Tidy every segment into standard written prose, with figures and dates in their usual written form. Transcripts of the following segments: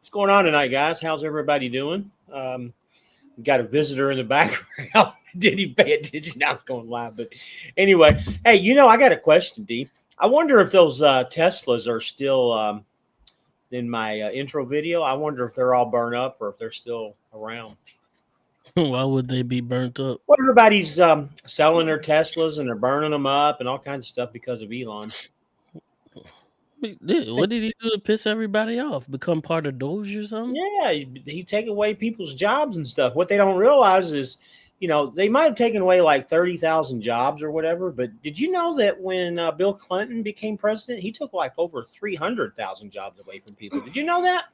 What's going on tonight, guys? How's everybody doing? Got a visitor in the background. Did he pay attention? Now I'm going live. But anyway, hey, I got a question, D. I wonder if those Teslas are still in my intro video. I wonder if they're all burned up or if they're still around. Why would they be burnt up? Well, everybody's selling their Teslas and they're burning them up and all kinds of stuff because of Elon. What did he do to piss everybody off? Become part of Doge or something? Yeah, he take away people's jobs and stuff. What they don't realize is, they might have taken away like 30,000 jobs or whatever. But did you know that when Bill Clinton became president, he took like over 300,000 jobs away from people? Did you know that?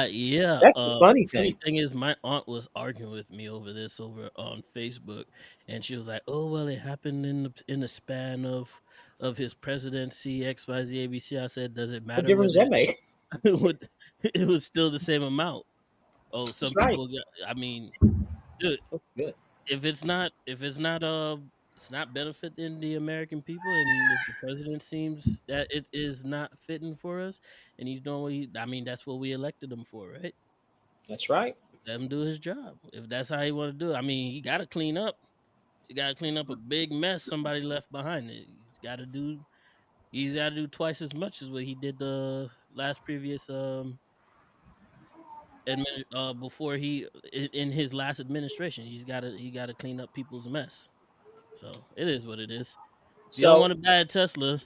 Yeah. That's the funny Funny thing. thing is, my aunt was arguing with me over this over on Facebook, and she was like, "Oh well, it happened in the span of his presidency, X Y Z A B C." I said, "Does it What matter difference whether does that make? it was still the same amount?" Oh, That's some right. people got. I mean, dude, That's good. if it's not benefiting the American people, and if the president seems that it is not fitting for us, and he's doing I mean, that's what we elected him for, right? That's right. Let him do his job. If that's how he want to do it, I mean, he got to clean up. He got to clean up a big mess somebody left behind. He's got to do twice as much as what he did the last previous before in his last administration. He got to clean up people's mess. So it is what it is. If you don't So, want to buy a Tesla,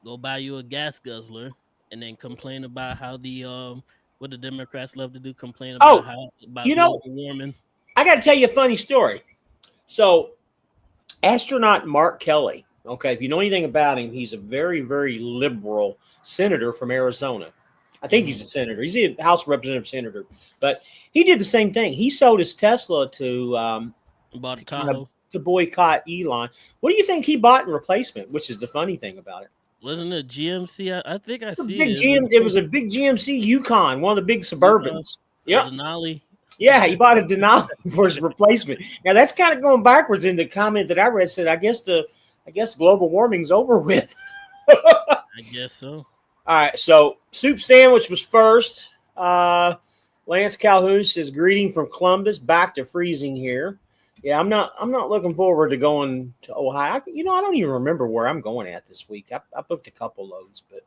go buy you a gas guzzler, and then complain about how the what the Democrats love to do, complain about oh, how about you know, global warming. I got to tell you a funny story. So, astronaut Mark Kelly. Okay, if you know anything about him, he's a very, very liberal senator from Arizona. I think he's a Mhm. senator. He's a House Representative senator, but he did the same thing. He sold his Tesla Bought a to kind of Tahoe. to boycott Elon. What do you think he bought in replacement? Which is the funny thing about it. Wasn't it GMC? I think I A see it. big Is it GM. It was a big GMC Yukon, one of the big Yukon? Suburbans. A Yep. Denali? Yeah, he bought a Denali for his replacement. Now that's kind of going backwards. In the comment that I read said, I guess global warming's over with. I guess so. All right, so soup sandwich was first. Lance Calhoun says greeting from Columbus. Back to freezing here. Yeah, I'm not looking forward to going to Ohio. I don't even remember where I'm going at this week. I booked a couple loads, but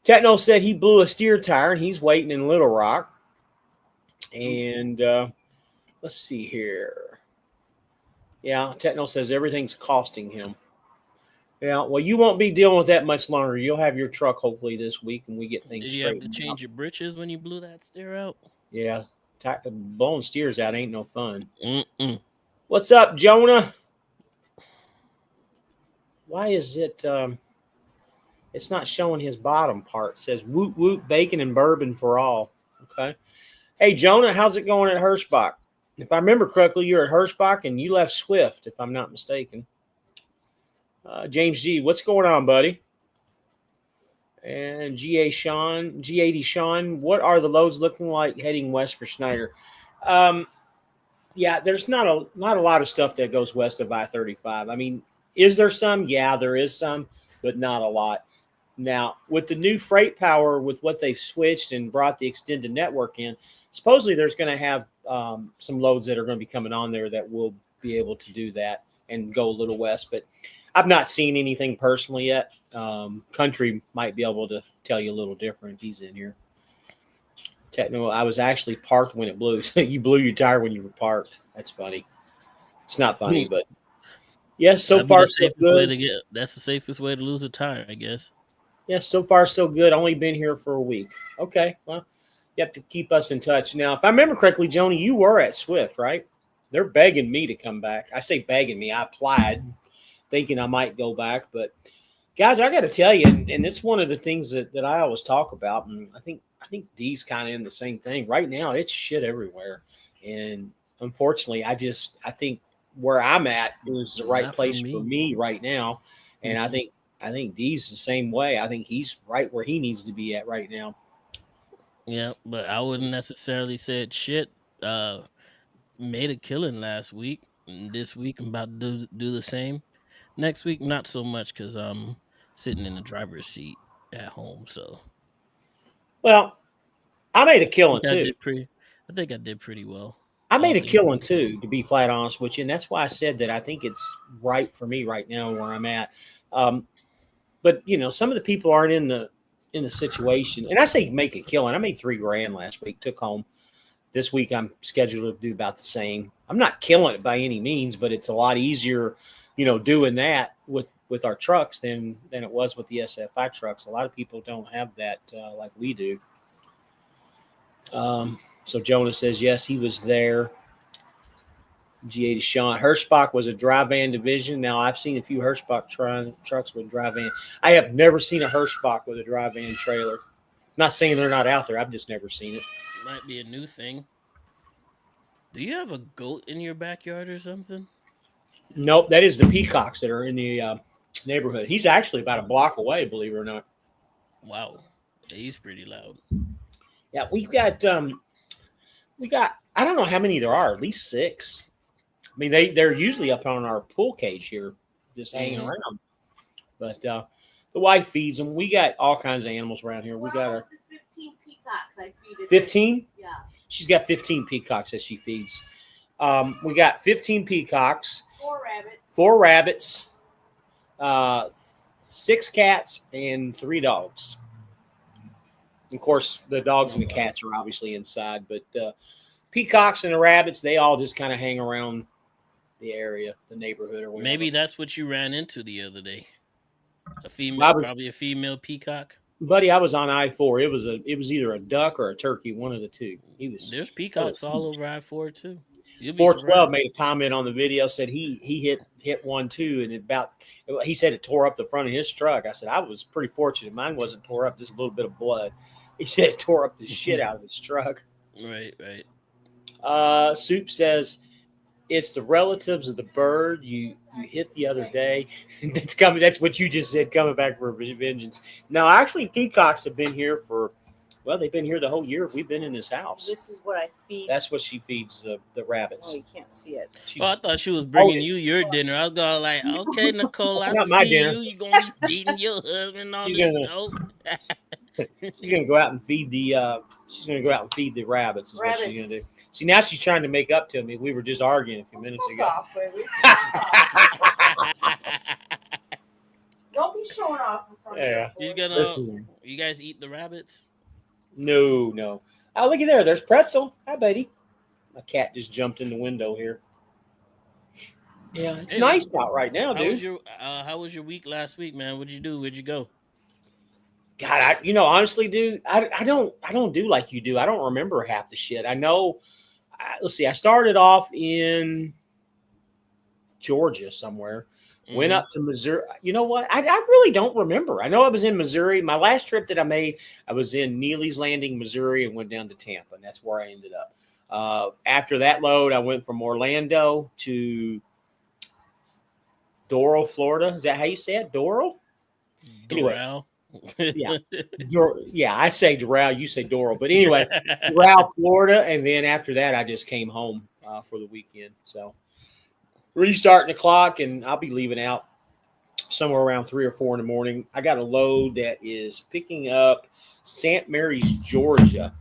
Techno said he blew a steer tire and he's waiting in Little Rock. And let's see here. Yeah, Techno says everything's costing him. Yeah, well, you won't be dealing with that much longer. You'll have your truck hopefully this week, and we get things Did you have to straightened out. change your britches when you blew that steer out? Yeah, blowing steers out ain't no fun. Mm-mm. What's up, Jonah? Why is it? It's not showing his bottom part. It says woot woot bacon and bourbon for all. Okay. Hey, Jonah, how's it going at Hirschbach? If I remember correctly, you're at Hirschbach and you left Swift, if I'm not mistaken. James G, what's going on, buddy? And G80 Sean, what are the loads looking like heading west for Schneider? Um, yeah, there's not a lot of stuff that goes west of I-35. I mean, is there some? Yeah, there is some, but not a lot. Now, with the new freight power, with what they've switched and brought the extended network in, supposedly there's going to have some loads that are going to be coming on there that will be able to do that and go a little west. But I've not seen anything personally yet. Country might be able to tell you a little different. He's in here. Techno, I was actually parked when it blew. So you blew your tire when you were parked. That's funny. It's not funny, but yes, so That'd be far the so safest way good. to get. That's the safest way to lose a tire, I guess. Yes, so far so good. Only been here for a week. Okay, well, you have to keep us in touch. Now, if I remember correctly, Joni, you were at Swift, right? They're begging me to come back. I say begging me. I applied thinking I might go back, but guys, I got to tell you, and it's one of the things that I always talk about, and I think D's kind of in the same thing. Right now, it's shit everywhere, and unfortunately, I think where I'm at is the right Not for place for me. me right now, and I Mhm. think I think D's the same way. I think he's right where he needs to be at right now. Yeah, but I wouldn't necessarily said shit. Made a killing last week. And this week I'm about to do the same. Next week, not so much because I'm sitting in the driver's seat at home. So Well, I made a killing I too. did pretty. I think I did pretty well. I all made a things killing considered. too, to be flat honest with you, and that's why I said that I think it's right for me right now where I'm at. Um, but some of the people aren't in the situation, and I say make a killing. I made $3,000 last week, took home. This week I'm scheduled to do about the same. I'm not killing it by any means, but it's a lot easier, doing that with our trucks than it was with the SFI trucks. A lot of people don't have that like we do. So Jonah says yes, he was there. GA to Sean. Hirschbach was a dry van division. Now I've seen a few Hirschbach trucks with dry van. I have never seen a Hirschbach with a dry van trailer. Not saying they're not out there. I've just never seen it. Might be a new thing. Do you have a goat in your backyard or something? Nope, that is the peacocks that are in the neighborhood. He's actually about a block away, believe it or not. Wow, he's pretty loud. Yeah, we got I don't know how many there are, at least 6. I mean they're usually up on our pool cage here, just hanging Mhm. around. But the wife feeds them. We got all kinds of animals around here. We got our 15 peacocks I feed. 15. Yeah. She's got 15 peacocks that she feeds. We got 15 peacocks, 4 rabbits. 4 rabbits, 6 cats, and 3 dogs. Of course, the dogs and the cats are obviously inside, but peacocks and the rabbits, they all just kind of hang around the area, the neighborhood, or whatever. Maybe that's what you ran into the other day. A female, I was- probably a female peacock. Buddy, I was on I-4. It was either a duck or a turkey, one of the two. There's peacocks all over I-4 too. You'll be 412 surprised. made a comment on the video, said he hit one too, and he said it tore up the front of his truck. I said I was pretty fortunate, mine wasn't tore up, just a little bit of blood. He said it tore up the shit out of his truck. Right. Soup says it's the relatives of the bird you hit the other day. That's coming. That's what you just said, coming back for vengeance. No, actually, peacocks have been here they've been here the whole year. We've been in this house. This is what I feed. That's what she feeds the rabbits. Oh, you can't see it. She's- Well, I thought she was bringing yeah. you your dinner. I was going like, okay, Nicole, I Not my see dinner. you. You gonna be feeding your husband all She's this? gonna- No. She's gonna go out and feed the rabbits. Is what she's gonna do. See, now she's trying to make up to me. We were just arguing a few minutes Fuck ago. off, baby. Don't be showing off in front Yeah. of He's me. gonna. Listen, You guys eat the rabbits? no. Oh, look at there. There's Pretzel. Hi, buddy. My cat just jumped in the window here. Yeah, it's Hey, nice out right now, How was dude. your How was your week last week, man? What'd you do? Where'd you go? God, honestly, dude, I don't do like you do. I don't remember half the shit. I know. Let's see. I started off in Georgia somewhere. Went Mhm. up to Missouri. You know what? I really don't remember. I know I was in Missouri. My last trip that I made, I was in Neely's Landing, Missouri, and went down to Tampa, and that's where I ended up. After that load, I went from Orlando to Doral, Florida. Is that how you say it? Doral? Anyway. Doral. Yeah. Yeah, I say Doral. You say Doral. But anyway, Doral, Florida. And then after that, I just came home for the weekend. So restarting the clock, and I'll be leaving out somewhere around 3 or 4 in the morning. I got a load that is picking up St. Mary's, Georgia,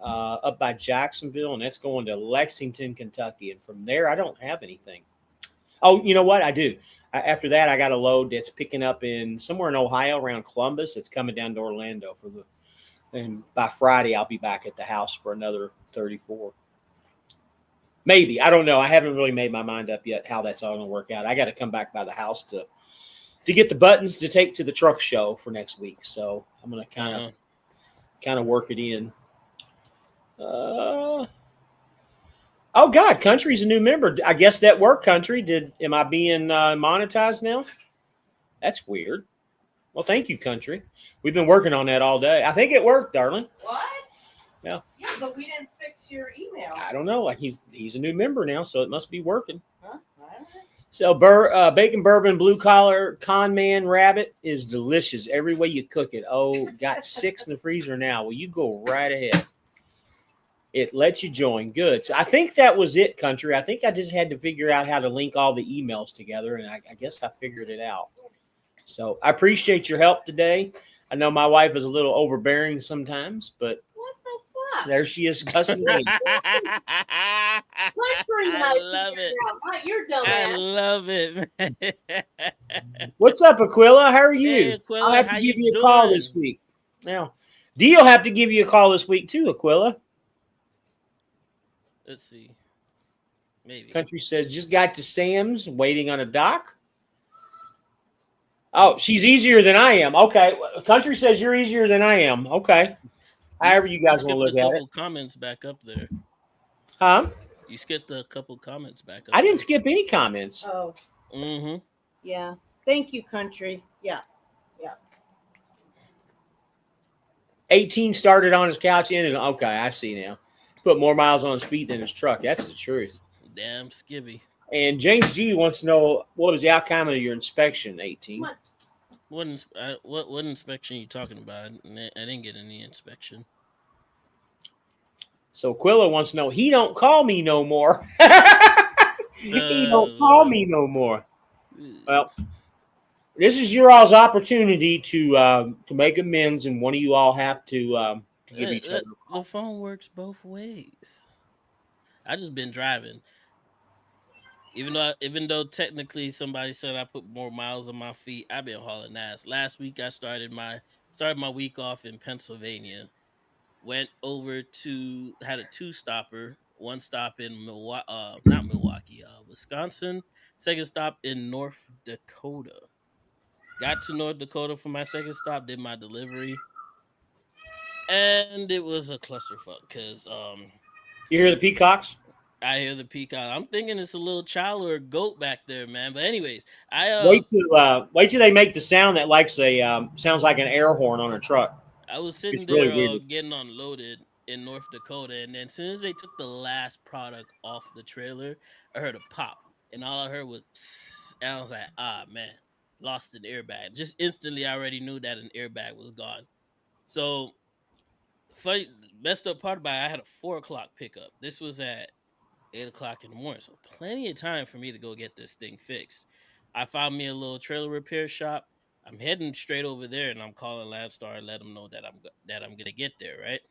up by Jacksonville, and that's going to Lexington, Kentucky. And from there, I don't have anything. Oh, you know what? I do. After that, I got a load that's picking up in somewhere in Ohio around Columbus. It's coming down to Orlando and by Friday, I'll be back at the house for another 34. Maybe. I don't know. I haven't really made my mind up yet how that's all going to work out. I got to come back by the house to get the buttons to take to the truck show for next week. So I'm going to kind of work it in. Oh God, Country's a new member. I guess that worked, Country. Am I being monetized now? That's weird. Well, thank you, Country. We've been working on that all day. I think it worked, darling. What? Yeah. Yeah, but we didn't fix your email. I don't know. Like he's a new member now, so it must be working. Huh? I don't know. So bacon bourbon blue collar con man rabbit is delicious every way you cook it. Oh, got 6 in the freezer now. Well, you go right ahead. It lets you join. Good. So I think that was it, Country. I think I just had to figure out how to link all the emails together, and I guess I figured it out. So I appreciate your help today. I know my wife is a little overbearing sometimes, but What the up. There she is cussing me. I Country love it. Not your dumb I ass. love it, man. What's up, Aquila? How are you? Hey, I'll Aquila, have how to you give you a call this doing? week. Now, Dee'll have to give you a call this week too, Aquila. Let's see. Maybe. Country says just got to Sam's, waiting on a dock. Oh, she's easier than I am. Okay, Country says you're easier than I am. Okay, however you guys want to skipped a look at it, couple comments back up there. huh? You skipped a couple comments back up I didn't there. skip any comments. Oh, Mm-hmm. yeah. Thank you, country. Yeah. 18 started on his couch in, and okay, I see now. Put more miles on his feet than his truck. That's the truth. Damn Skibby. And James G wants to know what was the outcome of your inspection, 18. What inspection you talking about? I didn't get any inspection. So Quilla wants to know he don't call me no more. He don't call Lord. me no more. Well, this is your all's opportunity to make amends, and one of you all have to give each other a The call. phone works both ways. I just been driving. Even though technically somebody said I put more miles on my feet, I've been hauling ass. Last week I started my week off in Pennsylvania. Went over to had a 2-stopper, one stop in Wisconsin, second stop in North Dakota. Got to North Dakota for my second stop, did my delivery, and it was a clusterfuck because You hear the peacocks? I hear the peacock. I'm thinking it's a little child or a goat back there, man. But anyways, Wait till they make the sound that sounds like an air horn on a truck. I was sitting It's really there weird. getting unloaded in North Dakota, and then as soon as they took the last product off the trailer, I heard a pop, and all I heard was psst, and I was like, ah man, lost an airbag. Just instantly, I already knew that an airbag was gone. So funny, messed up part about it, I had a 4 o'clock pickup. This was at 8 o'clock in the morning, so plenty of time for me to go get this thing fixed. I found me a little trailer repair shop. I'm heading straight over there, and I'm calling Landstar and let them know that I'm gonna get there. Right,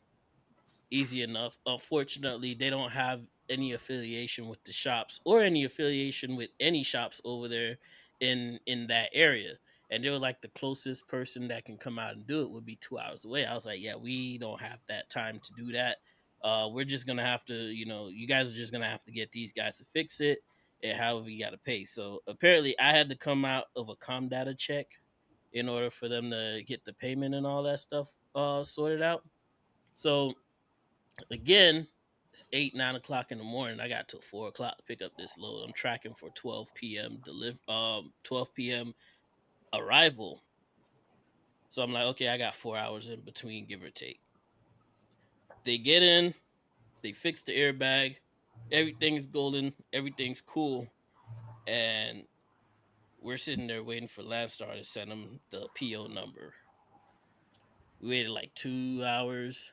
easy enough. Unfortunately, they don't have any affiliation with the shops or any affiliation with any shops over there in that area. And they were like the closest person that can come out and do it would be 2 hours away. I was like, yeah, we don't have that time to do that. We're just gonna have to, you guys are just gonna have to get these guys to fix it, and however you gotta pay. So apparently, I had to come out of a Comdata check in order for them to get the payment and all that stuff sorted out. So again, it's 8, 9 o'clock in the morning. I got till 4 o'clock to pick up this load. I'm tracking for 12 p.m. 12 p.m. arrival. So I'm like, okay, I got 4 hours in between, give or take. They get in, they fix the airbag, everything's golden, everything's cool, and we're sitting there waiting for Landstar to send them the PO number. We waited like 2 hours,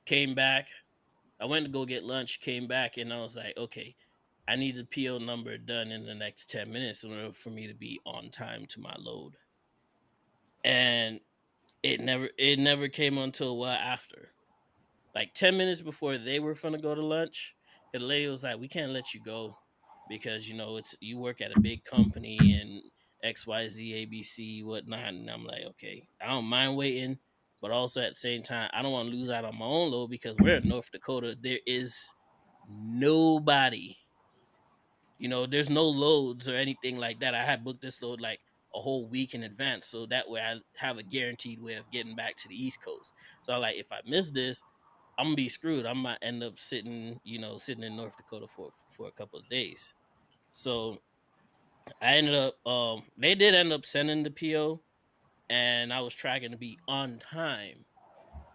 came back. I went to go get lunch, came back, and I was like, okay, I need the PO number done in the next 10 minutes in order for me to be on time to my load. And it never came until a while after. Like 10 minutes before they were gonna go to lunch, the lady was like, we can't let you go because it's you work at a big company and XYZ ABC whatnot. And I'm like, okay, I don't mind waiting, but also at the same time, I don't want to lose out on my own load because we're in North Dakota. There is nobody. There's no loads or anything like that. I had booked this load like a whole week in advance, so that way I have a guaranteed way of getting back to the East Coast. So I'm like, if I miss this, I'm gonna be screwed. I might end up sitting in North Dakota for a couple of days. So I ended up they did end up sending the PO, and I was tracking to be on time.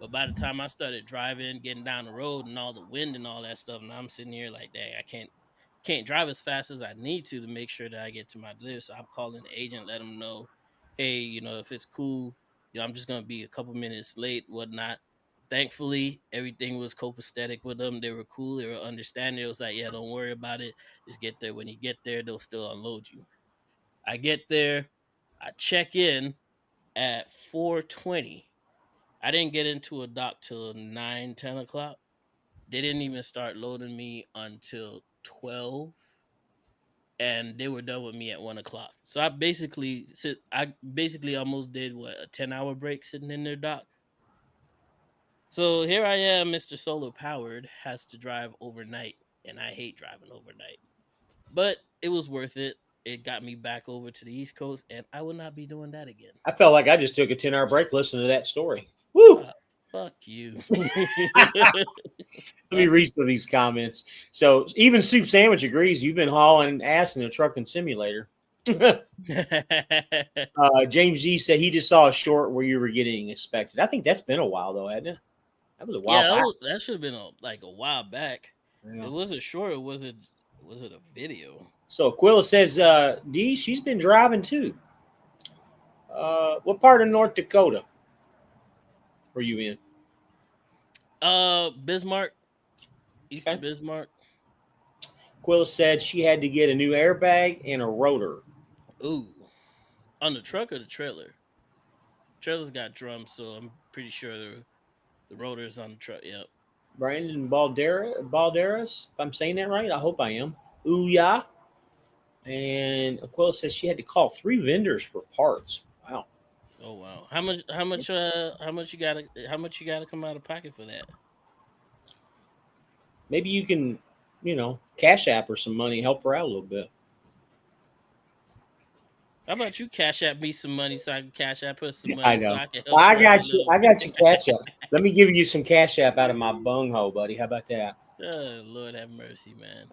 But by the time I started driving, getting down the road and all the wind and all that stuff, and I'm sitting here like, dang, I can't drive as fast as I need to make sure that I get to my delivery. So I'm calling the agent, let them know, hey, if it's cool, I'm just gonna be a couple minutes late, whatnot. Thankfully, everything was copacetic with them. They were cool. They were understanding. It was like, yeah, don't worry about it. Just get there. When you get there, they'll still unload you. I get there. I check in at 4:20. I didn't get into a dock till 9, 10 o'clock. They didn't even start loading me until 12, and they were done with me at 1 o'clock. So I basically almost did what, a 10-hour break sitting in their dock. So here I am, Mr. Solar Powered, has to drive overnight, and I hate driving overnight. But it was worth it. It got me back over to the East Coast, and I will not be doing that again. I felt like I just took a 10-hour break listening to that story. Woo! Fuck you. Let me read some of these comments. So even Soup Sandwich agrees you've been hauling ass in a trucking simulator. James G said he just saw a short where you were getting expected. I think that's been a while though, hasn't it? That was a while Yeah, back. that should have been a while back. Yeah. It wasn't short. Was it a video? So Aquila says, D, she's been driving too. What part of North Dakota were you in? Bismarck, East Okay. of Bismarck. Aquila said she had to get a new airbag and a rotor. Ooh, on the truck or the trailer? Trailer's got drums, so I'm pretty sure the rotor's on the truck. Yep. Brandon Balderas, if I'm saying that right, I hope I am. Ooh, yeah. And Aquila says she had to call 3 vendors for parts. Wow. Oh wow. How much you gotta come out of pocket for that? Maybe you can, Cash App her some money, help her out a little bit. How about you cash app me some money so I can cash app her some money I know. so I can help I her out got a you. little I bit? got you Cash App. Let me give you some Cash App out of my bunghole, buddy. How about that? Oh, Lord have mercy, man.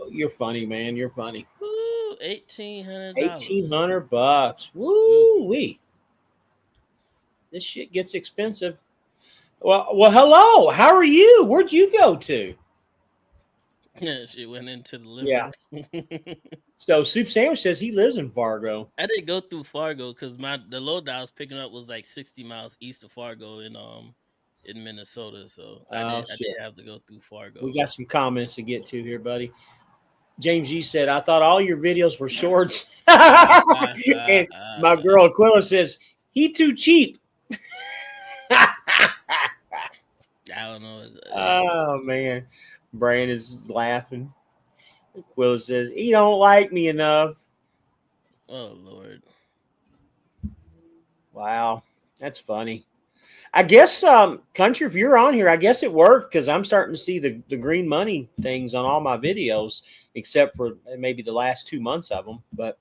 You're funny, man. You're funny. Ooh, $1,800. $1,800. Woo wee. This shit gets expensive. Well, hello. How are you? Where'd you go to? She went into the liver. Yeah. So Soup Sandwich says he lives in Fargo. I didn't go through Fargo because the load that I was picking up was like 60 miles east of Fargo in Minnesota. So I Shit. did have to go through Fargo. We got some comments to get to here, buddy. James G said, I thought all your videos were shorts. And my girl Aquila says, he too cheap. I don't know. Oh, man. Brandon's laughing. Aquila says, he don't like me enough. Oh, Lord. Wow. That's funny. I guess, Country, if you're on here, I guess it worked because I'm starting to see the green money things on all my videos, except for maybe the last 2 months of them. But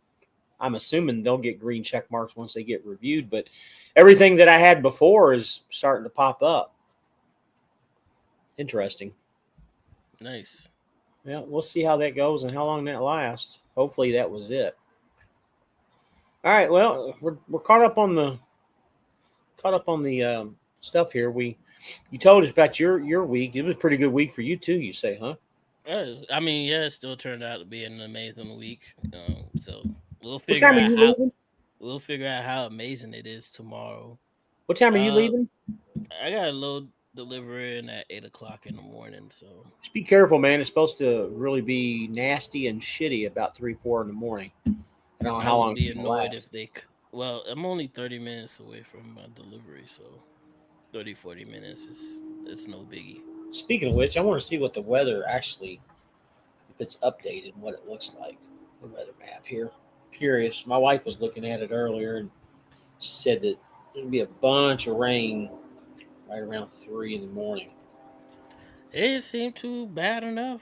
I'm assuming they'll get green check marks once they get reviewed. But everything that I had before is starting to pop up. Interesting. Nice. Yeah, we'll see how that goes and how long that lasts. Hopefully that was it. All right. Well, we're caught up on the stuff here. You told us about your week. It was a pretty good week for you too. You say, huh? I mean, yeah, it still turned out to be an amazing week. So we'll What figure time are out you how leaving? we'll figure out how amazing it is tomorrow. What time are you Uh, leaving? I got a load delivering at 8 o'clock in the morning. So Just be careful, man. It's supposed to really be nasty and shitty about 3-4 in the morning. I don't know I how long would be it's gonna annoyed last. if they. Well, I'm only 30 minutes away from my delivery, so 30, 40 minutes it's no biggie. Speaking of which, I want to see what the weather actually, if it's updated, what it looks like. The weather map here. Curious. My wife was looking at it earlier, and she said that there'd be a bunch of rain right around 3 in the morning. It seemed too bad enough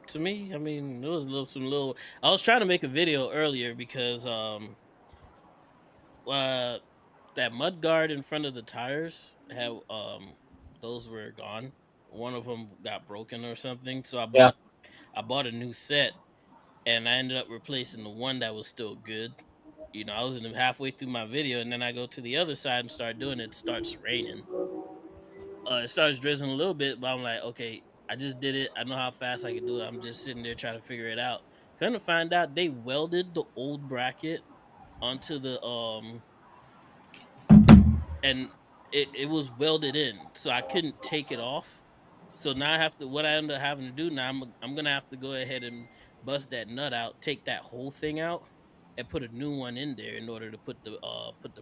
to me. I mean, there was some little. I was trying to make a video earlier because that mud guard in front of the tires had those were gone. One of them got broken or something, so Yeah. I bought a new set, and I ended up replacing the one that was still good. I was halfway through my video, and then I go to the other side and start doing it. It starts raining. It starts drizzling a little bit, but I'm like, okay, I just did it. I know how fast I can do it. I'm just sitting there trying to figure it out. Couldn't find out they welded the old bracket onto the and it was welded in, so I couldn't take it off. So now I have to. What I end up having to do now, I'm gonna have to go ahead and bust that nut out, take that whole thing out, and put a new one in there in order to put the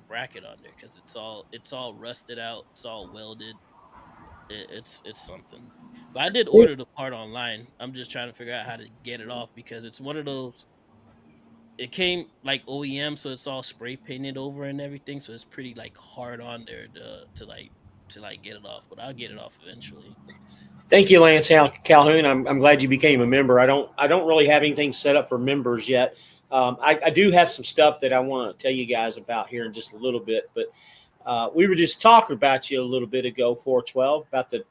bracket on there because it's all rusted out, it's all welded. It's something. But I did order the part online. I'm just trying to figure out how to get it off because it's one of those. It came like OEM, so it's all spray painted over and everything. So it's pretty like hard on there to get it off. But I'll get it off eventually. Thank you, Lance Calhoun. I'm glad you became a member. I don't really have anything set up for members yet. I do have some stuff that I want to tell you guys about here in just a little bit. But we were just talking about you a little bit ago, 412, about the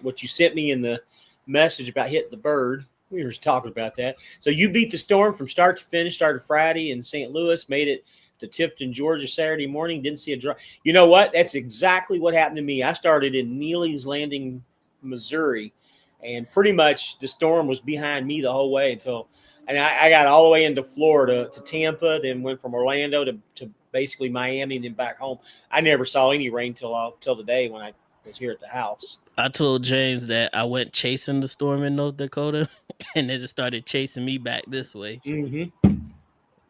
what you sent me in the message about hitting the bird. We were just talking about that. So you beat the storm from start to finish. Started Friday in St. Louis, made it to Tifton, Georgia, Saturday morning. Didn't see a drop. You know what? That's exactly what happened to me. I started in Neely's Landing, Missouri, and pretty much the storm was behind me the whole way until, and I got all the way into Florida to Tampa, then went from Orlando to basically Miami and then back home. I never saw any rain till today when I was here at the house. I told James that I went chasing the storm in North Dakota, and it just started chasing me back this way. Mm-hmm.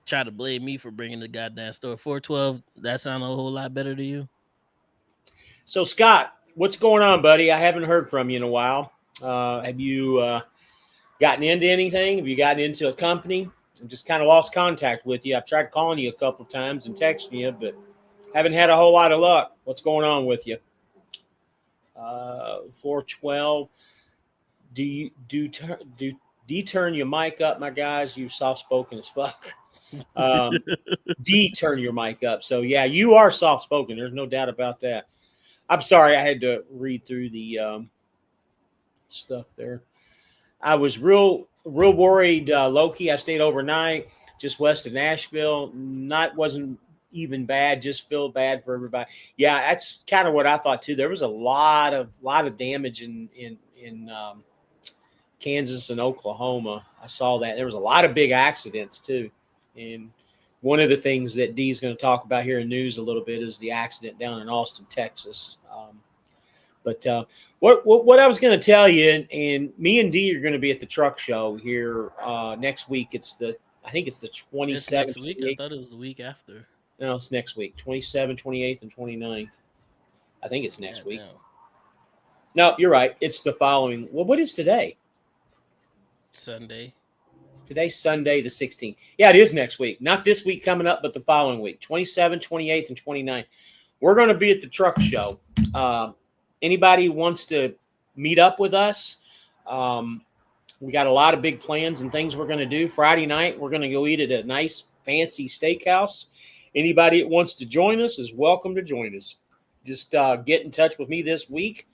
Try to blame me for bringing the goddamn storm. 412. That sound a whole lot better to you? So Scott, what's going on, buddy? I haven't heard from you in a while. Have you gotten into anything? Have you gotten into a company? I've just kind of lost contact with you. I've tried calling you a couple of times and texting you, but haven't had a whole lot of luck. What's going on with you? 412. Turn your mic up, my guys? You soft spoken as fuck. Turn your mic up. So yeah, you are soft spoken. There's no doubt about that. I'm sorry, I had to read through the stuff there. I was real worried, low-key. I stayed overnight just west of Nashville. Wasn't even bad, just feel bad for everybody. Yeah, that's kind of what I thought too. There was a lot of damage in Kansas and Oklahoma. I saw that. There was a lot of big accidents too. And one of the things that Dee's going to talk about here in news a little bit is the accident down in Austin, Texas. But what I was going to tell you, and me and Dee are going to be at the truck show here next week. I think it's the 27th. Next week? I thought it was the week after. No, it's next week. 27th, 28th, and 29th. I think it's next week. No, you're right. It's the following. Well, what is today? Sunday. Today's Sunday, the 16th. Yeah, it is next week. Not this week coming up, but the following week. 27th, 28th, and 29th. We're going to be at the truck show. Anybody wants to meet up with us? We got a lot of big plans and things we're going to do. Friday night, we're going to go eat at a nice, fancy steakhouse. Anybody that wants to join us is welcome to join us. Just get in touch with me this week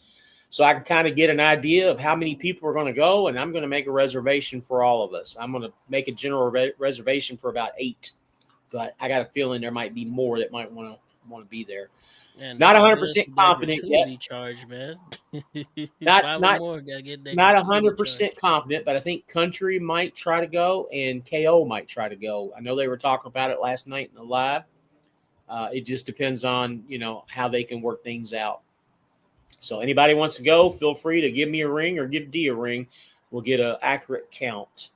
so I can kind of get an idea of how many people are going to go, and I'm going to make a reservation for all of us. I'm going to make a general reservation for about 8, but I got a feeling there might be more that might want to be there. Man, not 100% confident yet. Charge, man. not 100% confident, but I think Country might try to go and KO might try to go. I know they were talking about it last night in the live. It just depends on, how they can work things out. So anybody wants to go, feel free to give me a ring or give Dee a ring. We'll get an accurate count.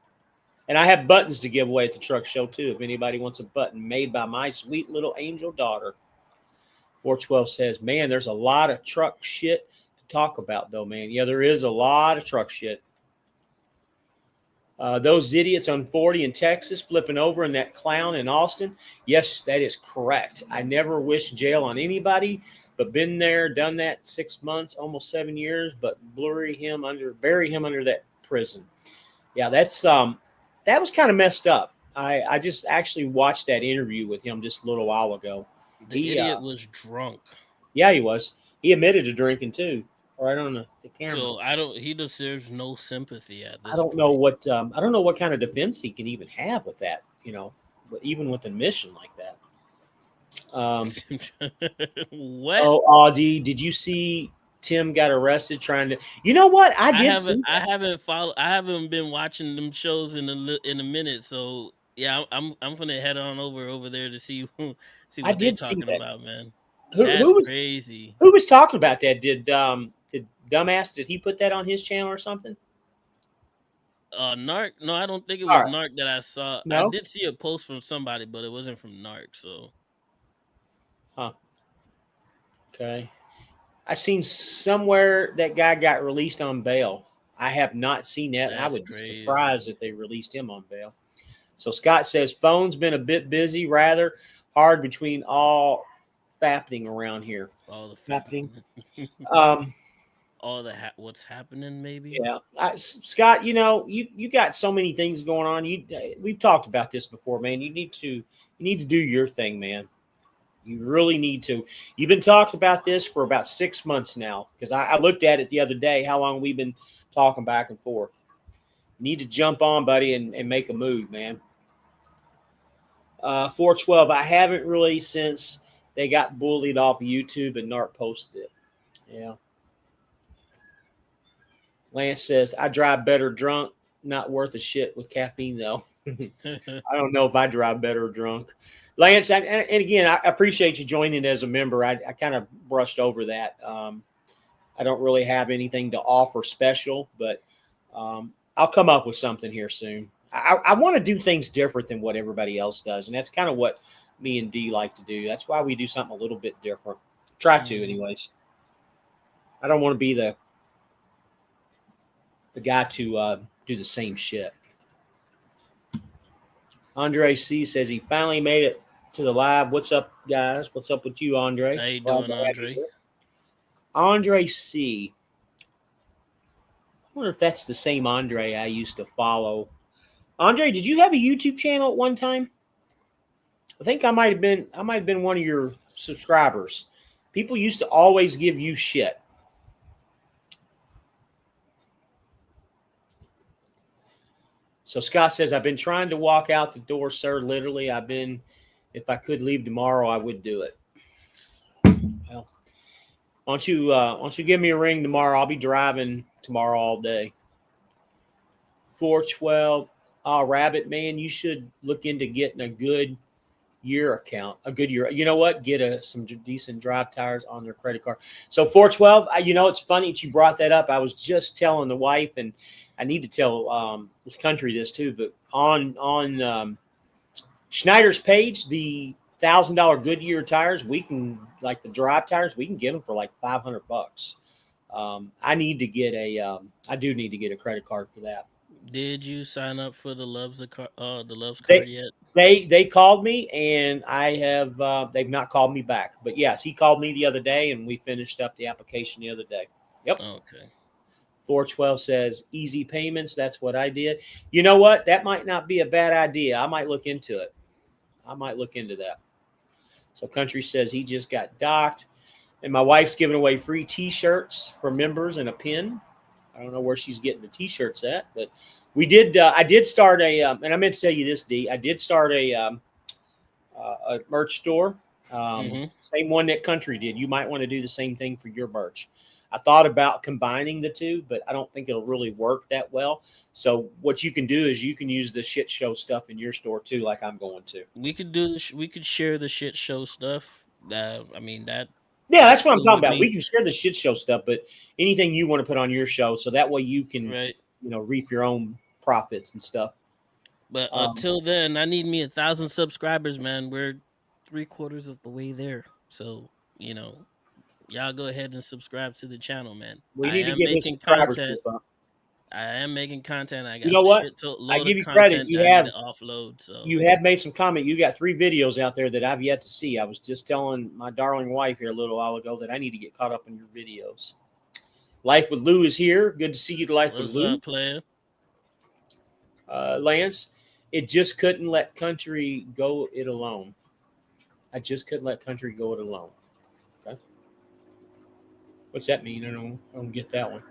And I have buttons to give away at the truck show too. If anybody wants a button made by my sweet little angel daughter. 412 says, man, there's a lot of truck shit to talk about, though, man. Yeah, there is a lot of truck shit. Those idiots on 40 in Texas flipping over and that clown in Austin. Yes, that is correct. I never wish jail on anybody, but been there, done that 6 months, almost 7 years, but bury him under that prison. Yeah, that was kind of messed up. I just actually watched that interview with him just a little while ago. The idiot was drunk. Yeah, he was. He admitted to drinking too, right on the camera. So he deserves no sympathy at this. I don't know what kind of defense he can even have with that. Even with a mission like that. What? Oh, Audie, did you see Tim got arrested trying to? You know what? I haven't been watching them shows in a minute. So yeah, I'm gonna head on over there to see what they're talking about, man. Who was crazy? Who was talking about that? Did Dumbass? Did he put that on his channel or something? Narc? No, I don't think it All was right. Narc that I saw. I No. did see a post from somebody, but it wasn't from Narc. So Huh. Okay. I seen somewhere that guy got released on bail. I have not seen that. I that's would be crazy. surprised if they released him on bail. So Scott says phone's been a bit busy, rather hard between all fappening around here. All the Fappening. fappening. Um, All the what's happening, maybe. yeah, Scott, you got so many things going on. We've talked about this before, man. You need to do your thing, man. You really need to. You've been talking about this for about 6 months now because I looked at it the other day. How long we've been talking back and forth. You need to jump on, buddy, and make a move, man. 412. I haven't really since they got bullied off of YouTube and Narc posted it. Yeah. Lance says I drive better drunk. Not worth a shit with caffeine though. I don't know if I drive better drunk. Lance, and again, I appreciate you joining as a member. I kind of brushed over that. I don't really have anything to offer special, but I'll come up with something here soon. I want to do things different than what everybody else does, and that's kind of what me and D like to do. That's why we do something a little bit different. Try to, Mhm. anyways. I don't want to be the guy to do the same shit. Andre C says he finally made it to the live. What's up, guys? What's up with you, Andre? How you Glad doing, to have you Andre? here. Andre C. I wonder if that's the same Andre I used to follow. Andre, did you have a YouTube channel at one time? I think I might have been one of your subscribers. People used to always give you shit. So Scott says, I've been trying to walk out the door, sir. Literally, if I could leave tomorrow, I would do it. Well, why don't you give me a ring tomorrow? I'll be driving tomorrow all day. 412. Rabbit, man, you should look into getting a good year account, a good year. You know what? Get some decent drive tires on their credit card. So 412, it's funny that you brought that up. I was just telling the wife, and I need to tell this country this too, but on Schneider's page, the $1,000 Goodyear tires, we can, like the drive tires, we can get them for like $500. I do need to get a credit card for that. Did you sign up for the the Loves card They yet? they called me, and I have they've not called me back. But yes, he called me the other day, and we finished up the application the other day. Yep. Okay. 412 says easy payments. That's what I did. You know what? That might not be a bad idea. I might look into it. I might look into that. So Country says he just got docked, and my wife's giving away free T-shirts for members and a pin. I don't know where she's getting the T-shirts at, but we did. I did start and I meant to tell you this, D. I did start a merch store, Mm-hmm. same one that Country did. You might want to do the same thing for your merch. I thought about combining the two, but I don't think it'll really work that well. So what you can do is you can use the shit show stuff in your store too, like I'm going to. We could do we could share the shit show stuff. I mean Yeah, that's that's what I'm cool talking with about. We me, can share the shit show stuff, but anything you want to put on your show, so that way you can, right? reap your own profits and stuff. But Um, until then, I need me 1,000 subscribers, man. We're 3/4 of the way there. So, y'all go ahead and subscribe to the channel, man. we I need to am get this making subscribership content. up. I am making content. I You got know a what? I load of give you credit. content that I need to offload. So, You have made some comment. You got 3 videos out there that I've yet to see. I was just telling my darling wife here a little while ago that I need to get caught up in your videos. Life with Lou is here. Good to see you, Life with what's Lou. up, player? Lance, it just couldn't let country go it alone. I just couldn't let country go it alone. Okay. What's that mean? I don't get that one.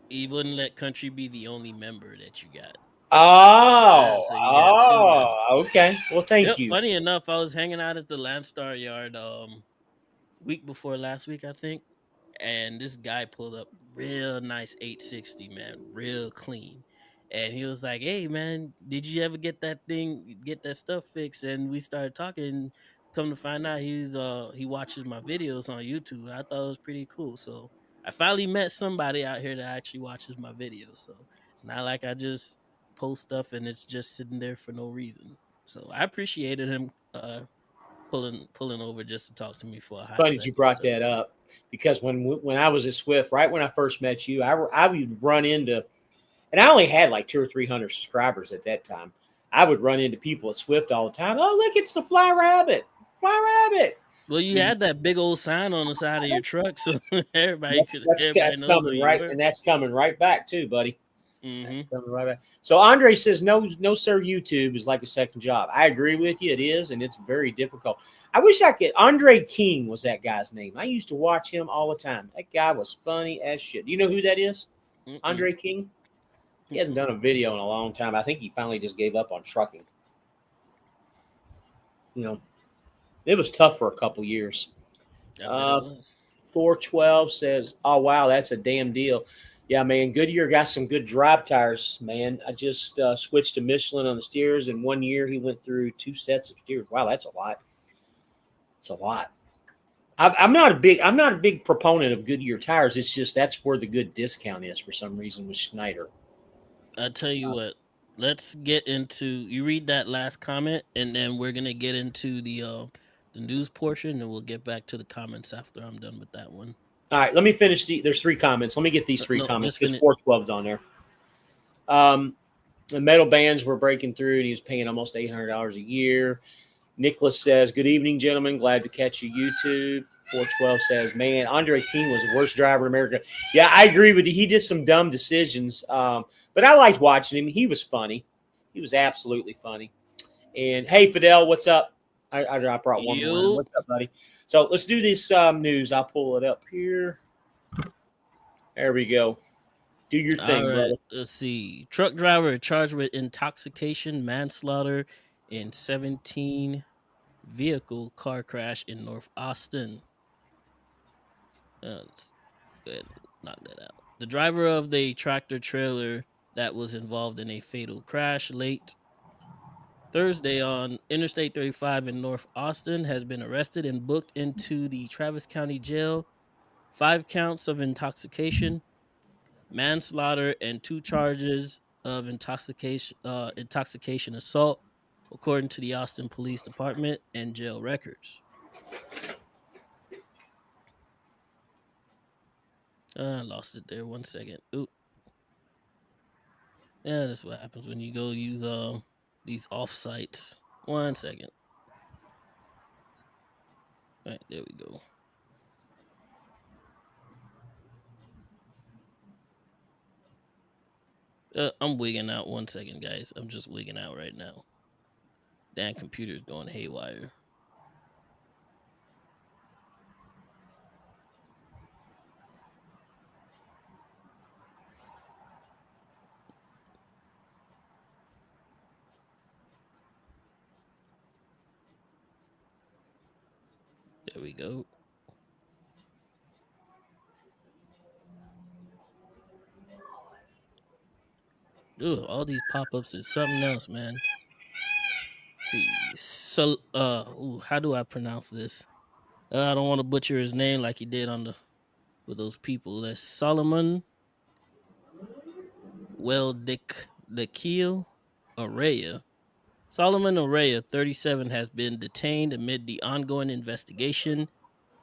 You wouldn't let country be the only member that you got. Oh, So you got two now. okay. Well, thank Yep. you. Funny enough, I was hanging out at the Landstar yard week before last week, I think, and this guy pulled up real nice 860, man, real clean. And he was like, "Hey, man, did you ever get that stuff fixed?" And we started talking. Come to find out, he watches my videos on YouTube. I thought it was pretty cool. So I finally met somebody out here that actually watches my videos. So it's not like I just post stuff and it's just sitting there for no reason. So I appreciated him pulling over just to talk to me for a hot Funny that second. you brought So that up because when I was at Swift, right when I first met you, I would run into, and I only had like 200 or 300 subscribers at that time. I would run into people at Swift all the time. Oh, look, it's the Fly Rabbit, Fly Rabbit. well, you had that big old sign on the side of your truck, so That's everybody knows who coming you right, were. and that's coming right back too, buddy. That's Mm-hmm. coming right back. So Andre says, no, no, sir. YouTube is like a second job. I agree with you. It is, and it's very difficult. I wish I could. Andre King was that guy's name. I used to watch him all the time. That guy was funny as shit. Do you know who that is? Mm-mm. Andre King. He hasn't done a video in a long time. I think he finally just gave up on trucking. You know, it was tough for a couple years. I bet it was. 412 says, "Oh wow, that's a damn deal." Yeah, man. Goodyear got some good drive tires, man. I just switched to Michelin on the steers, and 1 year he went through 2 sets of steers. Wow, that's a lot. It's a lot. I'm not a big proponent of Goodyear tires. It's just that's where the good discount is for some reason with Schneider. I tell you what. Let's get into you read that last comment, and then we're gonna get into the news portion, and we'll get back to the comments after I'm done with that one. All right, let me finish. There's 3 comments. Let me get these 3 No, comments just because finish. 412's on there. The metal bands were breaking through, and he was paying almost $800 a year. Nicholas says, "Good evening, gentlemen. Glad to catch you, YouTube." 412 says, "Man, Andre King was the worst driver in America." Yeah, I agree with you. He did some dumb decisions, but I liked watching him. He was funny. He was absolutely funny. And hey, Fidel, what's up? I brought one more in. You What's up, buddy? So let's do this news. I'll pull it up here. There we go. Do your all thing, right? brother. Let's see. Truck driver charged with intoxication, manslaughter, and 17 vehicle car crash in North Austin. Let's go ahead and knock that out. The driver of the tractor trailer that was involved in a fatal crash late Thursday on Interstate 35 in North Austin has been arrested and booked into the Travis County Jail. 5 counts of intoxication, manslaughter, and 2 charges of intoxication assault, according to the Austin Police Department and jail records. I lost it there. 1 second. Ooh. Yeah, that's what happens when you go use these off sites. 1 second. All right, there we go. I'm wigging out. 1 second, guys. I'm just wigging out right now. Damn computer's going haywire. There we go. Ugh, all these pop-ups is something else, man. See, so how do I pronounce this? I don't want to butcher his name like he did on the with those people. That's Solomon Weldekil Araya. Solomon Araya, 37, has been detained amid the ongoing investigation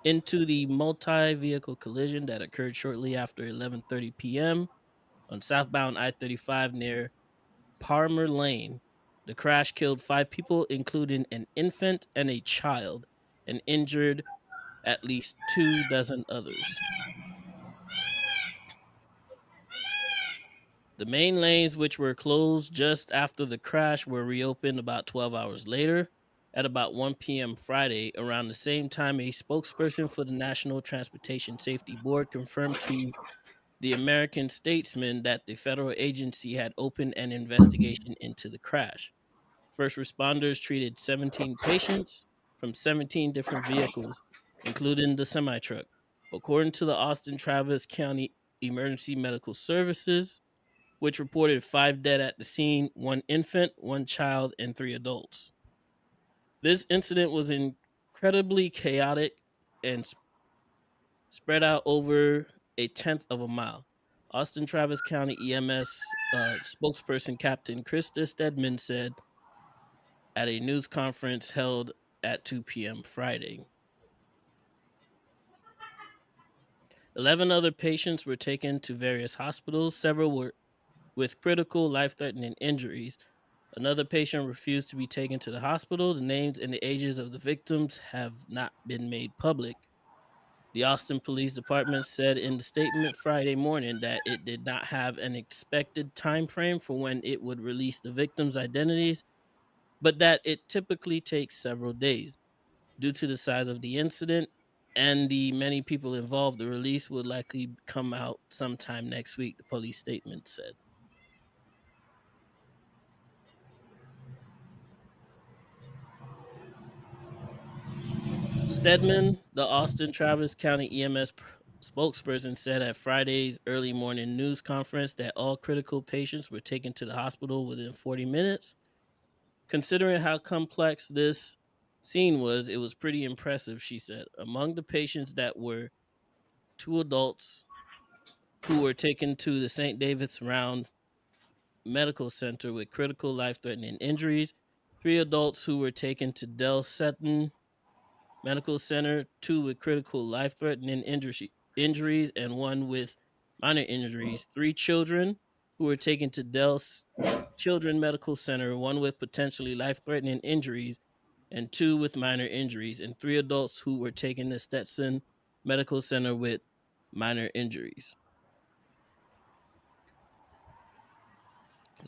into the multi-vehicle collision that occurred shortly after 11:30 p.m. on southbound I-35 near Palmer Lane. The crash killed 5 people, including an infant and a child, and injured at least 2 dozen others. The main lanes, which were closed just after the crash, were reopened about 12 hours later. At about 1 p.m. Friday, around the same time, a spokesperson for the National Transportation Safety Board confirmed to the American Statesman that the federal agency had opened an investigation into the crash. First responders treated 17 patients from 17 different vehicles, including the semi truck. According to the Austin Travis County Emergency Medical Services, which reported 5 dead at the scene, 1 infant, 1 child, and 3 adults. This incident was incredibly chaotic and spread out over a tenth of a mile. Austin Travis County EMS spokesperson Captain Krista Stedman said at a news conference held at 2 p.m. Friday. 11 other patients were taken to various hospitals. Several were with critical, life-threatening injuries. Another patient refused to be taken to the hospital. The names and the ages of the victims have not been made public. The Austin Police Department said in the statement Friday morning that it did not have an expected time frame for when it would release the victims' identities, but that it typically takes several days. Due to the size of the incident and the many people involved, the release would likely come out sometime next week, the police statement said. Stedman, the Austin Travis County EMS spokesperson, said at Friday's early morning news conference that all critical patients were taken to the hospital within 40 minutes. Considering how complex this scene was, it was pretty impressive, she said. Among the patients that were 2 adults who were taken to the St. David's Round Medical Center with critical life-threatening injuries, 3 adults who were taken to Del Seton Medical Center, 2 with critical life-threatening injuries, and 1 with minor injuries. 3 children who were taken to Dell's Children Medical Center, 1 with potentially life-threatening injuries, and 2 with minor injuries, and 3 adults who were taken to Stetson Medical Center with minor injuries.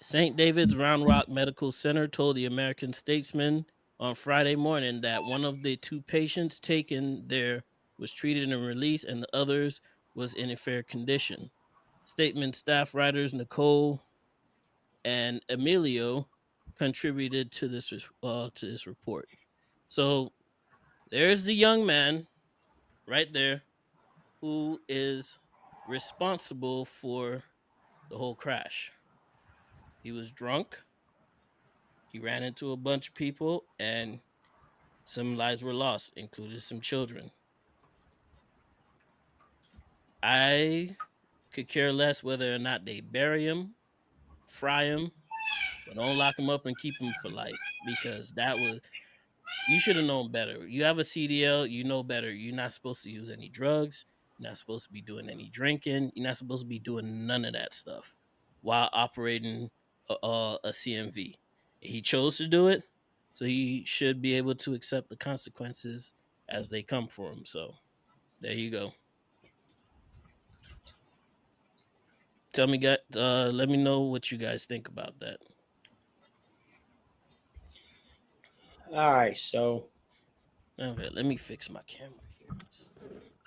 St. David's Round Rock Medical Center told the American Statesman on Friday morning that one of the 2 patients taken there was treated and released, and the others was in a fair condition. Statement staff writers Nicole and Emilio contributed to this report. So there's the young man right there who is responsible for the whole crash. He was drunk. He ran into a bunch of people, and some lives were lost, including some children. I could care less whether or not they bury him, fry him, but don't lock him up and keep him for life, because you should have known better. You have a CDL, you know better. You're not supposed to use any drugs. You're not supposed to be doing any drinking. You're not supposed to be doing none of that stuff while operating a CMV. He chose to do it, so he should be able to accept the consequences as they come for him. So there you go. Tell me, guys. Let me know what you guys think about that. All right, so Okay, let me fix my camera here.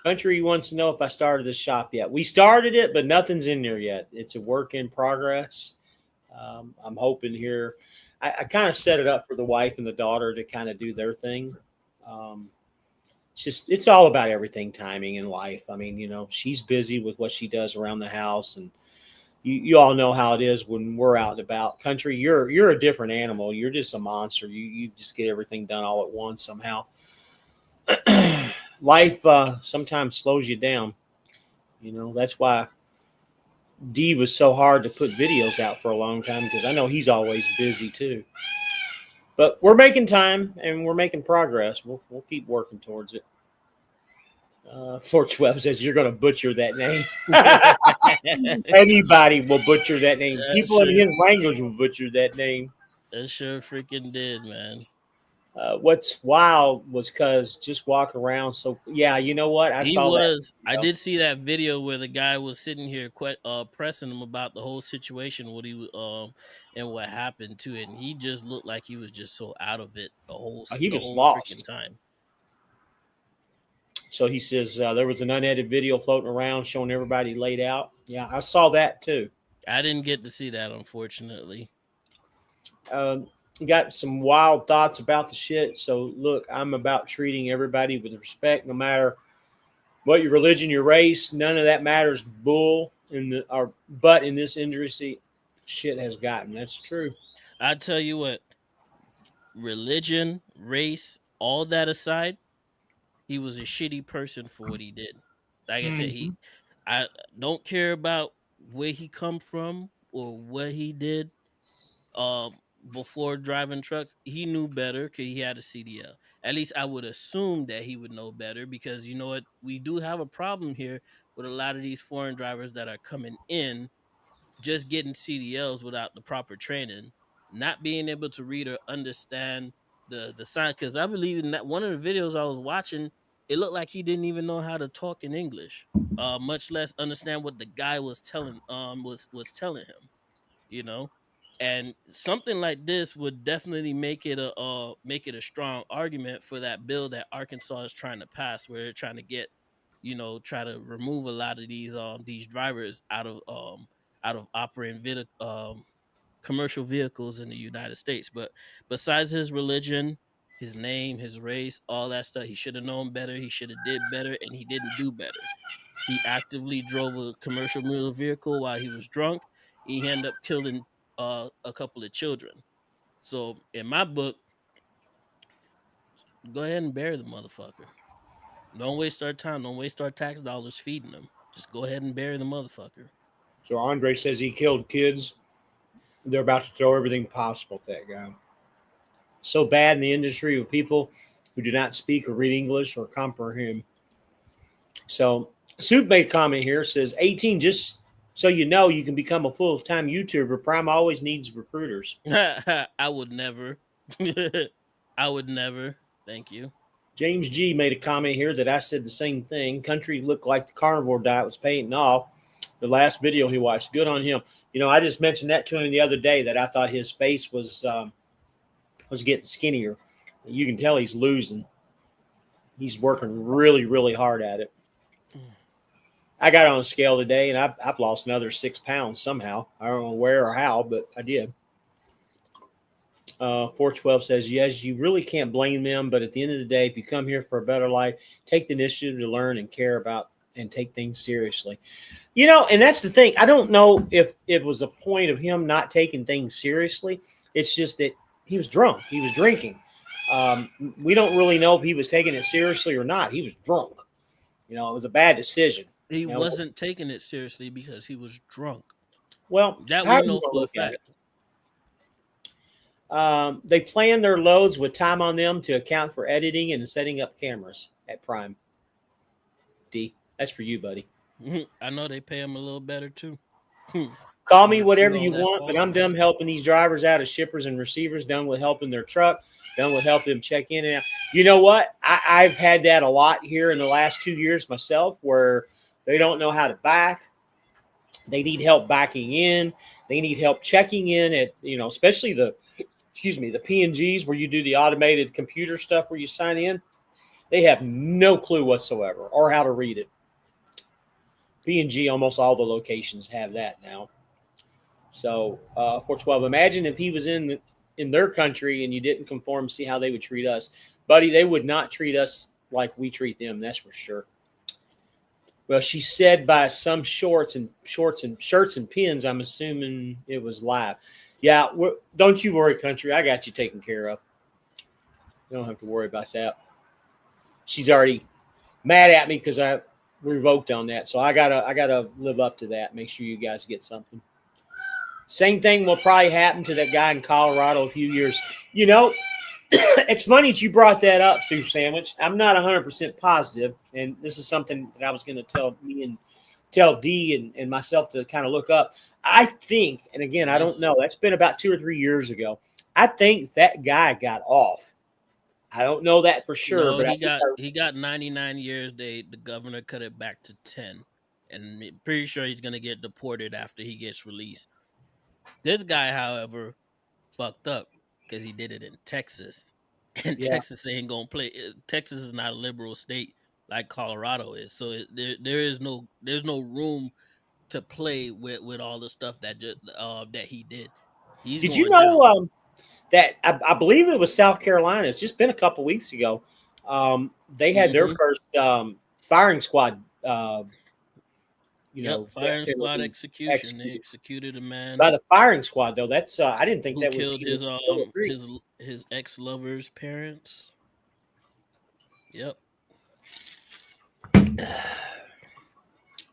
Country wants to know if I started the shop yet. We started it, but nothing's in there yet. It's a work in progress. I'm hoping here. I kind of set it up for the wife and the daughter to kind of do their thing. It's all about everything, timing in life. I mean, she's busy with what she does around the house, and you all know how it is when we're out and about. Country, you're a different animal. You're just a monster. You just get everything done all at once somehow. Life sometimes slows you down. That's why D was so hard to put videos out for a long time, because I know he's always busy too. But we're making time and we're making progress. We'll keep working towards it. 412 says you're going to butcher that name. Anybody will butcher that name. People in his language will butcher that name. That sure freaking did, man. What's wild was because just walking around. So yeah, you know what? I did see that video where the guy was sitting here pressing him about the whole situation, and what happened to it, and he just looked like he was just so out of it the whole lost freaking time. So he says there was an unedited video floating around showing everybody laid out. Yeah, I saw that too. I didn't get to see that, unfortunately. Got some wild thoughts about the shit. So look, I'm about treating everybody with respect, no matter what your religion, your race. None of that matters. Bull but in this industry, shit has gotten. That's true. I tell you what, religion, race, all that aside, he was a shitty person for what he did. Like I said, I don't care about where he come from or what he did um before driving trucks, he knew better because he had a CDL. At least I would assume that he would know better because you know what, we do have a problem here with a lot of these foreign drivers that are coming in just getting CDLs without the proper training, not being able to read or understand the sign. Because I believe in that one of the videos I was watching, it looked like he didn't even know how to talk in English, much less understand what the guy was telling was telling him. You know, and something like this would definitely make it a strong argument for that bill that Arkansas is trying to pass, where they're trying to get, try to remove a lot of these drivers out of operating commercial vehicles in the United States. But besides his religion, his name, his race, all that stuff, he should have known better. He should have did better, and he didn't do better. He actively drove a commercial motor vehicle while he was drunk. He ended up killing a couple of children. So in my book, go ahead and bury the motherfucker. Don't waste our time. Don't waste our tax dollars feeding them. Just go ahead and bury the motherfucker. So Andre says he killed kids. They're about to throw everything possible at that guy. So bad in the industry with people who do not speak or read English or comprehend. So Soup made a comment here, says 18, just so you know, you can become a full-time YouTuber. Prime always needs recruiters. I would never. I would never. Thank you. James G made a comment here that I said the same thing. Country looked like the carnivore diet was painting off. The last video he watched, good on him. I just mentioned that to him the other day that I thought his face was getting skinnier. You can tell he's losing. He's working really, really hard at it. I got on a scale today, and I've lost another 6 pounds somehow. I don't know where or how, but I did. 412 says, yes, you really can't blame them, but at the end of the day, if you come here for a better life, take the initiative to learn and care about and take things seriously. And that's the thing. I don't know if it was a point of him not taking things seriously. It's just that he was drunk. He was drinking. We don't really know if he was taking it seriously or not. He was drunk. It was a bad decision. He wasn't taking it seriously because he was drunk. Well, that we know for a fact. They plan their loads with time on them to account for editing and setting up cameras at Prime. D, that's for you, buddy. I know they pay him a little better too. Call me whatever you want, but I'm done helping these drivers out as shippers and receivers, done with helping their truck, done with helping them check in and out. You know what? I've had that a lot here in the last 2 years myself, where they don't know how to back. They need help backing in. They need help checking in at, especially the P&Gs where you do the automated computer stuff where you sign in. They have no clue whatsoever or how to read it. P&G, almost all the locations have that now. So 412, imagine if he was in their country and you didn't conform, see how they would treat us. Buddy, they would not treat us like we treat them, that's for sure. Well, she said by some shorts and shirts and pins, I'm assuming it was live. Yeah, don't you worry, country. I got you taken care of. You don't have to worry about that. She's already mad at me because I revoked on that. So I gotta live up to that. Make sure you guys get something. Same thing will probably happen to that guy in Colorado a few years. It's funny that you brought that up, Soup Sandwich. I'm not 100% positive, and this is something that I was going to tell D and myself to kind of look up. I think, and again, I don't know. That's been about 2 or 3 years ago. I think that guy got off. I don't know that for sure, but he got 99 years. The governor cut it back to 10, and I'm pretty sure he's going to get deported after he gets released. This guy, however, fucked up because he did it in Texas, and Texas ain't gonna play. Texas is not a liberal state like Colorado is, so there's no room to play with all the stuff that he did. Did you know that I believe it was South Carolina? It's just been a couple weeks ago. They had their first firing squad. Firing squad execution. They executed a man by the firing squad, though. That's I didn't think that killed his ex-lover's parents. Yep.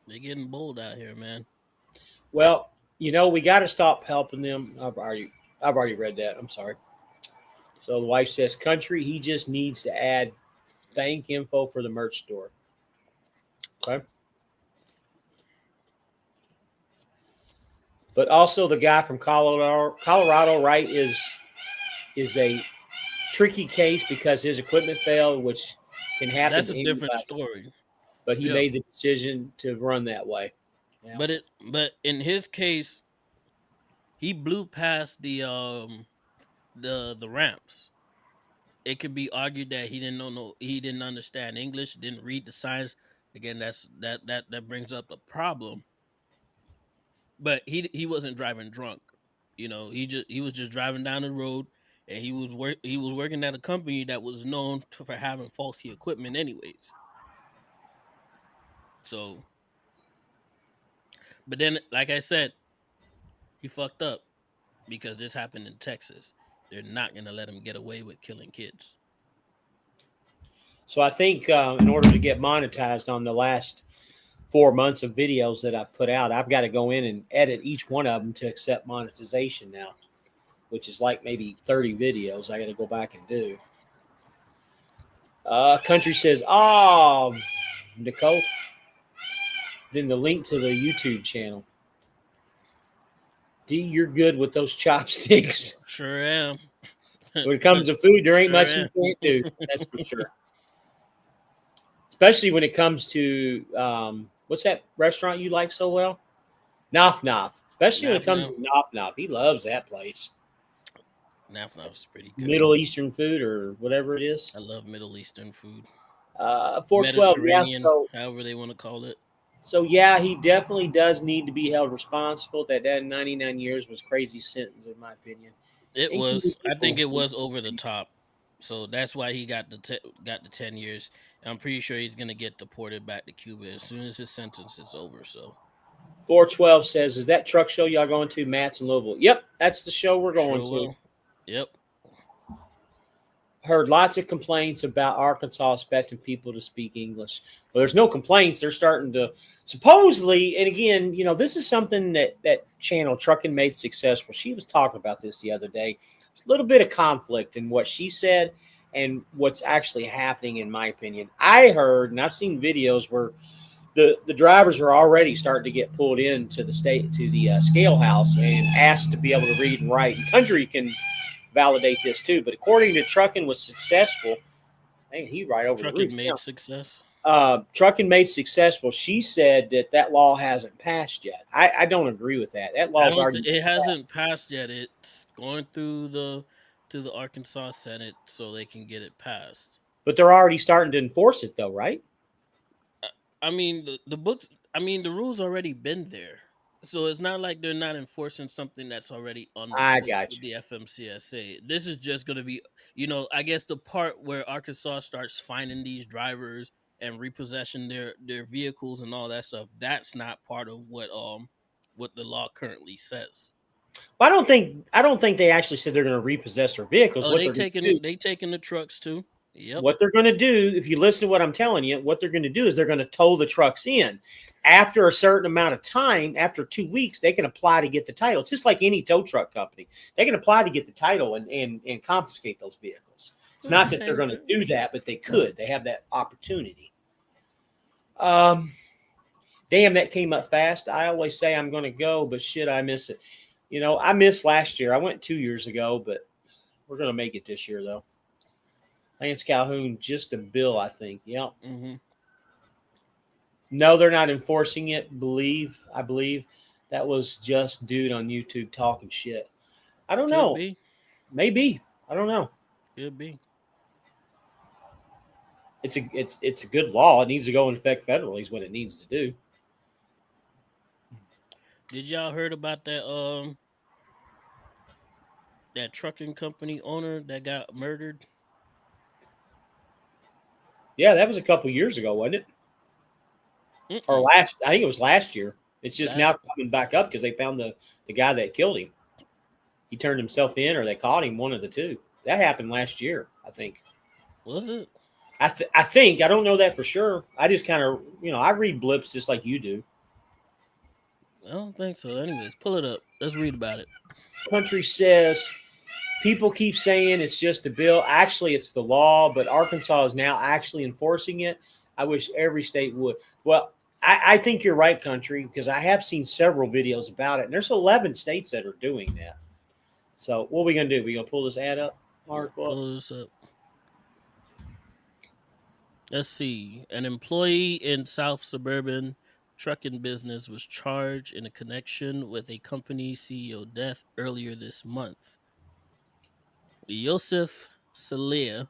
They're getting bold out here, man. Well, we got to stop helping them. I've already read that. I'm sorry. So the wife says, "Country, he just needs to add bank info for the merch store." Okay. But also the guy from Colorado, right, is a tricky case because his equipment failed, which can happen That's to a different anybody. story. But he Yeah. made the decision to run that way. Yeah. But in his case, he blew past the ramps. It could be argued that he didn't know he didn't understand English, didn't read the signs. Again, that brings up the problem. But he wasn't driving drunk. He was just driving down the road, and he was working at a company that was known for having faulty equipment anyways. So, but then like I said, he fucked up because this happened in Texas. They're not going to let him get away with killing kids. So I think in order to get monetized on the last 4 months of videos that I've put out, I've got to go in and edit each one of them to accept monetization now, which is like maybe 30 videos I got to go back and do. Country says, Nicole, then the link to the YouTube channel. D, you're good with those chopsticks. Sure am. When it comes to food, there ain't Sure much am. you can't do. That's for sure. Especially when it comes to what's that restaurant you like so well? Naf Naf. Especially when it comes to Naf Naf. He loves that place. Naf Naf is pretty good. Middle Eastern food or whatever it is. I love Middle Eastern food. 412, Mediterranean, yeah, so, however they want to call it. so yeah, he definitely does need to be held responsible. That 99 years was crazy sentence, in my opinion. It was. I think it was over the top. So that's why he got the 10 years. I'm pretty sure he's gonna get deported back to Cuba as soon as his sentence is over. So 412 says, "Is that truck show y'all going to, Matt's in Louisville?" Yep, that's the show we're going to. will. Yep. Heard lots of complaints about Arkansas expecting people to speak English. Well, there's no complaints. They're starting to supposedly, and again, this is something that channel Trucking Made Successful. She was talking about this the other day. A little bit of conflict in what she said and what's actually happening, in my opinion. I heard, and I've seen videos where the drivers are already starting to get pulled into the scale house and asked to be able to read and write. And Country can validate this too, but according to Trucking was successful. Man, he right over Trucking the roof. Made Success. Trucking Made Successful. She said that law hasn't passed yet. I don't agree with that. That law's already it hasn't passed yet. It's going through to the Arkansas Senate so they can get it passed. But they're already starting to enforce it, though, right? I mean, the books. I mean, the rules already been there, so it's not like they're not enforcing something that's already on I the got books with the FMCSA. This is just going to be, I guess the part where Arkansas starts finding these drivers and repossessing their vehicles and all that stuff. That's not part of what the law currently says. Well, I don't think they actually said they're going to repossess their vehicles. Oh, What they they're taking the trucks too. Yep. What they're going to do, if you listen to what I'm telling you, what they're going to do is they're going to tow the trucks in. After a certain amount of time, after 2 weeks, they can apply to get the title. It's just like any tow truck company. They can apply to get the title and confiscate those vehicles. It's not that they're going to do that, but they could. They have that opportunity. Damn, that came up fast. I always say I'm going to go, but shit, I miss it. I missed last year. I went 2 years ago, but we're going to make it this year, though. Lance Calhoun, just a bill, I think. Yep. Mm-hmm. No, they're not enforcing it. I believe that was just dude on YouTube talking shit. I don't know. Be. Maybe. I don't know. Could be. It's a good law. It needs to go in effect federally is what it needs to do. Did y'all heard about that that trucking company owner that got murdered? Yeah, that was a couple years ago, wasn't it? Mm-mm. Or I think it was last year. It's just now coming back up because they found the guy that killed him. He turned himself in or they caught him, one of the two. That happened last year, I think. Was it? I think. I don't know that for sure. I just kind of, I read blips just like you do. I don't think so. Anyways, pull it up. Let's read about it. Country says people keep saying it's just a bill. Actually, it's the law, but Arkansas is now actually enforcing it. I wish every state would. Well, I think you're right, country, because I have seen several videos about it, and there's 11 states that are doing that. So what are we gonna do? We gonna pull this ad up, Mark? Well, Pull this up. Let's see. An employee in South Suburban trucking business was charged in a connection with a company CEO death earlier this month. Yosef Saleh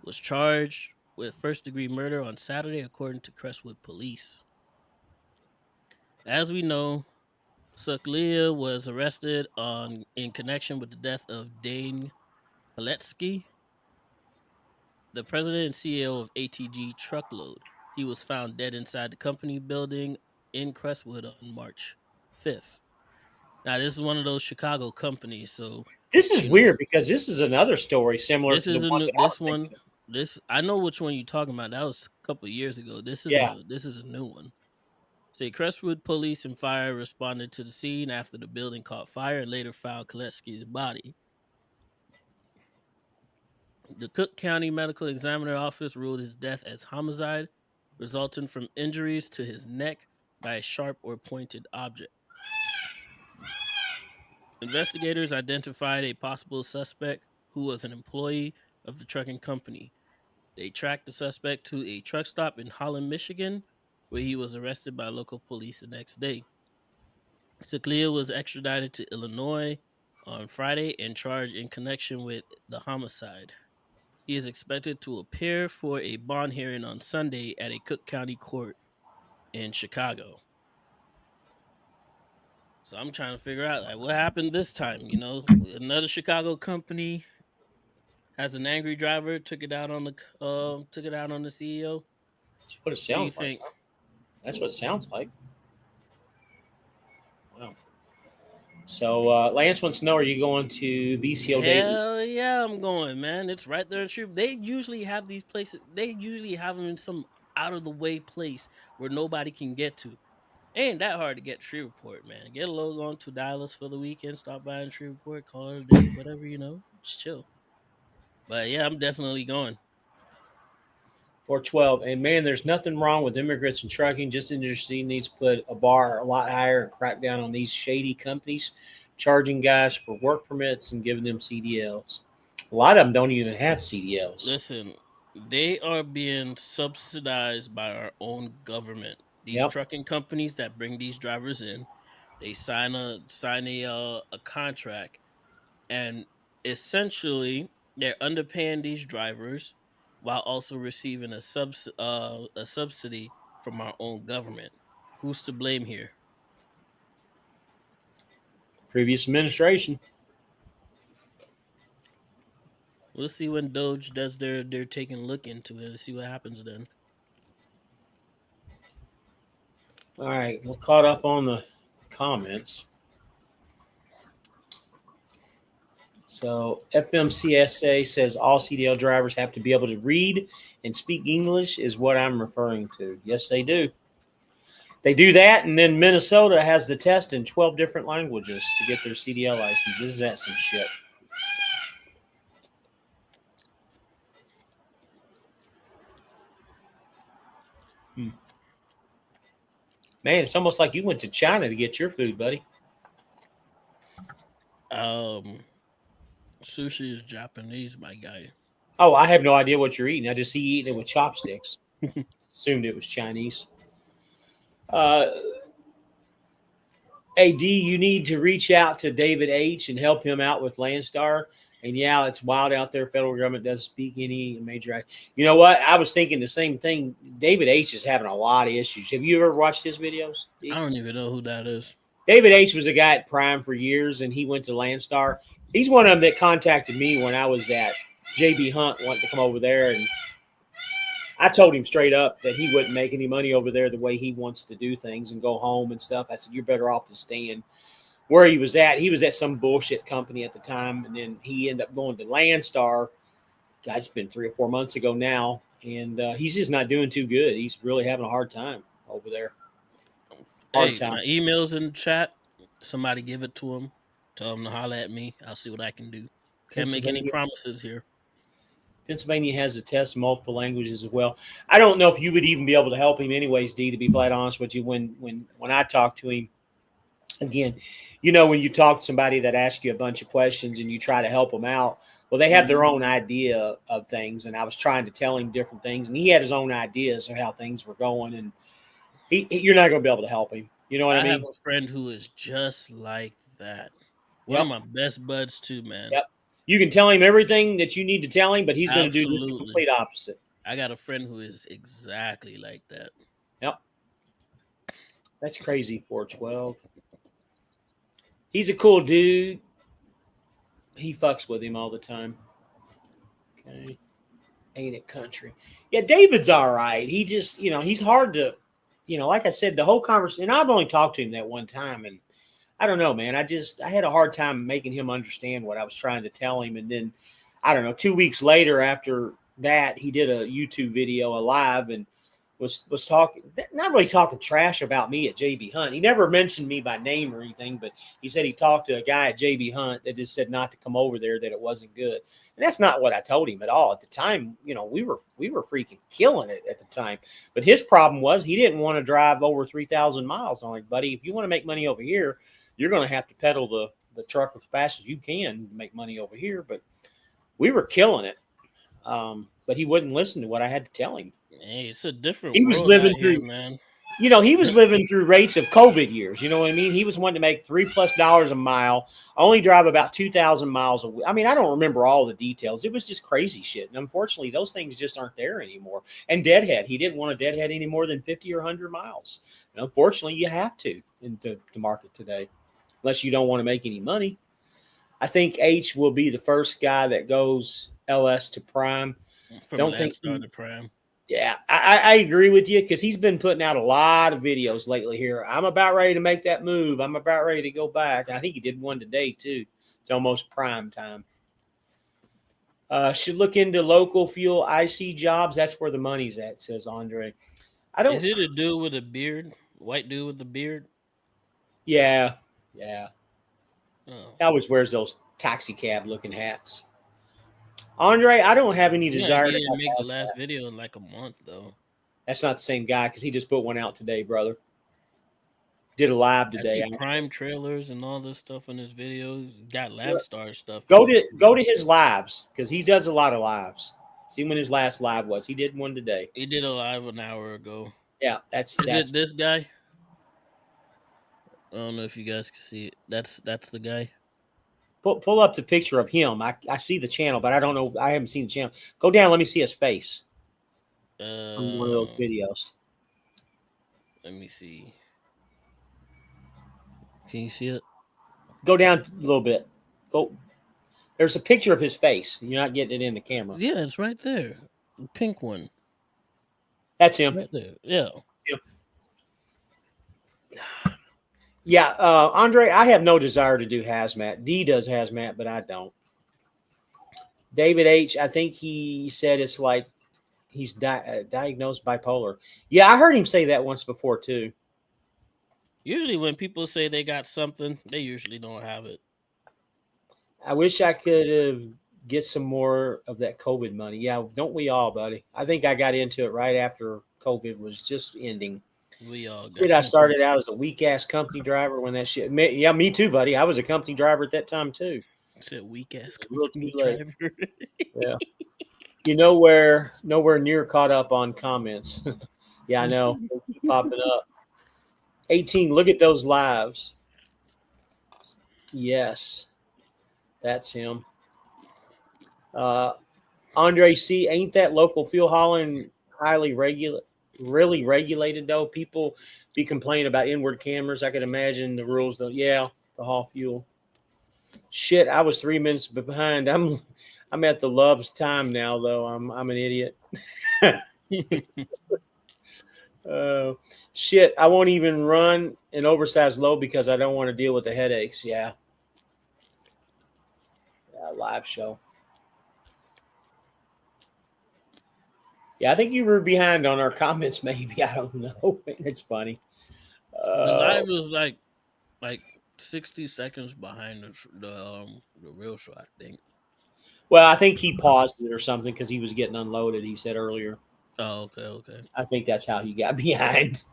was charged with first-degree murder on Saturday, according to Crestwood Police. As we know, Saleh was arrested in connection with the death of Dane Paletsky, the president and CEO of ATG Truckload. He was found dead inside the company building in Crestwood on March 5th. Now, this is one of those Chicago companies, so this is you know, weird because this is another story similar this to the is a one new. that I was thinking of. This I know which one you're talking about. That was a couple of years ago. This is Yeah, a new one. Say Crestwood police and fire responded to the scene after the building caught fire and later found Koletsky's body. The Cook County Medical Examiner Office ruled his death as homicide, resulting from injuries to his neck by a sharp or pointed object. Investigators identified a possible suspect who was an employee of the trucking company. They tracked the suspect to a truck stop in Holland, Michigan, where he was arrested by local police the next day. Saleh was extradited to Illinois on Friday and charged in connection with the homicide. He is expected to appear for a bond hearing on Sunday at a Cook County court in Chicago. So I'm trying to figure out like what happened this time. You know, another Chicago company has an angry driver took it out on the CEO. that's what it What do you sounds like. think? That's what it sounds like. Wow. So Lance wants to know: are you going to BCO days? Hell yeah, I'm going, man. It's right there in Shreveport. They usually have these places. They usually have them in some out of the way place where nobody can get to. Ain't that hard to get Shreveport, man. Get a load on to Dallas for the weekend. Stop by in Shreveport, call it a day, whatever just chill. But yeah, I'm definitely going. 412. And man, there's nothing wrong with immigrants and trucking. Just industry needs to put a bar a lot higher and crack down on these shady companies charging guys for work permits and giving them CDLs. A lot of them don't even have CDLs. Listen, they are being subsidized by our own government. These Yep. trucking companies that bring these drivers in, they sign a contract, and essentially they're underpaying these drivers while also receiving a subsidy from our own government. Who's to blame here? Previous administration. We'll see when Doge does their taking a look into it and see what happens then. All right, we're caught up on the comments. So FMCSA says all CDL drivers have to be able to read and speak English is what I'm referring to. Yes, they do. They do that, and then Minnesota has the test in 12 different languages to get their CDL license. Isn't that some shit? Man, it's almost like you went to China to get your food, buddy. Sushi is Japanese, my guy. Oh, I have no idea what you're eating. I just see you eating it with chopsticks. Assumed it was Chinese. AD, you need to reach out to David H. and help him out with Landstar. And yeah, it's wild out there. Federal government doesn't speak any major. You know what? I was thinking the same thing. David H. is having a lot of issues. Have you ever watched his videos? I don't even know who that is. David H. was a guy at Prime for years, and he went to Landstar. He's one of them that contacted me when I was at JB Hunt, wanting to come over there, and I told him straight up that he wouldn't make any money over there the way he wants to do things and go home and stuff. I said, you're better off to staying where he was at. He was at some bullshit company at the time, and then he ended up going to Landstar. God, it's been 3 or 4 months ago now, and he's just not doing too good. He's really having a hard time over there. Hard Hey, time. my email's in the chat. Somebody give it to him. Tell him to holler at me. I'll see what I can do. Can't make any Pennsylvania. promises here. Pennsylvania has a test in multiple languages as well. I don't know if you would even be able to help him anyways, D, to be flat honest with you. When I talk to him, again, when you talk to somebody that asks you a bunch of questions and you try to help them out, well, they have their own idea of things. And I was trying to tell him different things, and he had his own ideas of how things were going. And you're not going to be able to help him. You know what I have mean? a friend who is just like that. One Yep. of my best buds too, man. Yep. You can tell him everything that you need to tell him, but he's going to do just the Absolutely. complete opposite. I got a friend who is exactly like that. Yep. That's crazy, 412. He's a cool dude. He fucks with him all the time. Okay. Ain't it country? Yeah, David's all right. He just, he's hard to, like I said, the whole conversation, and I've only talked to him that one time, and I don't know, man. I had a hard time making him understand what I was trying to tell him. And then, I don't know, 2 weeks later after that, he did a YouTube video, a live, and was talking, not really talking trash about me at JB Hunt. He never mentioned me by name or anything, but he said he talked to a guy at JB Hunt that just said not to come over there, that it wasn't good. And that's not what I told him at all. At the time, we were freaking killing it at the time. But his problem was he didn't want to drive over 3,000 miles. I'm like, buddy, if you want to make money over here, you're going to have to pedal the truck as fast as you can to make money over here. But we were killing it. But he wouldn't listen to what I had to tell him. Hey, it's a different He was world living out here, through, man. he was living through rates of COVID years. You know what I mean? He was wanting to make $3+ a mile, only drive about 2,000 miles a week. I mean, I don't remember all the details. It was just crazy shit. And unfortunately, those things just aren't there anymore. And deadhead, he didn't want a deadhead any more than 50 or 100 miles. And unfortunately, you have to into the market today, unless you don't want to make any money. I think H will be the first guy that goes LS to Prime. From Don't think Landstar to Prime. Yeah, I agree with you, because he's been putting out a lot of videos lately here. I'm about ready to make that move. I'm about ready to go back. I think he did one today, too. It's almost prime time. Should look into local fuel IC jobs. That's where the money's at, says Andre. Is it a dude with a beard? White dude with a beard? Yeah. Oh. He always wears those taxi cab looking hats. Andre, I don't have any desire He to didn't make the that. last video in like a month, though. That's not the same guy, because he just put one out today, brother. Did a live today. I see Prime trailers and all this stuff in his videos. Got Landstar stuff. Go to his lives, because he does a lot of lives. See when his last live was. He did one today. He did a live an hour ago. Yeah, that's it this guy? I don't know if you guys can see it. That's the guy. Pull up the picture of him. I see the channel, but I don't know. I haven't seen the channel. Go down. Let me see his face on one of those videos. Let me see. Can you see it? Go down a little bit. Go. There's a picture of his face. You're not getting it in the camera. Yeah, it's right there. The pink one. That's him. Right there. Yeah. Yeah, Andre, I have no desire to do hazmat. D does hazmat, but I don't. David H, I think he said it's like he's diagnosed bipolar. Yeah, I heard him say that once before, too. Usually when people say they got something, they usually don't have it. I wish I could get some more of that COVID money. Yeah, don't we all, buddy? I think I got into it right after COVID was just ending. We all got I started out as a weak-ass company driver when that shit... Yeah, me too, buddy. I was a company driver at that time, too. I said weak-ass company driver. Yeah. You nowhere near caught up on comments. Yeah, I know. They keep popping up. 18, look at those lives. Yes. That's him. Andre C, ain't that local fuel hauling really regulated, though? People be complaining about inward cameras. I could imagine the rules, though. Yeah, the haul fuel. Shit, I was 3 minutes behind. I'm at the Love's time now, though. I'm an idiot. Shit, I won't even run an oversized load because I don't want to deal with the headaches. Yeah, live show. Yeah, I think you were behind on our comments, maybe. I don't know. It's funny. The live was like 60 seconds behind the real show, I think. Well, I think he paused it or something because he was getting unloaded. He said earlier. Oh, okay. I think that's how he got behind.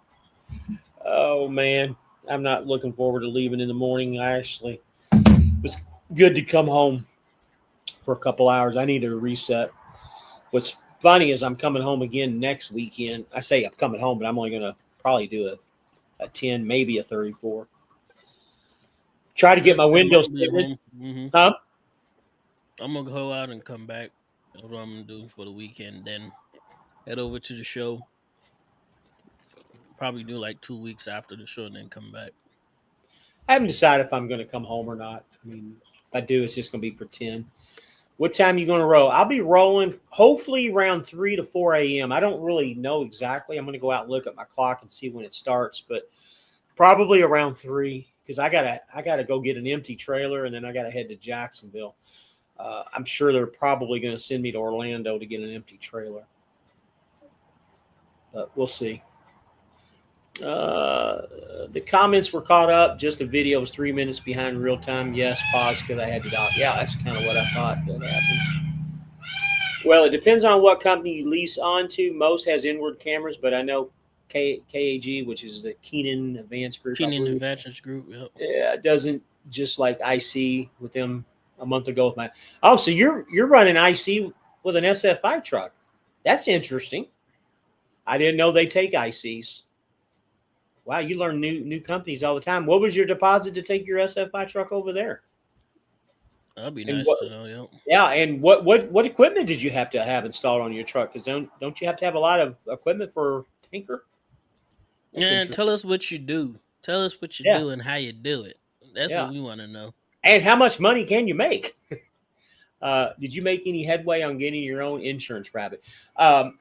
Oh man, I'm not looking forward to leaving in the morning. It was good to come home for a couple hours. I needed a reset. What's funny is I'm coming home again next weekend. I say I'm coming home, but I'm only going to probably do a 10, maybe a 34. Try to get my windows tinted. Mm-hmm. Huh? I'm gonna go out and come back. That's what I'm gonna do for the weekend. Then head over to the show. Probably do like 2 weeks after the show and then come back. I haven't decided if I'm going to come home or not. I mean, if I do, it's just going to be for 10. What time you going to roll? I'll be rolling hopefully around 3 to 4 a.m. I don't really know exactly. I'm going to go out and look at my clock and see when it starts, but probably around 3 because I gotta go get an empty trailer and then I got to head to Jacksonville. I'm sure they're probably going to send me to Orlando to get an empty trailer, but we'll see. The comments were caught up. Just the video was 3 minutes behind real time. Yes, pause because I had to dock. Yeah, that's kind of what I thought that happened. Well, it depends on what company you lease onto. Most has inward cameras, but I know KAG, which is the Keenan Advanced Group. Keenan Advanced Group. Yep. Yeah, it doesn't, just like IC with them a month ago with my. Oh, so you're running IC with an SFI truck? That's interesting. I didn't know they take ICs. Wow, you learn new companies all the time. What was your deposit to take your SFI truck over there? That'd be nice to know. Yep. Yeah, and what equipment did you have to have installed on your truck? Because don't you have to have a lot of equipment for tanker? Yeah, tell us what you do. Tell us what you do and how you do it. That's what we want to know. And how much money can you make? Did you make any headway on getting your own insurance, Rabbit?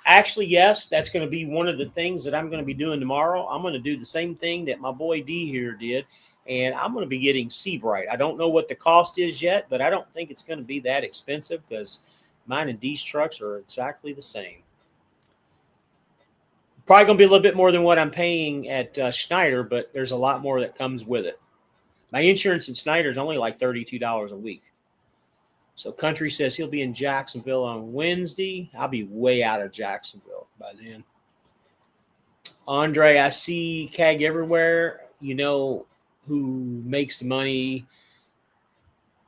Actually, yes. That's going to be one of the things that I'm going to be doing tomorrow. I'm going to do the same thing that my boy D here did, and I'm going to be getting Seabright. I don't know what the cost is yet, but I don't think it's going to be that expensive because mine and D's trucks are exactly the same. Probably going to be a little bit more than what I'm paying at Schneider, but there's a lot more that comes with it. My insurance at Schneider is only like $32 a week. So Country says he'll be in Jacksonville on Wednesday. I'll be way out of Jacksonville by then. Andre, I see CAG everywhere. You know who makes the money?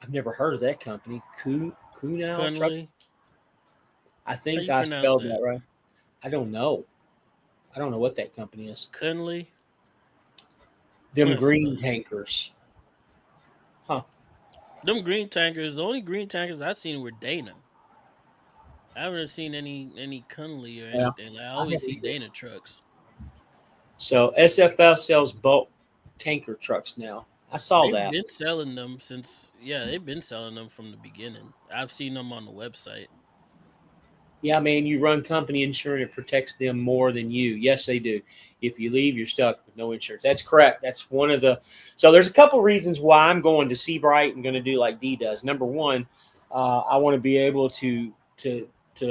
I've never heard of that company. Kunal Truck. I think I spelled that right. I don't know. I don't know what that company is. Kunley. Them green tankers. Huh. Them green tankers, the only green tankers I've seen were Dana. I haven't seen any Kunley or anything. I always see Dana trucks. So SFL sells bulk tanker trucks now. I saw that. They've been selling them they've been selling them from the beginning. I've seen them on the website. Yeah, man, you run company insurance, it protects them more than you. Yes, they do. If you leave, you're stuck with no insurance. That's correct. That's one of the. So there's a couple reasons why I'm going to Seabright and going to do like D does. Number one, I want to be able to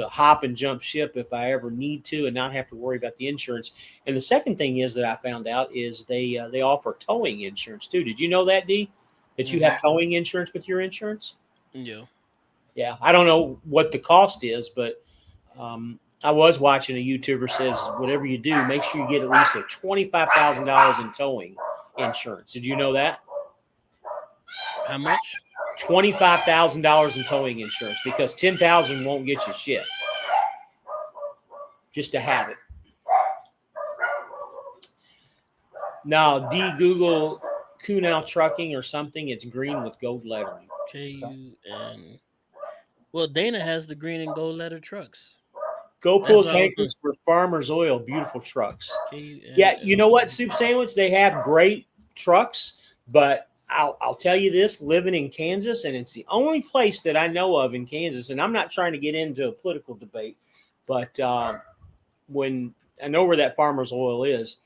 hop and jump ship if I ever need to and not have to worry about the insurance. And the second thing is that I found out is they offer towing insurance too. Did you know that, D? That you have towing insurance with your insurance? Yeah. Yeah. I don't know what the cost is, but I was watching a YouTuber says, whatever you do, make sure you get at least a $25,000 in towing insurance. Did you know that? How much? $25,000 in towing insurance because $10,000 won't get you shit. Just to have it. Now, Google Kunal Trucking or something. It's green with gold lettering. KUN. Well, Dana has the green and gold letter trucks. Go pull tankers for Farmers Oil. Beautiful trucks. Yeah, you know what, Soup Sandwich? They have great trucks, but I'll tell you this, living in Kansas, and it's the only place that I know of in Kansas, and I'm not trying to get into a political debate, but when I know where that Farmers Oil is,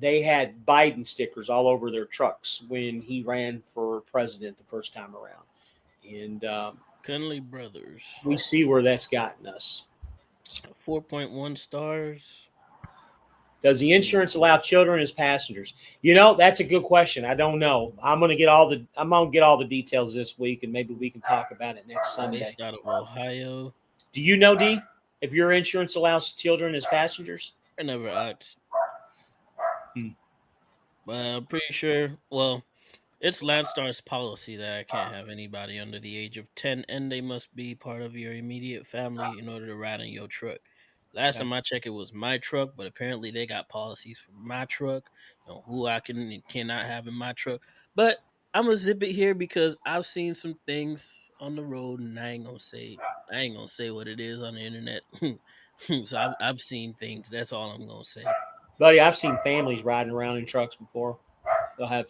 they had Biden stickers all over their trucks when he ran for president the first time around. And Kunley Brothers. We see where that's gotten us. 4.1 stars. Does the insurance allow children as passengers? You know, that's a good question. I don't know. I'm gonna get all the details this week, and maybe we can talk about it next Sunday. Based out of Ohio. Do you know, D, if your insurance allows children as passengers? I never asked. Hmm. But I'm pretty sure. Well, it's Landstar's policy that I can't have anybody under the age of 10, and they must be part of your immediate family in order to ride in your truck. Last time I checked, it was my truck, but apparently they got policies for my truck on who I can and cannot have in my truck. But I'm gonna zip it here because I've seen some things on the road, and I ain't gonna say what it is on the internet. So I've seen things. That's all I'm gonna say. Buddy, I've seen families riding around in trucks before. They'll have,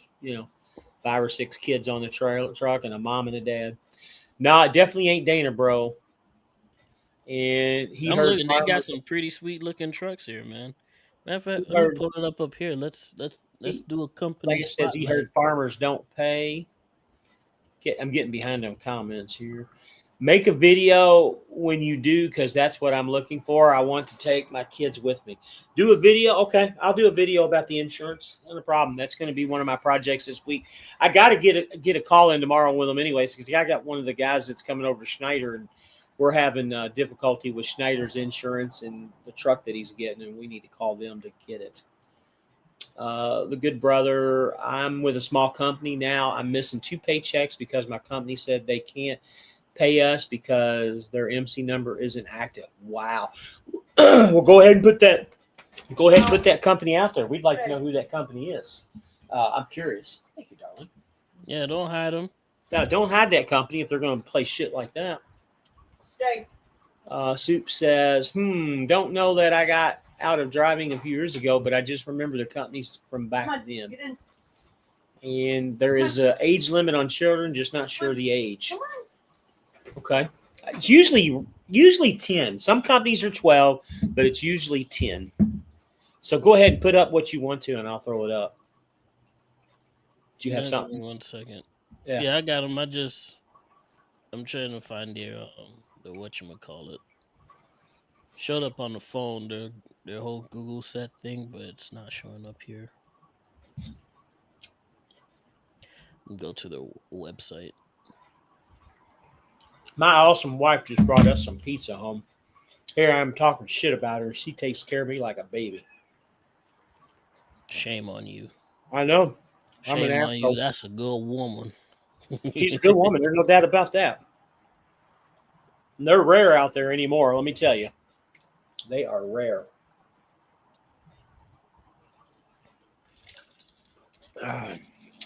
5 or 6 kids on the truck and a mom and a dad. No, it definitely ain't Dana, bro. And I'm looking. They got some pretty sweet looking trucks here, man. Matter of fact, let me pull it up here. Let's do a company. Like it says, he heard farmers don't pay. I'm getting behind on comments here. Make a video when you do, because that's what I'm looking for. I want to take my kids with me. Do a video. Okay, I'll do a video about the insurance. Not a problem. That's going to be one of my projects this week. I got to get a call in tomorrow with them anyways, because I got one of the guys that's coming over to Schneider, and we're having difficulty with Schneider's insurance and the truck that he's getting, and we need to call them to get it. The good brother, I'm with a small company now. I'm missing 2 paychecks because my company said they can't pay us because their MC number isn't active. Wow. Well, go ahead and put that company out there. We'd like to know who that company is. I'm curious. Thank you, darling. Yeah, don't hide them. No, don't hide that company if they're going to play shit like that. Stay. Soup says, don't know that I got out of driving a few years ago, but I just remember the companies from back then. Get in. And there is an age limit on children, just not sure the age. Come on. Okay. It's usually 10. Some companies are 12, but it's usually 10. So go ahead and put up what you want to, and I'll throw it up. Do you have something? 1 second. Yeah. Yeah, I got them. I'm trying to find the whatchamacallit. Showed up on the phone, their whole Google set thing, but it's not showing up here. Go to the website. My awesome wife just brought us some pizza home. Here I'm talking shit about her. She takes care of me like a baby. Shame on you. I know. Shame on you. That's a good woman. She's a good woman. There's no doubt about that. And they're rare out there anymore, let me tell you. They are rare.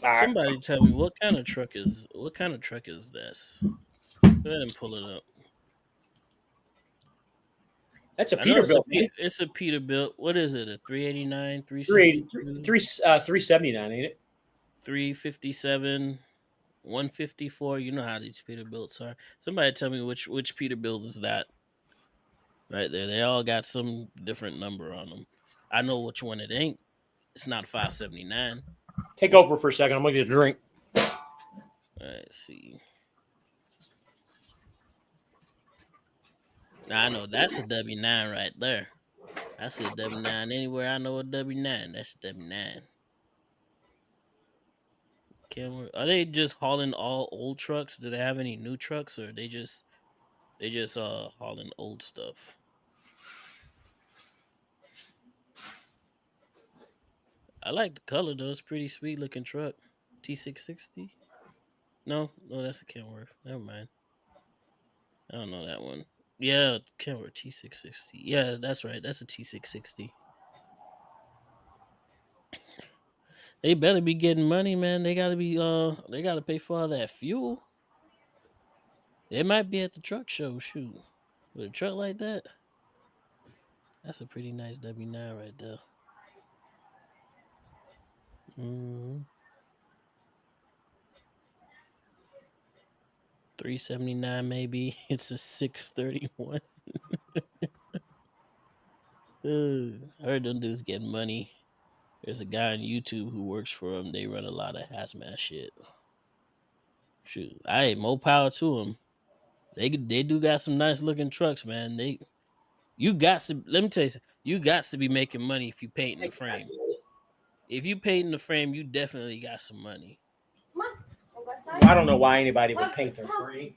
Somebody tell me what kind of truck is this? Go ahead and pull it up. That's a Peterbilt. It's a Peterbilt. What is it? A 389, 379, ain't it? 357, 154. You know how these Peterbilts are. Somebody tell me which Peterbilt is that. Right there. They all got some different number on them. I know which one it ain't. It's not 579. Take over for a second. I'm going to get a drink. All right, let's see. Now, I know that's a W9 right there. I see a W9 anywhere. I know a W9. That's a W9. Are they just hauling all old trucks? Do they have any new trucks, or they just hauling old stuff? I like the color though. It's pretty sweet looking truck. T660. No, that's a Kenworth. Never mind. I don't know that one. Yeah, Kenworth T660. Yeah, that's right. That's a T660. They better be getting money, man. They gotta pay for all that fuel. They might be at the truck show, shoot. With a truck like that, that's a pretty nice W9 right there. 379 maybe. It's a 631. I heard them dudes getting money. There's a guy on YouTube who works for them. They run a lot of hazmat shit. Shoot, more power to them. They do got some nice looking trucks, man. Let me tell you something. You got to be making money if you painting the frame. If you painting the frame, you definitely got some money. I don't know why anybody would paint their frame.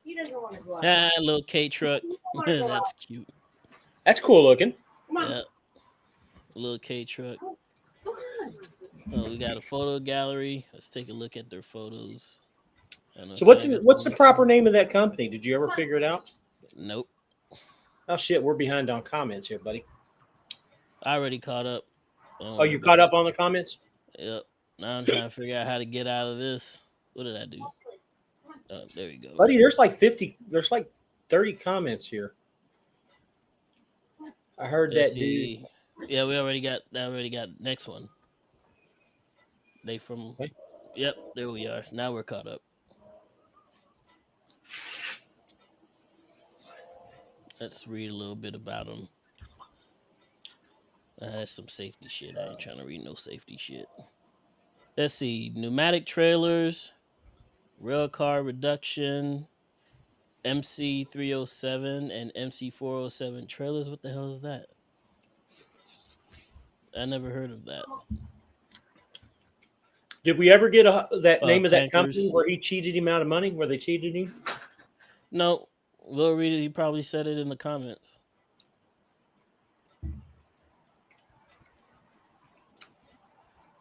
He doesn't want to go out. Ah, little K truck. That's cute. That's cool looking. Come on. Yeah. Little K truck. Come on. Oh, we got a photo gallery. Let's take a look at their photos. So what's the proper name of that company? Did you ever figure it out? Nope. Oh shit, we're behind on comments here, buddy. I already caught up. Oh, you caught up on the comments? Yep. Now I'm trying to figure out how to get out of this. What did I do? Oh, there we go. Buddy, there's like 30 comments here. I heard Let's that see. dude. Yeah, we already got next one. They from Okay. Yep, there we are. Now we're caught up. Let's read a little bit about them. That's some safety shit. I ain't trying to read no safety shit. Let's see. Pneumatic trailers, rail car reduction, MC 307 and MC 407 trailers. What the hell is that? I never heard of that. Did we ever get that name of that Tankers. company where he cheated him out of money? Where they cheated him? No, we'll read it. He probably said it in the comments.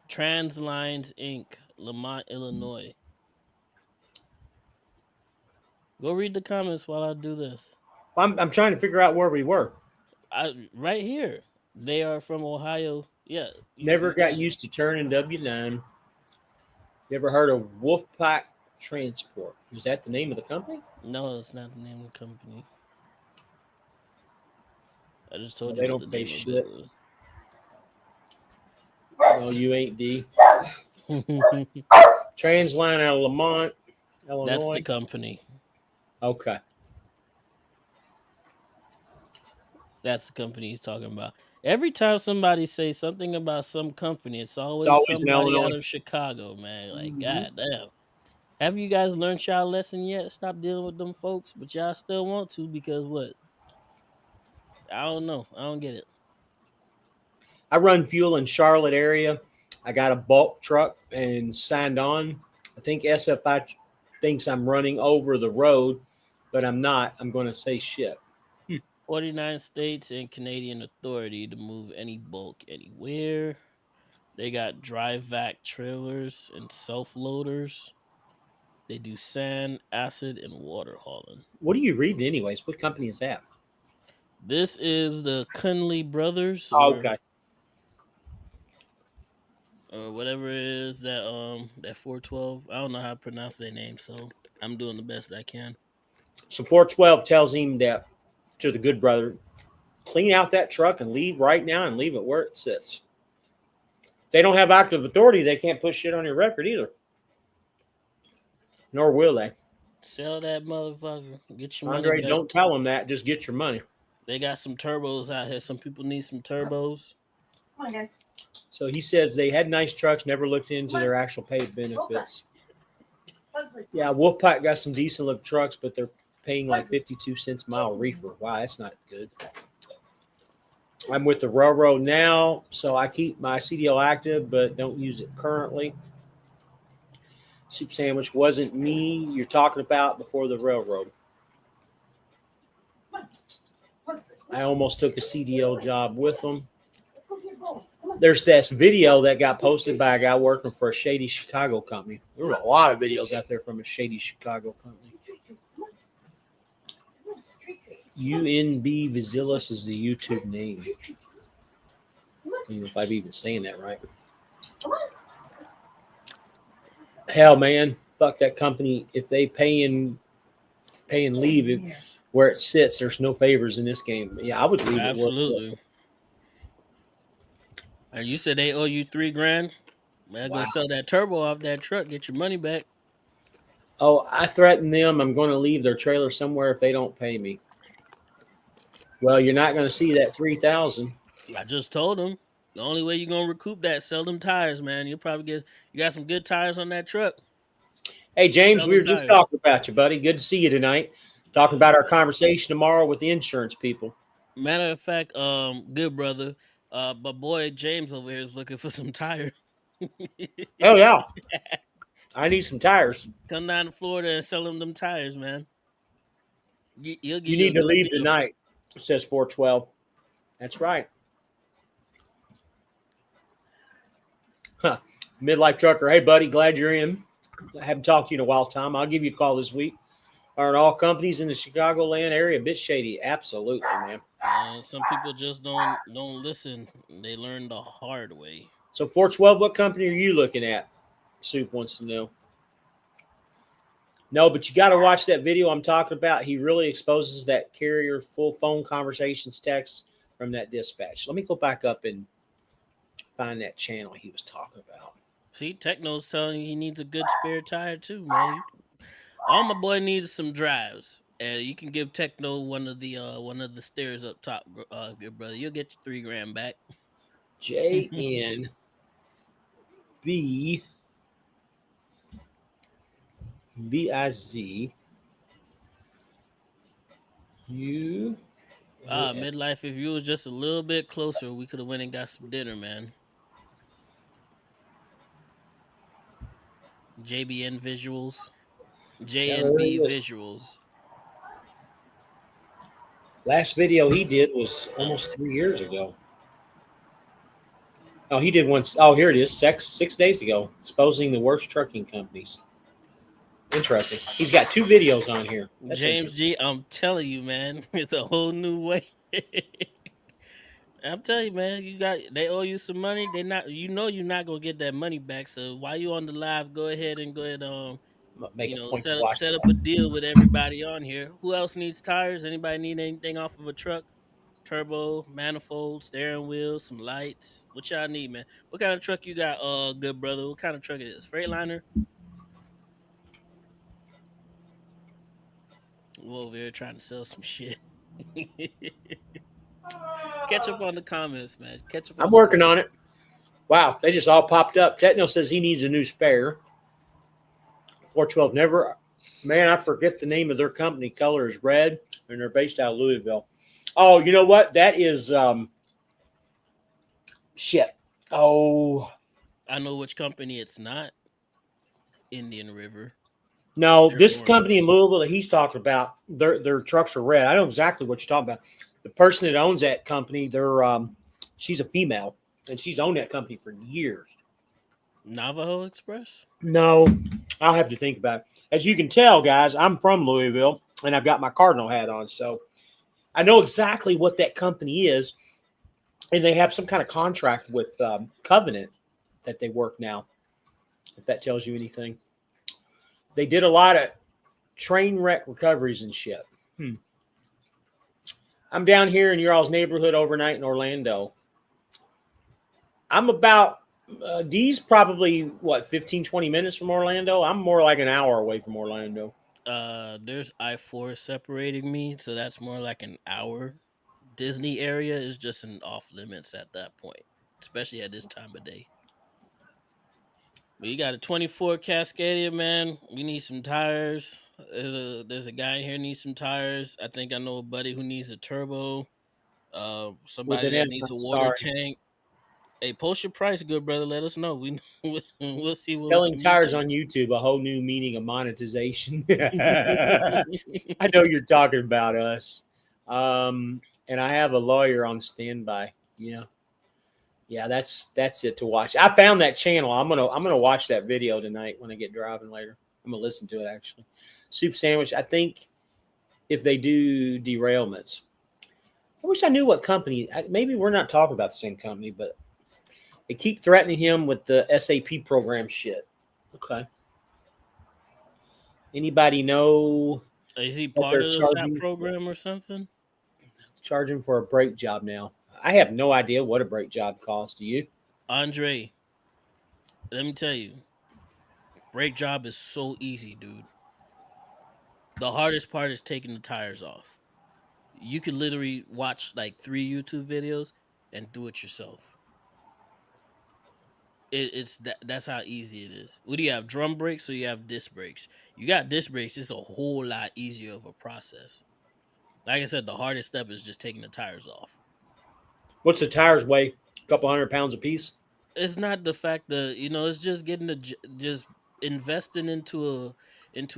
Translines Inc., Lamont, Illinois. Go read the comments while I do this. I'm trying to figure out where we were. Right here. They are from Ohio. Yeah. Never got used to turning W9. You ever heard of Wolfpack Transport? Is that the name of the company? No, it's not the name of the company. I just told They you don't what pay the name shit. of it No, you ain't D. was. Transline out of Lamont, Illinois. That's the company. Okay. That's the company he's talking about. Every time somebody says something about some company, it's always in somebody Illinois. out of Chicago, man. Like, Mhm. goddamn. Have you guys learned y'all lesson yet? Stop dealing with them folks, but y'all still want to because what? I don't know. I don't get it. I run fuel in Charlotte area. I got a bulk truck and signed on. I think SFI thinks I'm running over the road, but I'm not. I'm going to say shit. 49 states and Canadian authority to move any bulk anywhere. They got dry vac trailers and self-loaders. They do sand, acid, and water hauling. What are you reading anyways? What company is that? This is the Cunley Brothers Okay. or whatever it is that 412. I don't know how to pronounce their name, so I'm doing the best I can. So 412 tells him that to the good brother, clean out that truck and leave right now and leave it where it sits. If they don't have active authority, they can't put shit on your record either. Nor will they. Sell that motherfucker. Get your Andre, money back. don't tell them that. Just get your money. They got some turbos out here. Some people need some turbos. Come on, guys. So he says they had nice trucks, never looked into their actual paid benefits. Yeah, Wolfpack got some decent looking trucks, but they're paying like 52 cents a mile reefer. Wow, that's not good. I'm with the railroad now, so I keep my CDL active, but don't use it currently. Soup Sandwich wasn't me you're talking about before the railroad. I almost took a CDL job with them. There's this video that got posted by a guy working for a shady Chicago company. There were a lot of videos out there from a shady Chicago company. UNB Vasilis is the YouTube name. I don't know if I'm even saying that right. Hell, man, fuck that company. If they pay and leave it where it sits, there's no favors in this game. Yeah, I would leave it. Absolutely. And you said they owe you $3,000. Man, go sell that turbo off that truck, get your money back. Oh, I threatened them. I'm going to leave their trailer somewhere if they don't pay me. Well, you're not going to see that $3,000. I just told them the only way you're gonna recoup that, sell them tires, man. You'll probably you got some good tires on that truck. Hey, James, Sell we them were just tires. talking about you, buddy. Good to see you tonight. Talking about our conversation tomorrow with the insurance people. Matter of fact, good brother, my boy James over here is looking for some tires. Oh yeah, I need some tires. Come down to Florida and sell him them tires, man. He'll give You you a need to good leave deal. tonight. It says 412. That's right. Huh. Midlife trucker. Hey, buddy, glad you're in. I haven't talked to you in a while, Tom. I'll give you a call this week. Aren't all companies in the Chicagoland area a bit shady? Absolutely, man. Some people just don't listen. They learn the hard way. So 412, what company are you looking at? Soup wants to know. No, but you got to watch that video I'm talking about. He really exposes that carrier full phone conversations text from that dispatch. Let me go back up and find that channel he was talking about. See, Techno's telling you he needs a good spare tire too, man. All my boy needs some drives, and you can give Techno one of the stairs up top, good brother. You'll get your $3,000 back. JNB VIZ U. Midlife. If you was just a little bit closer, we could have went and got some dinner, man. JBN visuals, Yeah, there he JNB is. visuals. Last video he did was almost 3 years ago. Oh, he did once. Oh, here it is. 6 days ago, exposing the worst trucking companies. Interesting. He's got 2 videos on here. That's James interesting. G, I'm telling you, man, it's a whole new way. I'm telling you, man, they owe you some money. They not, you're not gonna get that money back. So while you on the live, go ahead Make a point to watch set up a that. deal with everybody on here. Who else needs tires? Anybody need anything off of a truck? Turbo, manifold, steering wheel, some lights. What y'all need, man? What kind of truck you got, good brother? What kind of truck it is? Freightliner? We're over here trying to sell some shit. Catch up on the comments, man. Catch up I'm on the working comments. on it. Wow, they just all popped up. Techno says he needs a new spare. 412 never. Man, I forget the name of their company. Color is red, and they're based out of Louisville. Oh, you know what? That is shit. Oh I know which company it's not. Indian River. no, They're this company orange. in Louisville that he's talking about, their trucks are red. I know exactly what you're talking about. The person that owns that company, she's a female, and she's owned that company for years. Navajo Express? No, I'll have to think about it. As you can tell, guys, I'm from Louisville, and I've got my Cardinal hat on, so I know exactly what that company is, and they have some kind of contract with Covenant that they work now. If that tells you anything, they did a lot of train wreck recoveries and shit. I'm down here in your all's neighborhood overnight in Orlando. I'm about D's probably what 15, 20 minutes from Orlando. I'm more like an hour away from Orlando. There's I-4 separating me, so that's more like an hour. Disney area is just an off limits at that point, especially at this time of day. We got a 24 Cascadia, man. We need some tires. There's a guy in here needs some tires. I think I know a buddy who needs a turbo. With Somebody an that M, needs a I'm water sorry. tank. Hey, post your price, good brother. Let us know. We'll see what we Selling can meet tires you. on YouTube, a whole new meaning of monetization. I know you're talking about us. And I have a lawyer on standby. Yeah, that's it to watch. I found that channel. I'm gonna watch that video tonight when I get driving later. I'm gonna listen to it actually. Soup sandwich. I think if they do derailments, I wish I knew what company. Maybe we're not talking about the same company, but they keep threatening him with the SAP program shit. Okay. Anybody know Is he what part they're of the SAP charging? program or something? Charging for a brake job now. I have no idea what a brake job costs. Do you? Andre, let me tell you, brake job is so easy, dude. The hardest part is taking the tires off. You could literally watch like 3 YouTube videos and do it yourself. That's how easy it is. What do you have? Drum brakes or you have disc brakes? You got disc brakes, it's a whole lot easier of a process. Like I said, the hardest step is just taking the tires off. What's the tires weigh? A couple 100 pounds a piece. It's not the fact that it's just getting just investing into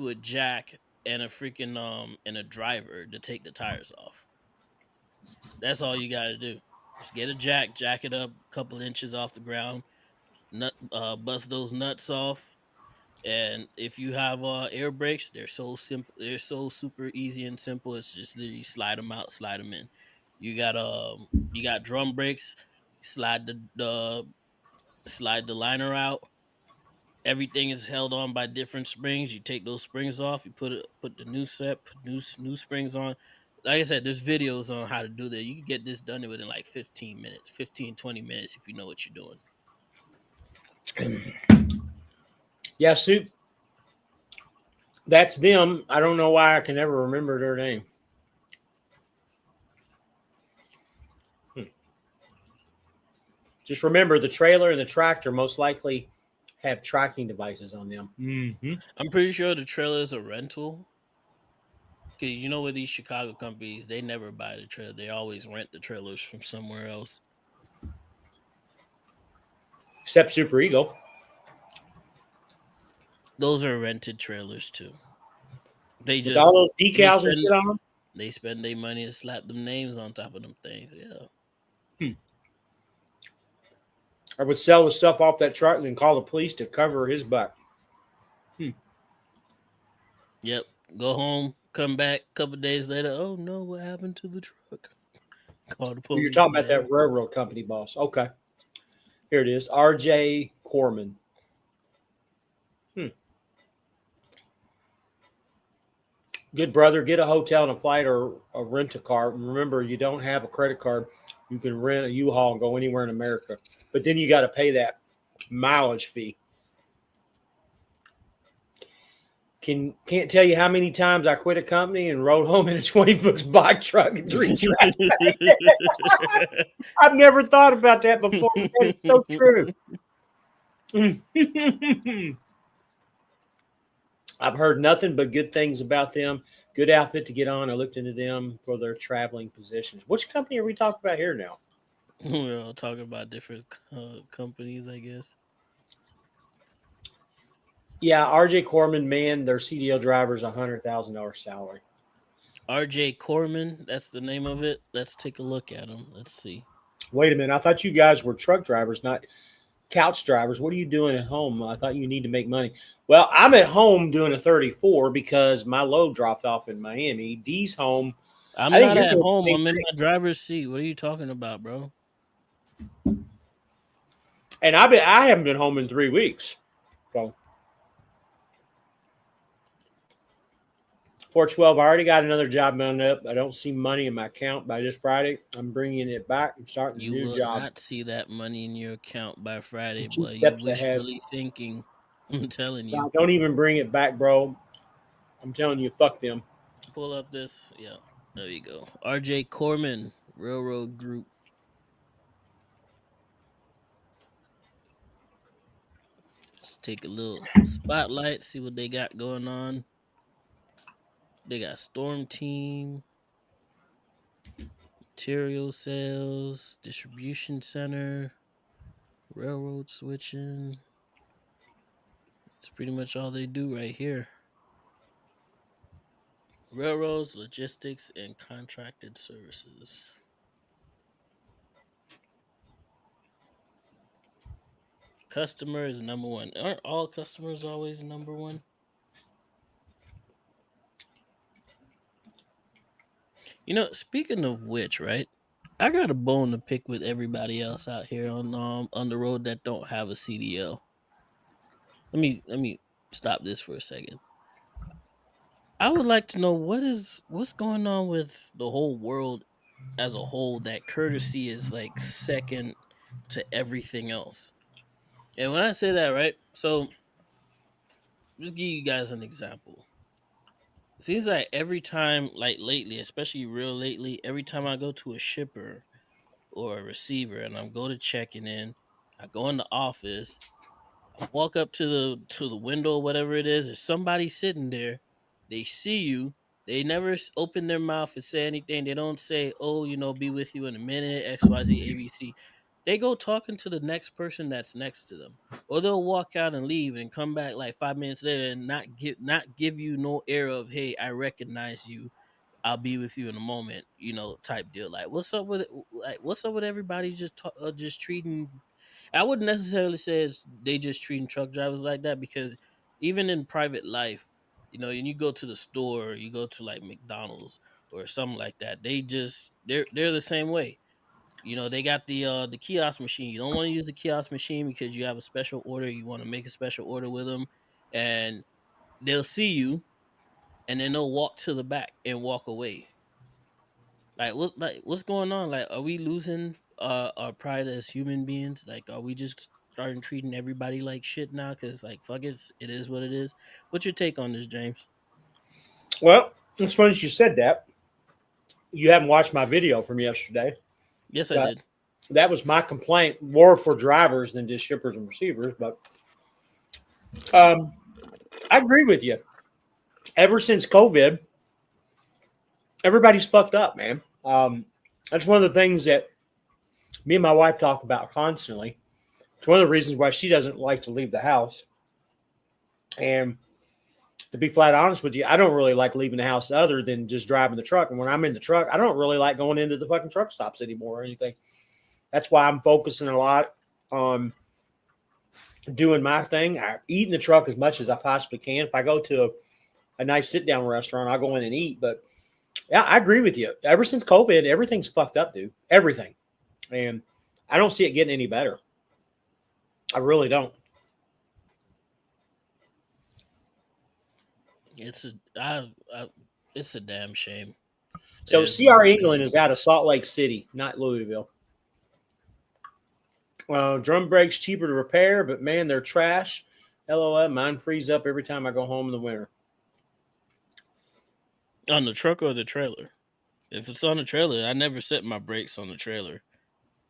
a jack and a freaking and a driver to take the tires off. That's all you got to do. Just get a jack it up a couple inches off the ground, bust those nuts off. And if you have air brakes, they're so simple. They're so super easy and simple. It's just literally slide them out, slide them in. You got drum brakes. Slide the liner out. Everything is held on by different springs. You take those springs off. You put the new set, put new springs on. Like I said, there's videos on how to do that. You can get this done within like 15 minutes, 20 minutes if you know what you're doing. Yeah, Soup. That's them. I don't know why I can never remember their name. Just remember the trailer and the tractor most likely have tracking devices on them. Mm-hmm. I'm pretty sure the trailer is a rental. Because with these Chicago companies, they never buy the trailer. They always rent the trailers from somewhere else. Except Super Eagle. Those are rented trailers too. They With just all those decals and shit on them. They spend their money to slap them names on top of them things. Yeah. I would sell the stuff off that truck and then call the police to cover his butt. Yep. Go home, come back a couple days later. Oh no, what happened to the truck? Call the police. You're talking about that railroad company boss. Okay. Here it is. R.J. Corman. Good brother. Get a hotel and a flight or a rent a car. Remember, you don't have a credit card. You can rent a U-Haul and go anywhere in America. But then you got to pay that mileage fee. Can't tell you how many times I quit a company and rode home in a 20-foot box truck and 3 tracks. I've never thought about that before, but that's so true. I've heard nothing but good things about them. Good outfit to get on. I looked into them for their traveling positions. Which company are we talking about here now? We're all talking about different companies, I guess. Yeah, RJ Corman, man, their CDL driver's $100,000 salary. RJ Corman, that's the name of it. Let's take a look at him. Let's see. Wait a minute. I thought you guys were truck drivers, not couch drivers. What are you doing at home? I thought you need to make money. Well, I'm at home doing a 34 because my load dropped off in Miami. D's home. I'm not at home. I'm in my driver's seat. What are you talking about, bro? And I haven't been home in 3 weeks. So 412. I already got another job lined up. I don't see money in my account by this Friday. I'm bringing it back and starting a new job. You will not see that money in your account by Friday, boy. You're wishfully thinking. I'm telling you. Don't even bring it back, bro. I'm telling you, fuck them. Pull up this. Yeah, there you go. RJ Corman, Railroad Group. Let's take a little spotlight, see what they got going on. They got Storm Team, material sales, distribution center, railroad switching. That's pretty much all they do right here. Railroads, logistics, and contracted services. Customer is number one. Aren't all customers always number one? Speaking of which, right? I got a bone to pick with everybody else out here on the road that don't have a CDL. Let me stop this for a second. I would like to know what's going on with the whole world as a whole, that courtesy is like second to everything else. And when I say that, right? So just give you guys an example. It seems like every time, like lately, especially real lately, every time I go to a shipper or a receiver and I'm go to checking in, I go in the office, I walk up to the window, whatever it is, there's somebody sitting there, they see you, They never open their mouth and say anything. They don't say, "Oh, be with you in a minute." X, Y, Z, A, B, C. They go talking to the next person that's next to them, or they'll walk out and leave and come back like 5 minutes later and not give you no air of, "Hey, I recognize you. I'll be with you in a moment," type deal. Like, what's up with everybody just treating? I wouldn't necessarily say they just treating truck drivers like that, because even in private life, and you go to the store, you go to like McDonald's or something like that, they're the same way. They got the kiosk machine. You don't want to use the kiosk machine because you have a special order. You want to make a special order with them, and they'll see you, and then they'll walk to the back and walk away. What's going on? Like, are we losing our pride as human beings? Like, are we just starting treating everybody like shit now? Because, like, fuck it is what it is. What's your take on this, James? Well, it's funny you said that. You haven't watched my video from yesterday, Yes, I but did. that was my complaint more for drivers than just shippers and receivers. But um, I agree with you. Ever since COVID, everybody's fucked up, man. That's one of the things that me and my wife talk about constantly. It's one of the reasons why she doesn't like to leave the house. And to be flat honest with you, I don't really like leaving the house other than just driving the truck. And when I'm in the truck, I don't really like going into the fucking truck stops anymore or anything. That's why I'm focusing a lot on doing my thing. I eat in the truck as much as I possibly can. If I go to a nice sit down restaurant, I'll go in and eat. But yeah, I agree with you. Ever since COVID, everything's fucked up, dude. Everything. And I don't see it getting any better. I really don't. It's it's a damn shame. So There's CR no England is out of Salt Lake City, not Louisville. Drum brakes cheaper to repair, but man, they're trash. LOL, mine freeze up every time I go home in the winter. on the truck or the trailer. If it's on the trailer, I never set my brakes on the trailer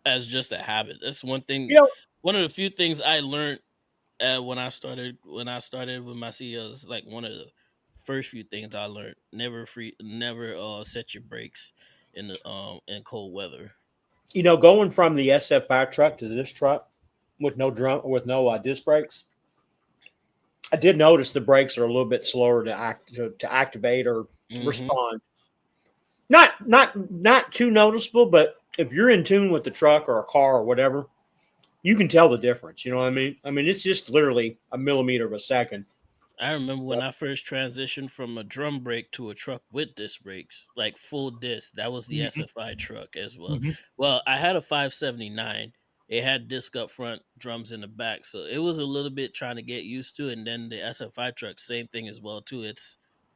as just a habit. That's one thing. You know, One of the few things I learned when I started with my CEOs, like one of the first few things I learned: never set your brakes in cold weather. going from the SF5 truck to this truck with no disc brakes, I did notice the brakes are a little bit slower to activate or Mm-hmm. respond. Not too noticeable, but if you're in tune with the truck or a car or whatever, you can tell the difference. You know what I mean? I mean, it's just literally a millimeter of a second. I remember when I first transitioned from a drum brake to a truck with disc brakes, like full disc. That was the Mhm. SFI truck as well. Mhm. Well, I had a 579. It had disc up front, drums in the back, so it was a little bit trying to get used to. And then the SFI truck, same thing as well too.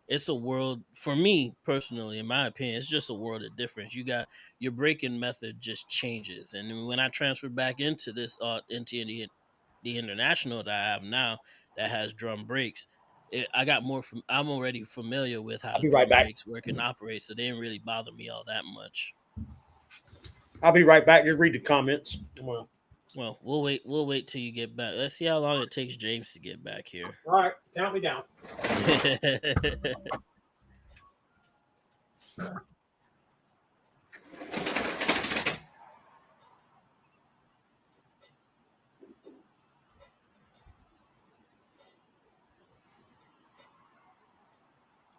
It's a world for me personally, in my opinion. It's just a world of difference. You got your braking method just changes, and then when I transferred back into this into the international that I have now that has drum brakes, I got more from. I'm already familiar with how I'll the be right drum back. brakes work and operate, so they didn't really bother me all that much. I'll be right back. Just read the comments. Well, Well, we'll wait. We'll wait till you get back. Let's see how long it takes James to get back here. all right, count me down.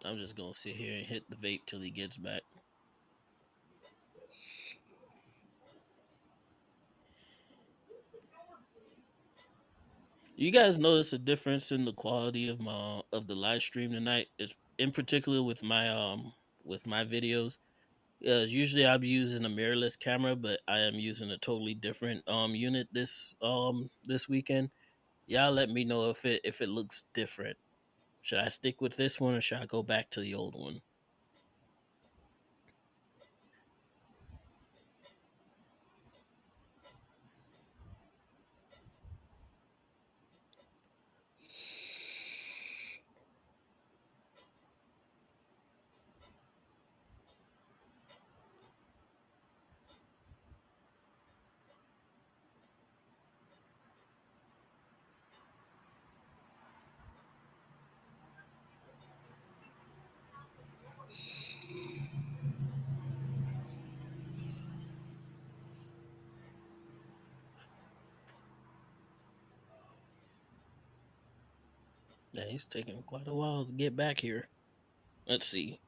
I'm just gonna sit here and hit the vape till he gets back. You guys notice a difference in the quality of the live stream tonight? It's in particular with my videos. Usually I'll be using a mirrorless camera, but I am using a totally different unit this weekend. Y'all let me know if it looks different. Should I stick with this one or should I go back to the old one? Yeah, he's taking quite a while to get back here. Let's see.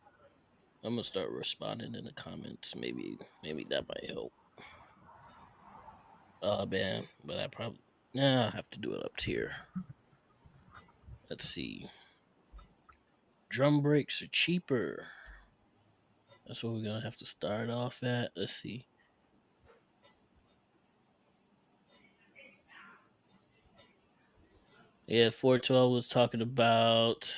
I'm gonna start responding in the comments. Maybe that might help. Oh man, but I probably I have to do it up here. Let's see. Drum brakes are cheaper. That's what we're gonna have to start off at. Let's see. Yeah, 412 was talking about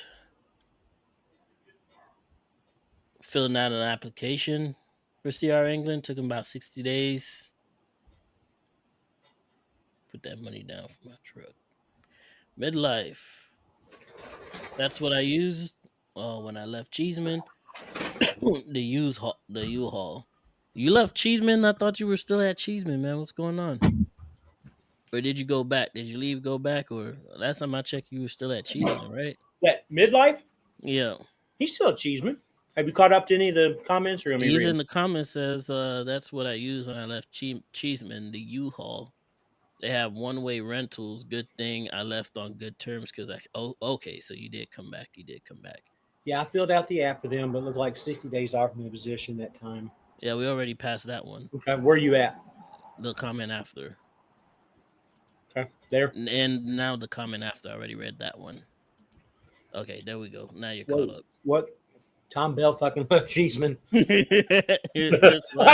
filling out an application for CR England. Took him about 60 days. Put that money down for my truck. Midlife. That's what I used when I left Cheeseman. The U-Haul. You left Cheeseman? I thought you were still at Cheeseman, man. What's going on? Or did you go back? Did you leave, go back? Or last time I checked, you were still at Cheeseman, right? That midlife, Yeah. he's still a Cheeseman. Have you caught up to any of the comments, or let me He's read in them? the comments says that's what I used when I left Cheeseman, the U-Haul. They have one-way rentals. Good thing I left on good terms because okay, so you did come back. You did come back. Yeah, I filled out the app for them, but it looked like 60 days off my position that time. Yeah, we already passed that one. Okay, where you at? The comment after. Okay, there. And now the comment after. I already read that one. Okay, there we go. Now you're Wait, caught up. what? Tom Bell fucking left Cheeseman. That's what,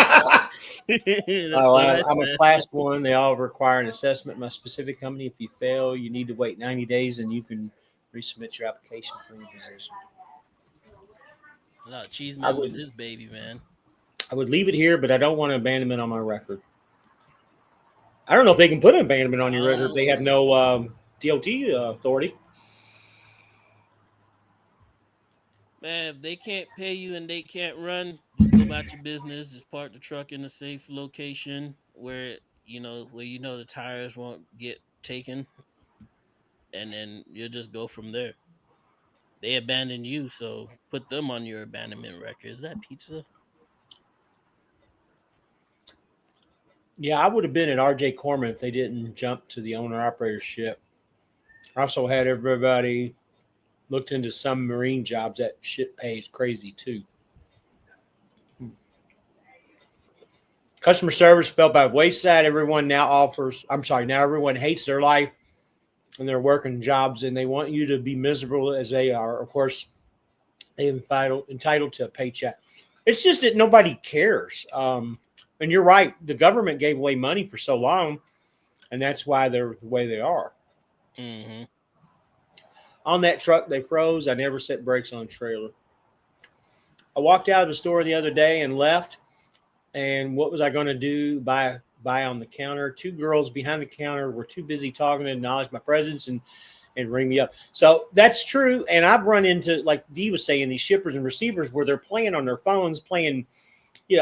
that's what I I'm a said. class one. They all require an assessment by a specific company. If you fail, you need to wait 90 days and you can resubmit your application for your position. No, I Cheeseman was would his baby, man. I would leave it here, but I don't want abandonment on my record. I don't know if they can put an abandonment on your record if they have no DOT authority. Man, if they can't pay you and they can't run, just go about your business. Just park the truck in a safe location where the tires won't get taken, and then you'll just go from there. They abandoned you, so put them on your abandonment record. Is that pizza? Yeah, I would have been at RJ Corman if they didn't jump to the owner operatorship. I also had everybody looked into some marine jobs. That shit pays crazy too. Customer service fell by wayside. Everyone now offers, I'm sorry, now everyone hates their life and they're working jobs and they want you to be miserable as they are. Of course, they're entitled to a paycheck. It's just that nobody cares. And you're right. The government gave away money for so long, and that's why they're the way they are. Mm-hmm. On that truck, they froze. I never set brakes on a trailer. I walked out of the store the other day and left. And what was I going to do? Buy on the counter. Two girls behind the counter were too busy talking to acknowledge my presence and ring me up. So that's true. And I've run into, like Dee was saying, these shippers and receivers where they're playing on their phones, playing. You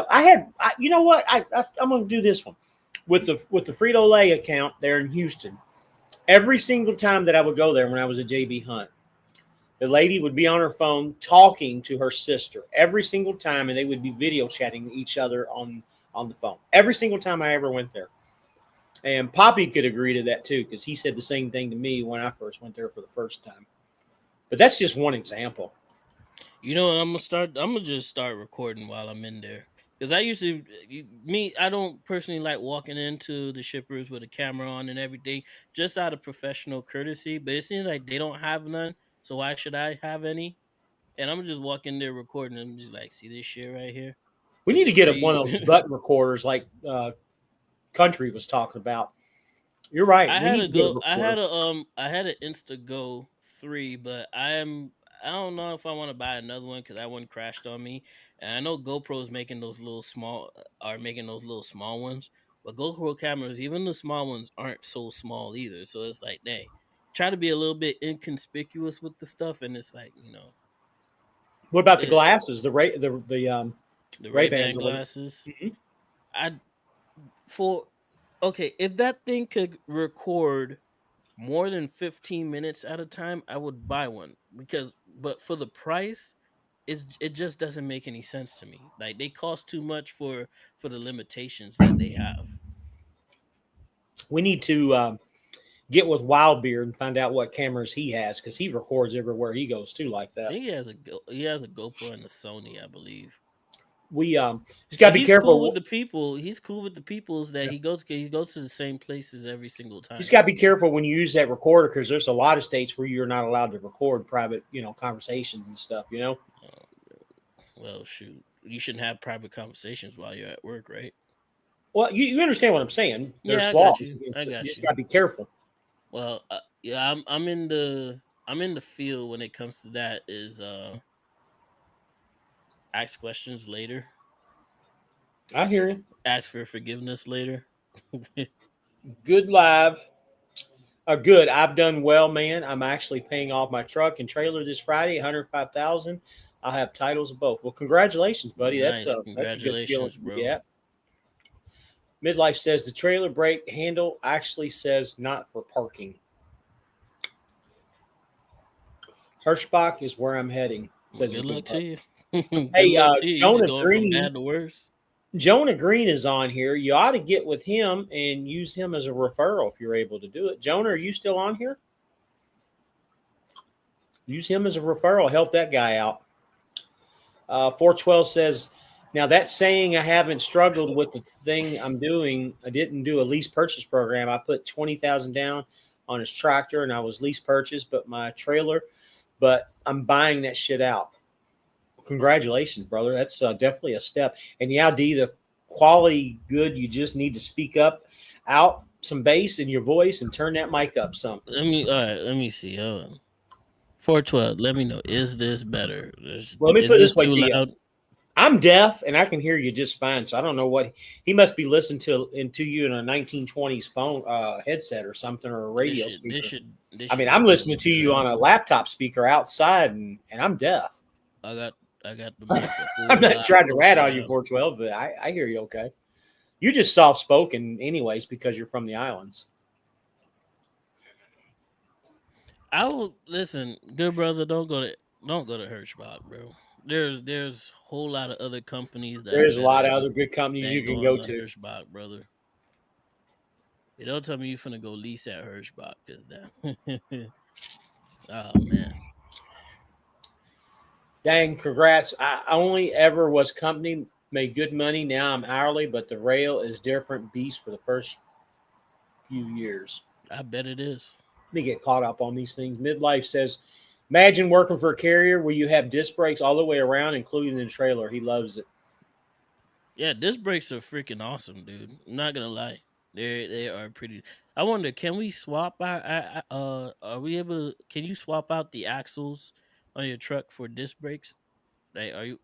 know what? I'm going to do this one with the Frito Lay account there in Houston. Every single time that I would go there when I was at JB Hunt, the lady would be on her phone talking to her sister every single time, and they would be video chatting each other on the phone every single time I ever went there. And Poppy could agree to that too, because he said the same thing to me when I first went there for the first time. But that's just one example. You know, I'm gonna just start recording while I'm in there. Because I don't personally like walking into the shippers with a camera on and everything, just out of professional courtesy. But it seems like they don't have none, so why should I have any? And I'm just walking there recording. I'm just like, see this shit right here? We Look need to at get one of free. those button recorders like Country was talking about. You're right. I We had need a to get a go. recorder. I had an Instago 3, but I don't know if I want to buy another one because that one crashed on me. And I know GoPro's making those little small ones, but GoPro cameras, even the small ones, aren't so small either. So it's like, dang, try to be a little bit inconspicuous with the stuff, and it's like, What about the it, glasses? The the Ray Ray Bans. Ban glasses. Mhm. I for Okay, if that thing could record more than 15 minutes at a time, I would buy one but for the price, it just doesn't make any sense to me. Like they cost too much for the limitations that they have. We need to get with Wildbeard and find out what cameras he has because he records everywhere he goes too, like I that. think he has a GoPro and a Sony, I believe. We just got to be He's careful. cool with the people. He's cool with the peoples that he goes. He goes to the same places every single time. You just got to be careful when you use that recorder because there's a lot of states where you're not allowed to record private, conversations and stuff. Well, shoot, you shouldn't have private conversations while you're at work, right? Well, you understand what I'm saying. Yeah, There's I laws. got you. against I it. got You just you. got to be careful. Well, yeah, I'm in the field when it comes to that. Is ask questions later, I hear you. ask for forgiveness later. Good live. Good. I've done well, man. I'm actually paying off my truck and trailer this Friday, $105,000. I'll have titles of both. Well, congratulations, buddy. Nice, That's a good feeling. congratulations, bro. Yeah. Midlife says the trailer brake handle actually says not for parking. Hirschbach is where I'm heading. Says Good luck to you. Hey, Good luck to you. You're just Jonah going from Green. bad to worse. Jonah Green is on here. You ought to get with him and use him as a referral if you're able to do it. Jonah, are you still on here? Use him as a referral. Help that guy out. 412 says, now that saying I haven't struggled with the thing I'm doing. I didn't do a lease purchase program. I put 20,000 down on his tractor and I was lease purchased, but my trailer, but I'm buying that shit out. Congratulations, brother. That's definitely a step. And yeah, D, the quality good. You just need to speak up, out some bass in your voice, and turn that mic up some. Let me see. 412. Let me know. Is this better? Well, let me is put it this this way, too D. loud? I'm deaf and I can hear you just fine. So I don't know what he must be listening to you in a 1920s phone headset or something or a radio speaker. I mean, I'm listening to you on a laptop speaker outside, and I'm deaf. I got the mic. I'm not trying to rat on you, 412, but I hear you okay. You're just soft spoken, anyways, because you're from the islands. I will listen, good brother. Don't go to Hirschbach, bro. There's a whole lot of other companies that There's a lot of other good companies you can go to. Hirschbach, brother. You don't tell me you finna go lease at Hirschbach, cause that. Oh man. Dang, congrats. I only ever was company, made good money. Now I'm hourly, but the rail is different beast for the first few years. I bet it is. Let me get caught up on these things. Midlife says, imagine working for a carrier where you have disc brakes all the way around, including the trailer. He loves it. Yeah, disc brakes are freaking awesome, dude. I'm not gonna lie. They are pretty. I wonder, can we swap are we able to, can you swap out the axles on your truck for disc brakes? Are you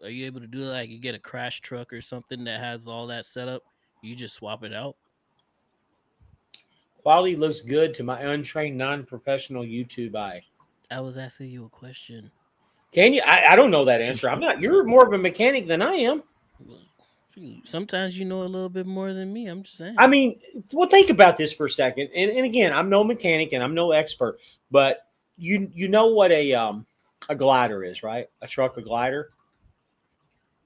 able to do it? Like you get a crash truck or something that has all that set up, you just swap it out? Quality looks good to my untrained, non-professional YouTube eye. I was asking you a question. Can you? I don't know that answer. I'm not. You're more of a mechanic than I am. Sometimes you know a little bit more than me. I'm just saying. I mean, well, think about this for a second. And again, I'm no mechanic and I'm no expert, but you know what a glider is, right? A glider.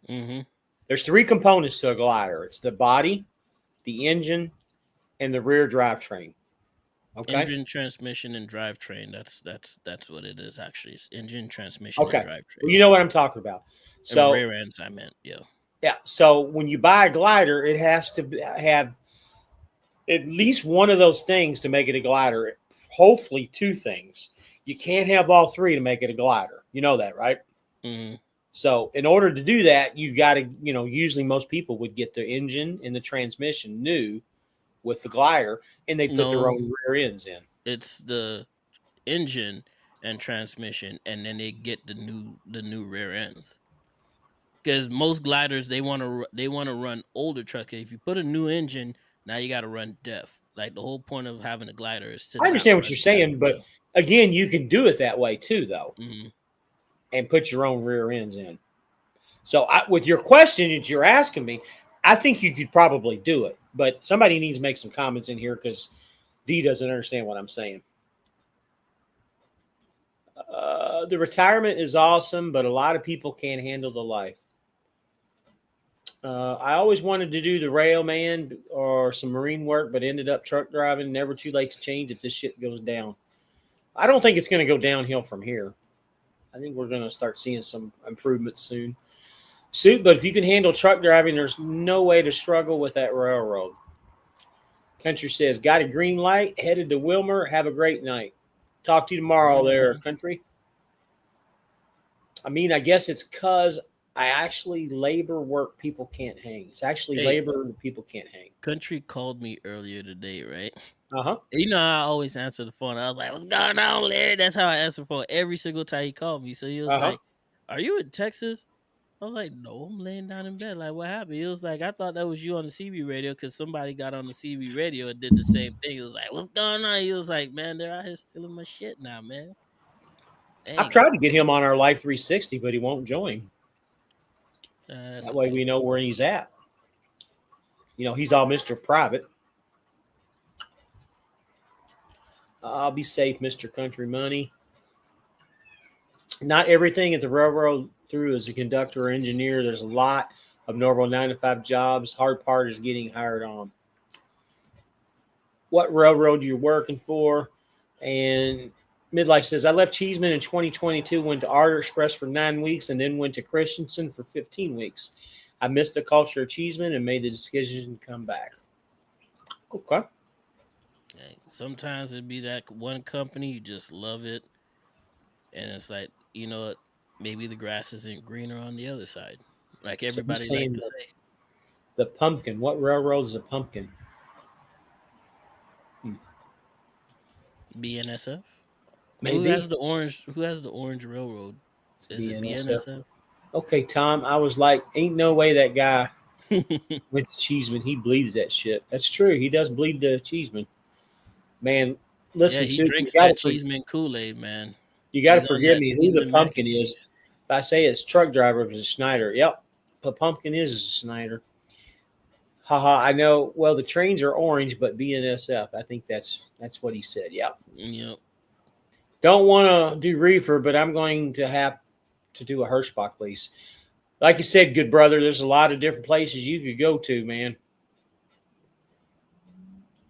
Mm-hmm. There's three components to a glider. It's the body, the engine, and the rear drivetrain. Okay. Engine, transmission, and drivetrain. That's what it is actually. It's engine, transmission, and drivetrain. Well, you know what I'm talking about. So and rear ends, I meant, yeah. Yeah. So when you buy a glider, it has to have at least one of those things to make it a glider. Hopefully, two things. You can't have all three to make it a glider. You know that, right? Mm-hmm. So in order to do that, you got to, usually most people would get the engine and the transmission new with the glider, and they put their own rear ends in. It's the engine and transmission, and then they get the new rear ends. Because most gliders they want to run older trucks. If you put a new engine, now you got to run DEF. Like the whole point of having a glider is to. I understand what you're saying, but again, you can do it that way too, though, and put your own rear ends in. So, with your question that you're asking me, I think you could probably do it, but somebody needs to make some comments in here because D doesn't understand what I'm saying. The retirement is awesome, but a lot of people can't handle the life. I always wanted to do the railman or some marine work, but ended up truck driving. Never too late to change if this shit goes down. I don't think it's going to go downhill from here. I think we're going to start seeing some improvements soon. But if you can handle truck driving, there's no way to struggle with that railroad. Country says, got a green light, headed to Wilmer. Have a great night. Talk to you tomorrow there, Country. I mean, I guess it's because I actually labor work people can't hang. It's actually labor that people can't hang. Country called me earlier today, right? Uh-huh. You know, I always answer the phone. I was like, what's going on, Larry? That's how I answer the phone every single time he called me. So he was like, are you in Texas? I was like, no, I'm laying down in bed. Like, what happened? He was like, I thought that was you on the CB radio because somebody got on the CB radio and did the same thing. He was like, what's going on? He was like, man, they're out here stealing my shit now, man. Dang. I've tried to get him on our Live 360, but he won't join. That way we know where he's at. You know, he's all Mr. Private. I'll be safe, Mr. Country Money. Not everything at the railroad through as a conductor or engineer. There's a lot of normal 9-to-5 jobs. Hard part is getting hired on. What railroad you're working for? And Midlife says, I left Cheeseman in 2022, went to Ardor Express for 9 weeks, and then went to Christensen for 15 weeks. I missed the culture of Cheeseman and made the decision to come back. Okay. Sometimes it'd be that one company, you just love it. And it's like, you know what? Maybe the grass isn't greener on the other side. Like everybody like to say. The pumpkin. What railroad is a pumpkin? BNSF? Maybe. Who has the orange railroad? Is it BNSF? Okay, Tom. I was like, ain't no way that guy went to Cheeseman. He bleeds that shit. That's true. He does bleed the Cheeseman. Man, listen, he drinks that Cheeseman Kool-Aid, man. You got to forgive me. Who the pumpkin is? If I say it's truck driver, it's a Schneider. Yep, the pumpkin is a Schneider. Haha, I know. Well, the trains are orange, but BNSF. I think that's what he said. Yep. Yep. Don't want to do reefer, but I'm going to have to do a Hirschbach lease. Like you said, good brother, there's a lot of different places you could go to, man.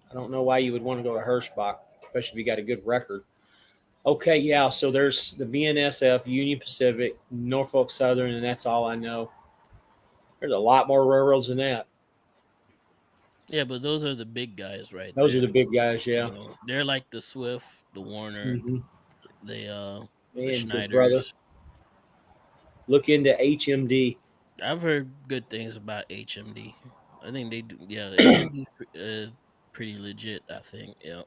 I don't know why you would want to go to Hirschbach, especially if you got a good record. Okay, yeah, so there's the BNSF, Union Pacific, Norfolk Southern, and that's all I know. There's a lot more railroads than that. Yeah, but those are the big guys, right? Those are the big guys, yeah. You know, they're like the Swift, the Warner, the Schneiders. Brother. Look into HMD. I've heard good things about HMD. I think they do. Yeah, HMD pretty legit, I think. Yeah.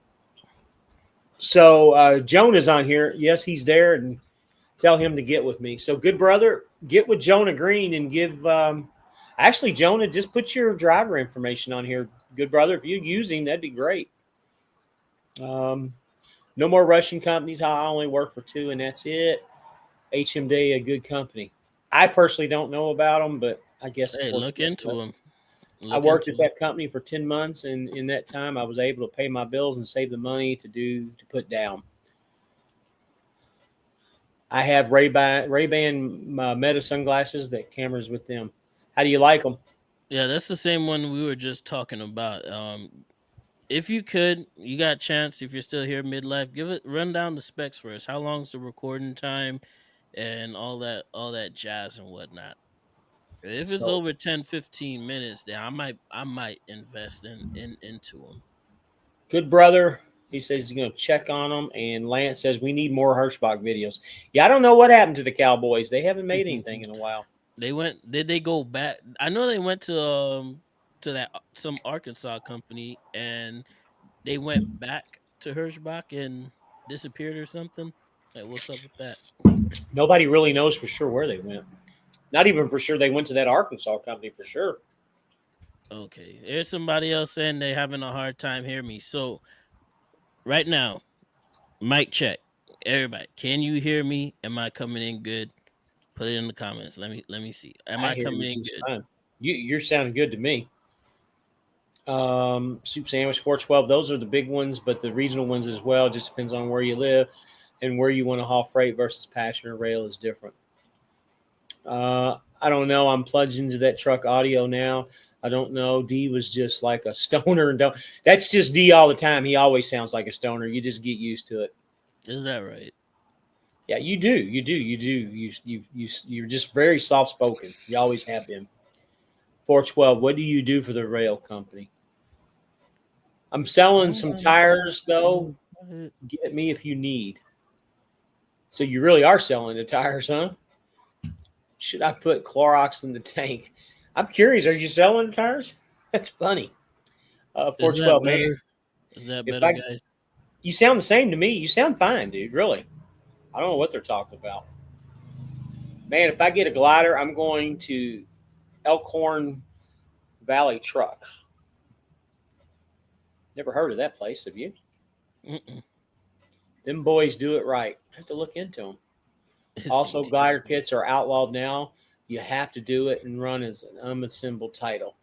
So Jonah's on here. Yes, he's there, and tell him to get with me. So, good brother, get with Jonah Green and give. Actually, Jonah, just put your driver information on here. Good brother, if you use him, that'd be great. No more Russian companies. I only work for 2, and that's it. HMD, a good company. I personally don't know about them, but I guess look into them. I worked at that company for 10 months, and in that time, I was able to pay my bills and save the money to put down. I have Ray-Ban Meta sunglasses that cameras with them. How do you like them? Yeah, that's the same one we were just talking about. If you could, you got a chance, if you're still here midlife, run down the specs for us. How long's the recording time and all that jazz and whatnot. If it's over 10-15 minutes, then I might invest into them. Good brother. He says he's going to check on them. And Lance says we need more Hirschbach videos. Yeah, I don't know what happened to the Cowboys. They haven't made anything in a while. Did they go back? I know they went to that some Arkansas company and they went back to Hirschbach and disappeared or something. Like, what's up with that? Nobody really knows for sure where they went. Not even for sure they went to that Arkansas company for sure. Okay. There's somebody else saying they're having a hard time hearing me. So right now, mic check. Everybody, can you hear me? Am I coming in good? Put it in the comments. Let me see. Am I coming in good? Fine. You're sounding good to me. Soup Sandwich 412. Those are the big ones, but the regional ones as well. Just depends on where you live and where you want to haul freight versus passenger rail is different. I I don't know. I'm plugged into that truck audio now. I don't know. D was just like a stoner, and don't. That's just D all the time. He always sounds like a stoner. You just get used to it. Is that right? Yeah, you do. You're just very soft spoken. You always have been. 412. What do you do for the rail company? I'm selling some tires though. Get me if you need. So you really are selling the tires, huh? Should I put Clorox in the tank? I'm curious. Are you selling the tires? That's funny. Is 412, that man. better? Is that If better, I, guys? you sound the same to me. You sound fine, dude. Really. I don't know what they're talking about. Man, if I get a glider, I'm going to Elkhorn Valley Trucks. Never heard of that place, have you? Mm-mm. Them boys do it right. I have to look into them. It's Also, 18. glider kits are outlawed now. You have to do it and run as an unassembled title.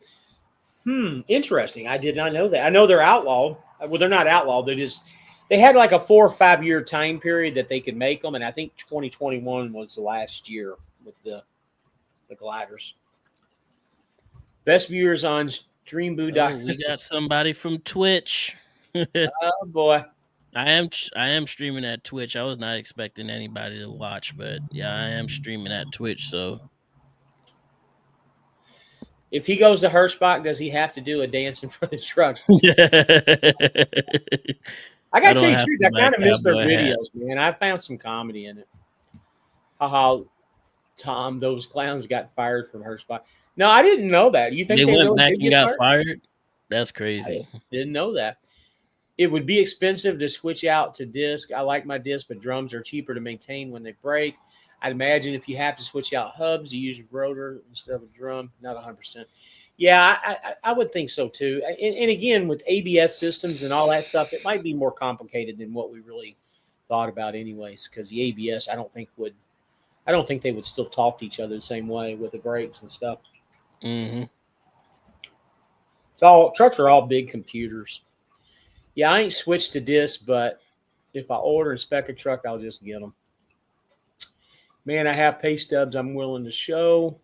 Interesting. I did not know that. I know they're outlawed. Well, they're not outlawed. They had like a 4 or 5 year time period that they could make them, and I think 2021 was the last year with the gliders. Best viewers on Oh, StreamBoo.com. we got somebody from Twitch. Oh boy. I am streaming at Twitch. I was not expecting anybody to watch, but yeah, I am streaming at Twitch. So If he goes to Hirschbach, does he have to do a dance in front of the truck? I I gotta tell don't you the have truth, to I buy kind of miss their cowboy hat. videos, man. I found some comedy in it. Haha, Tom, those clowns got fired from Hirschbach. No, I didn't know that. You think They they went really back did and get got fired? fired. That's I crazy. didn't know that. It would be expensive to switch out to disc. I like my disc, but drums are cheaper to maintain when they break. I'd imagine if you have to switch out hubs, you use a rotor instead of a drum. Not 100%. Yeah, I would think so too. And again, with ABS systems and all that stuff, it might be more complicated than what we really thought about, anyways. Because the ABS, I don't think they would still talk to each other the same way with the brakes and stuff. Mm-hmm. Trucks are all big computers. Yeah, I ain't switched to disc, but if I order and spec a truck, I'll just get them. Man, I have pay stubs I'm willing to show.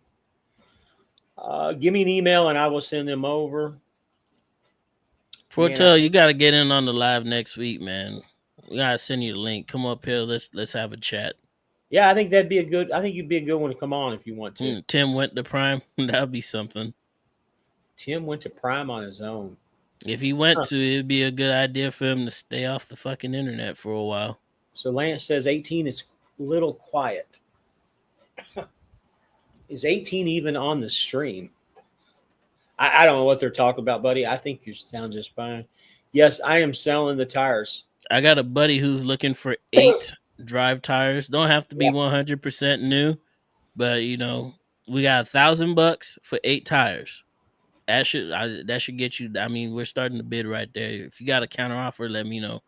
Give me an email and I will send them over. Fortel, you got to get in on the live next week, man. We gotta send you the link. Come up here. Let's have a chat. Yeah, I think that'd be I think you'd be a good one to come on if you want to. Tim went to Prime. That'd be something. Tim went to Prime on his own. If he went to, it'd be a good idea for him to stay off the fucking internet for a while. So Lance says 18 is a little quiet. Is 18 even on the stream? I don't know what they're talking about, buddy. I think you sound just fine. Yes, I am selling the tires. I got a buddy who's looking for 8 drive tires. Don't have to be 100% new, but we got $1,000 for 8 tires. That should get you. I mean, we're starting to bid right there. If you got a counter offer, let me know.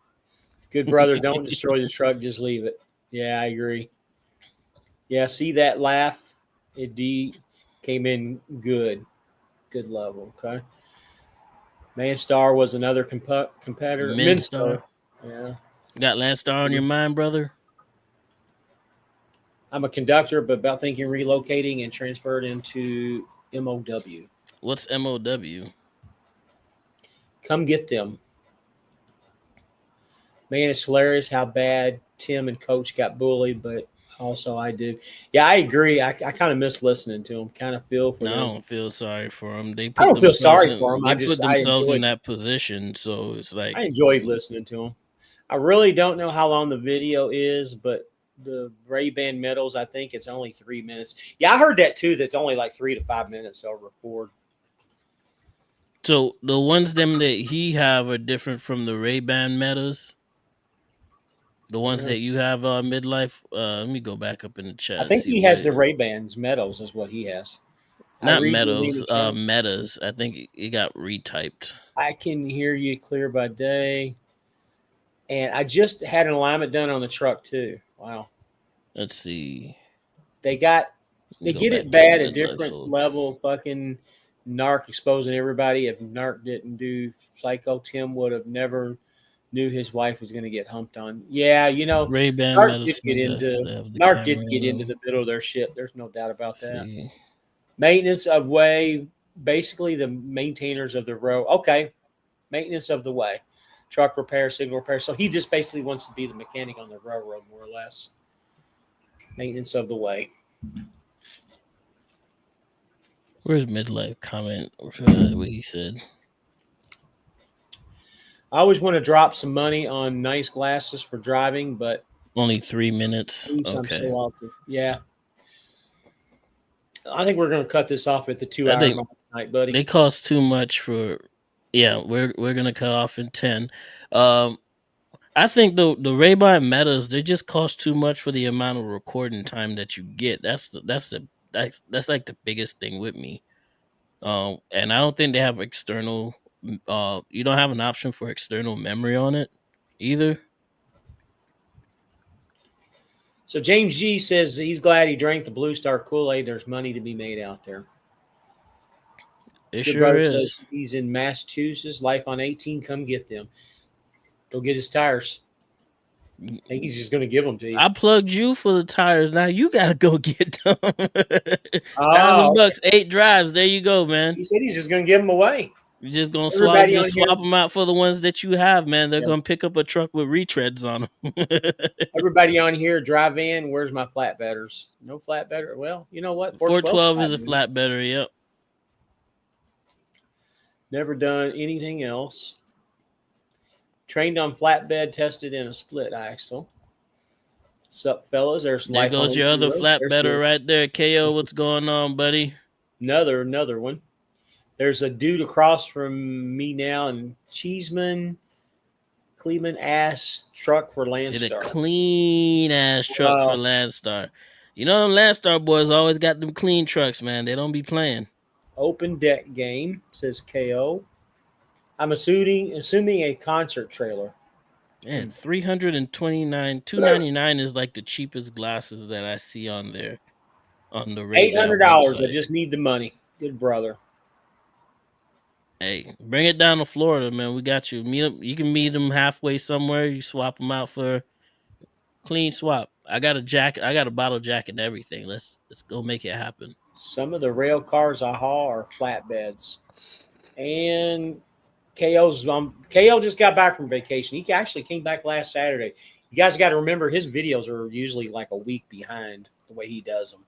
Good brother, don't destroy the truck. Just leave it. Yeah, I agree. Yeah, see that laugh? It came in good level. Okay. Manstar was another competitor. Minstar. Yeah. Got Landstar on your mind, brother? I'm a conductor, but about thinking relocating and transferred into MOW. What's MOW? Come get them. Man, it's hilarious how bad Tim and Coach got bullied, but also I do. Yeah, I agree. I kind of miss listening to them. Kind of feel for No, I them. don't feel sorry for them. I don't feel sorry for them. They I put themselves enjoyed in that position, so it's like I enjoyed listening to them. I really don't know how long the video is, but the Ray-Ban medals, I think it's only 3 minutes. Yeah, I heard that too. That's only like 3 to 5 minutes they'll record. So the ones that he have are different from the Ray-Ban metas. The ones that you have midlife. Let me go back up in the chat. I think he has the Ray-Bans medals is what he has. Not medals, metas. I think it got retyped. I can hear you clear by day. And I just had an alignment done on the truck too. Wow. Let's see. They get it bad at different level. Fucking Narc exposing everybody. If Narc didn't do Psycho, Tim would have never knew his wife was going to get humped on. Yeah, Ray-Ban Narc did get into the middle of their shit. There's no doubt about that. Maintenance of way, basically the maintainers of the road. Okay, maintenance of the way, truck repair, signal repair. So he just basically wants to be the mechanic on the railroad, more or less. Maintenance of the way. Where's midlife comment? What he said? I always want to drop some money on nice glasses for driving, but Only 3 minutes. I'm Okay. so often. Yeah. I think we're going to cut this off at the 2 I hour think mark tonight, buddy. they cost too much for. Yeah, we're gonna cut off in 10. I think the Ray-Ban Metas, they just cost too much for the amount of recording time that you get. That's like the biggest thing with me. And I don't think they have external. You don't have an option for external memory on it either. So James G says he's glad he drank the Blue Star Kool-Aid. There's money to be made out there. It Good sure brother is. says he's in Massachusetts. Life on 18. Come get them. Go get his tires. I think he's just going to give them to you. I plugged you for the tires. Now you gotta go get them. Oh, $1,000, 8 drives. There you go, man. he said he's just going to give them away. You're just gonna Everybody on swap here- them out for the ones that you have, man. They're Yeah. gonna pick up a truck with retreads on them. Everybody on here, drive in. Where's my flatbedders? No flatbedder. Well, you know what? 412 is a flatbed. flat better. Yep. Never done anything else. Trained on flatbed, tested in a split axle. Sup, fellas? There's There life goes on your other 18. flat There's better your- right there. KO, what's going on, buddy? Another one. There's a dude across from me now in Cheeseman, Cleveland ass truck for Did a Landstar. clean ass truck Wow. for Landstar. You know them Landstar boys always got them clean trucks, man. They don't be playing. Open deck game, says KO. I'm assuming a concert trailer. Man, 329, 299 is like the cheapest glasses that I see on there. On the Ray-Ban $800. I website. just need the money. Good brother. Hey, bring it down to Florida, man. We got you. Meet 'em- You can meet them halfway somewhere. You swap them out for clean swap. I got a jacket. I got a bottle jacket and everything. Let's go make it happen. Some of the rail cars I haul are flatbeds. And KO just got back from vacation. He actually came back last Saturday. You guys got to remember his videos are usually like a week behind the way he does them.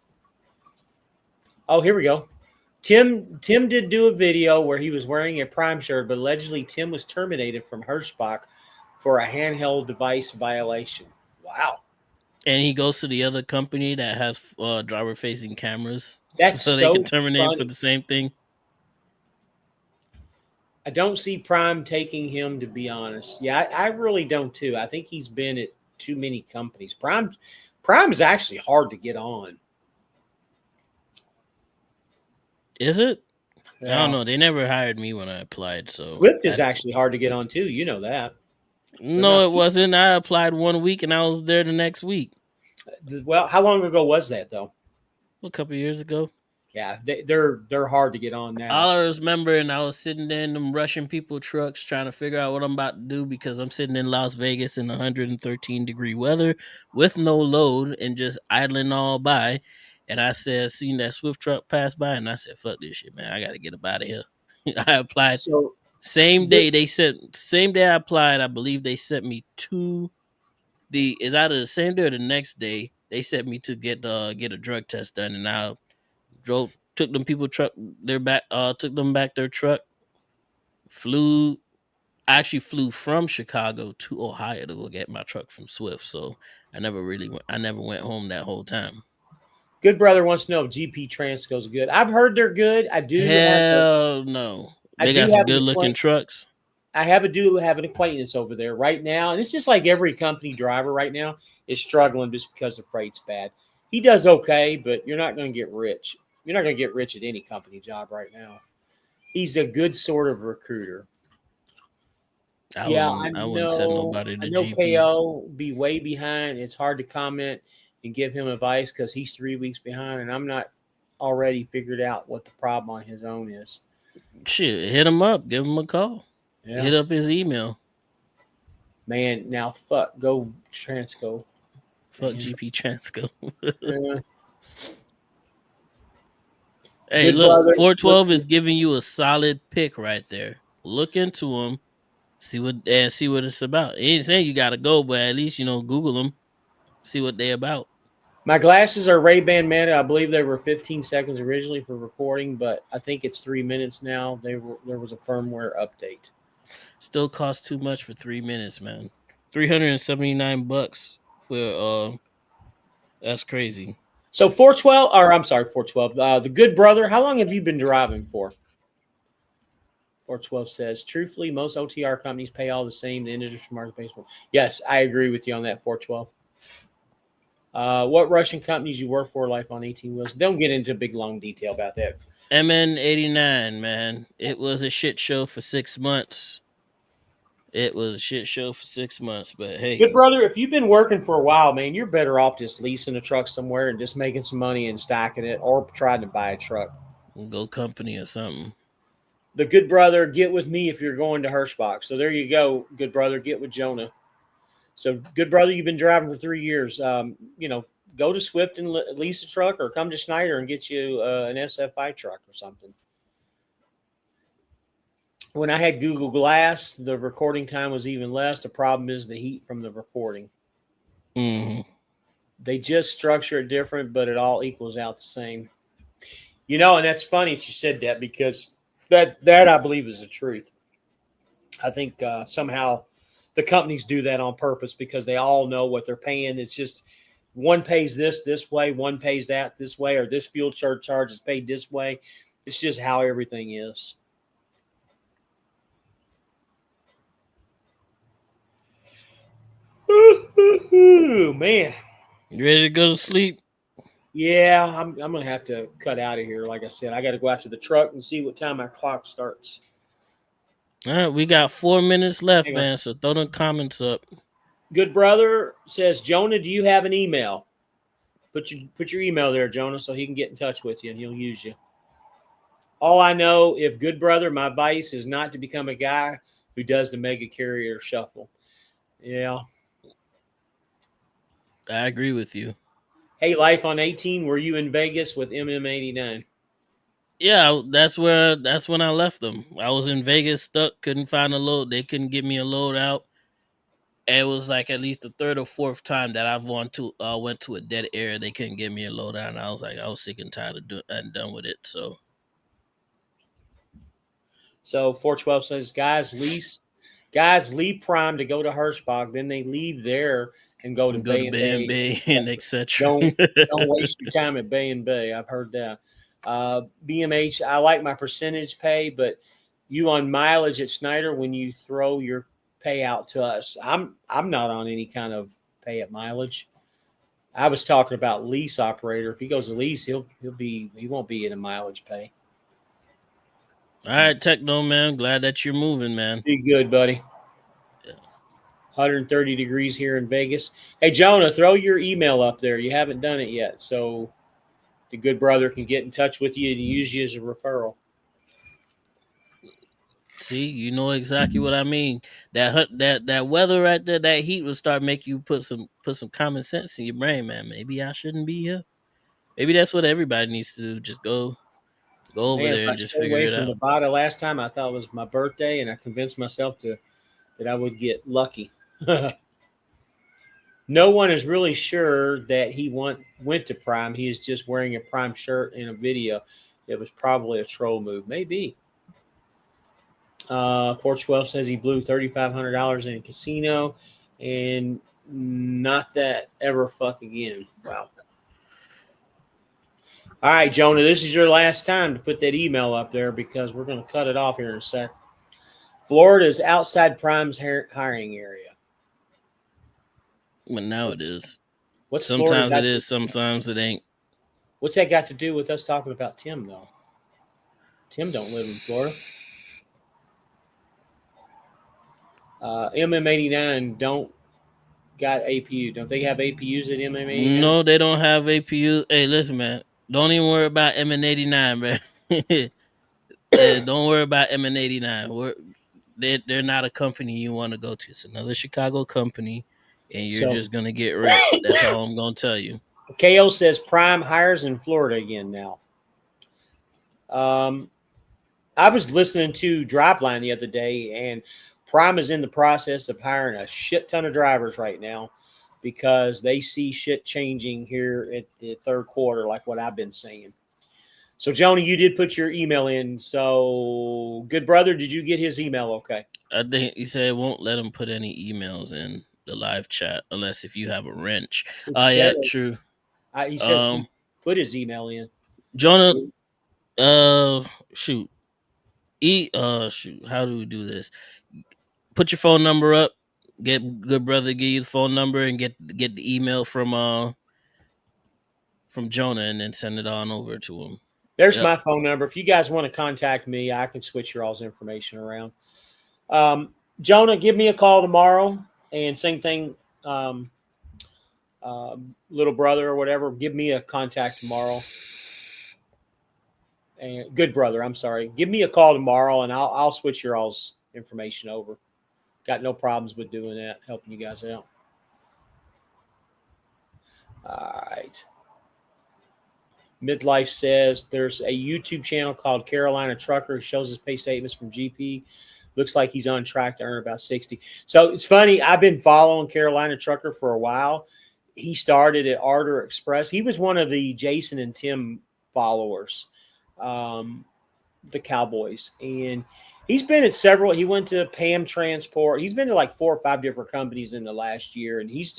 Oh, here we go. Tim did do a video where he was wearing a Prime shirt, but allegedly Tim was terminated from Hirschbach for a handheld device violation. Wow. And he goes to the other company that has driver facing cameras, That's so so they can terminate him funny. for the same thing. I don't see Prime taking him, to be honest. Yeah, I really don't too. I think he's been at too many companies. Prime is actually hard to get on. Is it? I don't know. They never hired me when I applied, so Swift is actually hard to get on too. You know that. No, not- it wasn't. I applied 1 week and I was there the next week. Well, how long ago was that though? A couple years ago. Yeah, they're hard to get on now. All I remember, and I was sitting there in them Russian people trucks trying to figure out what I'm about to do because I'm sitting in Las Vegas in 113-degree weather with no load and just idling all by. And I seen that Swift truck pass by, and I said, "Fuck this shit, man! I got to get up out of here." I applied So same day. Same day I applied. I believe they sent me to is either the same day or the next day. They sent me to get a drug test done, and I took them people truck took them back their truck. I actually flew from Chicago to Ohio to go get my truck from Swift. So I never went home that whole time. Good brother wants to know if GP Transco's good. I've heard they're good. I do. Hell no. I They do got some have good the looking point- trucks. I have an acquaintance over there right now, and it's just like every company driver right now is struggling just because the freight's bad. He does okay, but you're not going to get rich. You're not going to get rich at any company job right now. He's a good sort of recruiter. I I wouldn't send nobody to I know GP. KO be way behind. It's hard to comment and give him advice because he's 3 weeks behind, and I'm not already figured out what the problem on his own is. Shit, hit him up. Give him a call. Yeah. Hit up his email. Man, now go Transco. Fuck Man. GP Transco. Yeah. Hey, Good look, brother. 412 is giving you a solid pick right there. Look into them, see what it's about. It ain't saying you gotta go, but at least Google them, see what they about. My glasses are Ray-Ban Meta. I believe they were 15 seconds originally for recording, but I think it's 3 minutes now. There was a firmware update. Still costs too much for 3 minutes, man. $379 for that's crazy. So 412, or I'm sorry, 412. The Good Brother. How long have you been driving for? 412 says, truthfully, most OTR companies pay all the same. The industry market pays more. Yes, I agree with you on that. 412. What Russian companies you work for? Life on 18 wheels. Don't get into big long detail about that. MN89, man. It was a shit show for 6 months. It was a shit show for 6 months, but hey. Good brother, if you've been working for a while, man, you're better off just leasing a truck somewhere and just making some money and stacking it, or trying to buy a truck. Go company or something. The Good Brother, get with me if you're going to Hirschbach. So there you go, Good Brother, get with Jonah. So Good Brother, you've been driving for 3 years. Go to Swift and lease a truck, or come to Schneider and get you an SFI truck or something. When I had Google Glass, the recording time was even less. The problem is the heat from the recording. Mm-hmm. They just structure it different, but it all equals out the same. And that's funny that you said that, because that I believe is the truth. I think somehow the companies do that on purpose because they all know what they're paying. It's just one pays this way, one pays that this way, or this fuel surcharge is paid this way. It's just how everything is. Man. You ready to go to sleep? Yeah, I'm gonna have to cut out of here. Like I said, I got to go after the truck and see what time my clock starts. All right, we got 4 minutes left, man. So throw them comments up. Good Brother says, Jonah, do you have an email? Put your email there, Jonah, so he can get in touch with you and he'll use you. All I know, if Good Brother, my advice is not to become a guy who does the mega carrier shuffle. Yeah. I agree with you. Hey, Life on 18, were you in Vegas with MM89? Yeah, that's when I left them. I was in Vegas, stuck, couldn't find a load. They couldn't get me a load out. It was like at least the third or fourth time that I've went to a dead area. They couldn't get me a load out, and I was sick and tired of and done with it. So 412 says, guys, leave Prime to go to Hirschbach, then they leave there and go to Bay and Bay and etc. Don't waste your time at Bay and Bay. I've heard that. BMH, I like my percentage pay, but you on mileage at Schneider when you throw your payout to us. I'm not on any kind of pay at mileage. I was talking about lease operator. If he goes to lease, he won't be in a mileage pay. All right, Techno man, glad that you're moving, man. Be good, buddy. Yeah. 130 degrees here in Vegas. Hey, Jonah, throw your email up there. You haven't done it yet, so the Good Brother can get in touch with you and use you as a referral. See, you know exactly what I mean. That weather right there, that heat will start making you put some common sense in your brain, man. Maybe I shouldn't be here. Maybe that's what everybody needs to do. Just go over there and just figure it out. Nevada last time, I thought it was my birthday, and I convinced myself that I would get lucky. No one is really sure that he went to Prime. He is just wearing a Prime shirt in a video. It was probably a troll move. Maybe. 412 says he blew $3,500 in a casino, and not that ever fuck again. Wow. All right, Jonah, this is your last time to put that email up there because we're going to cut it off here in a sec. Florida is outside Prime's hiring area. But now it is. Sometimes it is, sometimes it ain't. What's that got to do with us talking about Tim, though? Tim don't live in Florida. MM89 don't got APU. Don't they have APUs at MM89? No, they don't have APU. Hey, listen, man. Don't even worry about MN89, man. Don't worry about MN89. They're not a company you want to go to. It's another Chicago company, and you're just going to get ripped. That's all I'm going to tell you. KO says Prime hires in Florida again now. I was listening to Driveline the other day, and Prime is in the process of hiring a shit ton of drivers right now because they see shit changing here at the third quarter, like what I've been saying. So, Joni, you did put your email in. So, good brother, did you get his email okay? I think he said it won't let him put any emails in the live chat unless if you have a wrench. It Oh yeah, says, true. he says he put his email in. Jonah, shoot. Shoot, how do we do this? Put your phone number up. Get good brother, give you the phone number and get the email from Jonah and then send it on over to him. There's Yep. my phone number. If you guys want to contact me, I can switch your all's information around. Jonah, give me a call tomorrow. And same thing, little brother or whatever, give me a contact tomorrow. And good brother, I'm sorry. Give me a call tomorrow and I'll switch your all's information over. Got no problems with doing that, helping you guys out. All right. Midlife says there's a YouTube channel called Carolina Trucker. Shows his pay statements from GP. Looks like he's on track to earn about 60. So it's funny. I've been following Carolina Trucker for a while. He started at Ardor Express. He was one of the Jason and Tim followers, the Cowboys. And he's been at several. He went to Pam Transport. He's been to like 4 or 5 different companies in the last year. And he's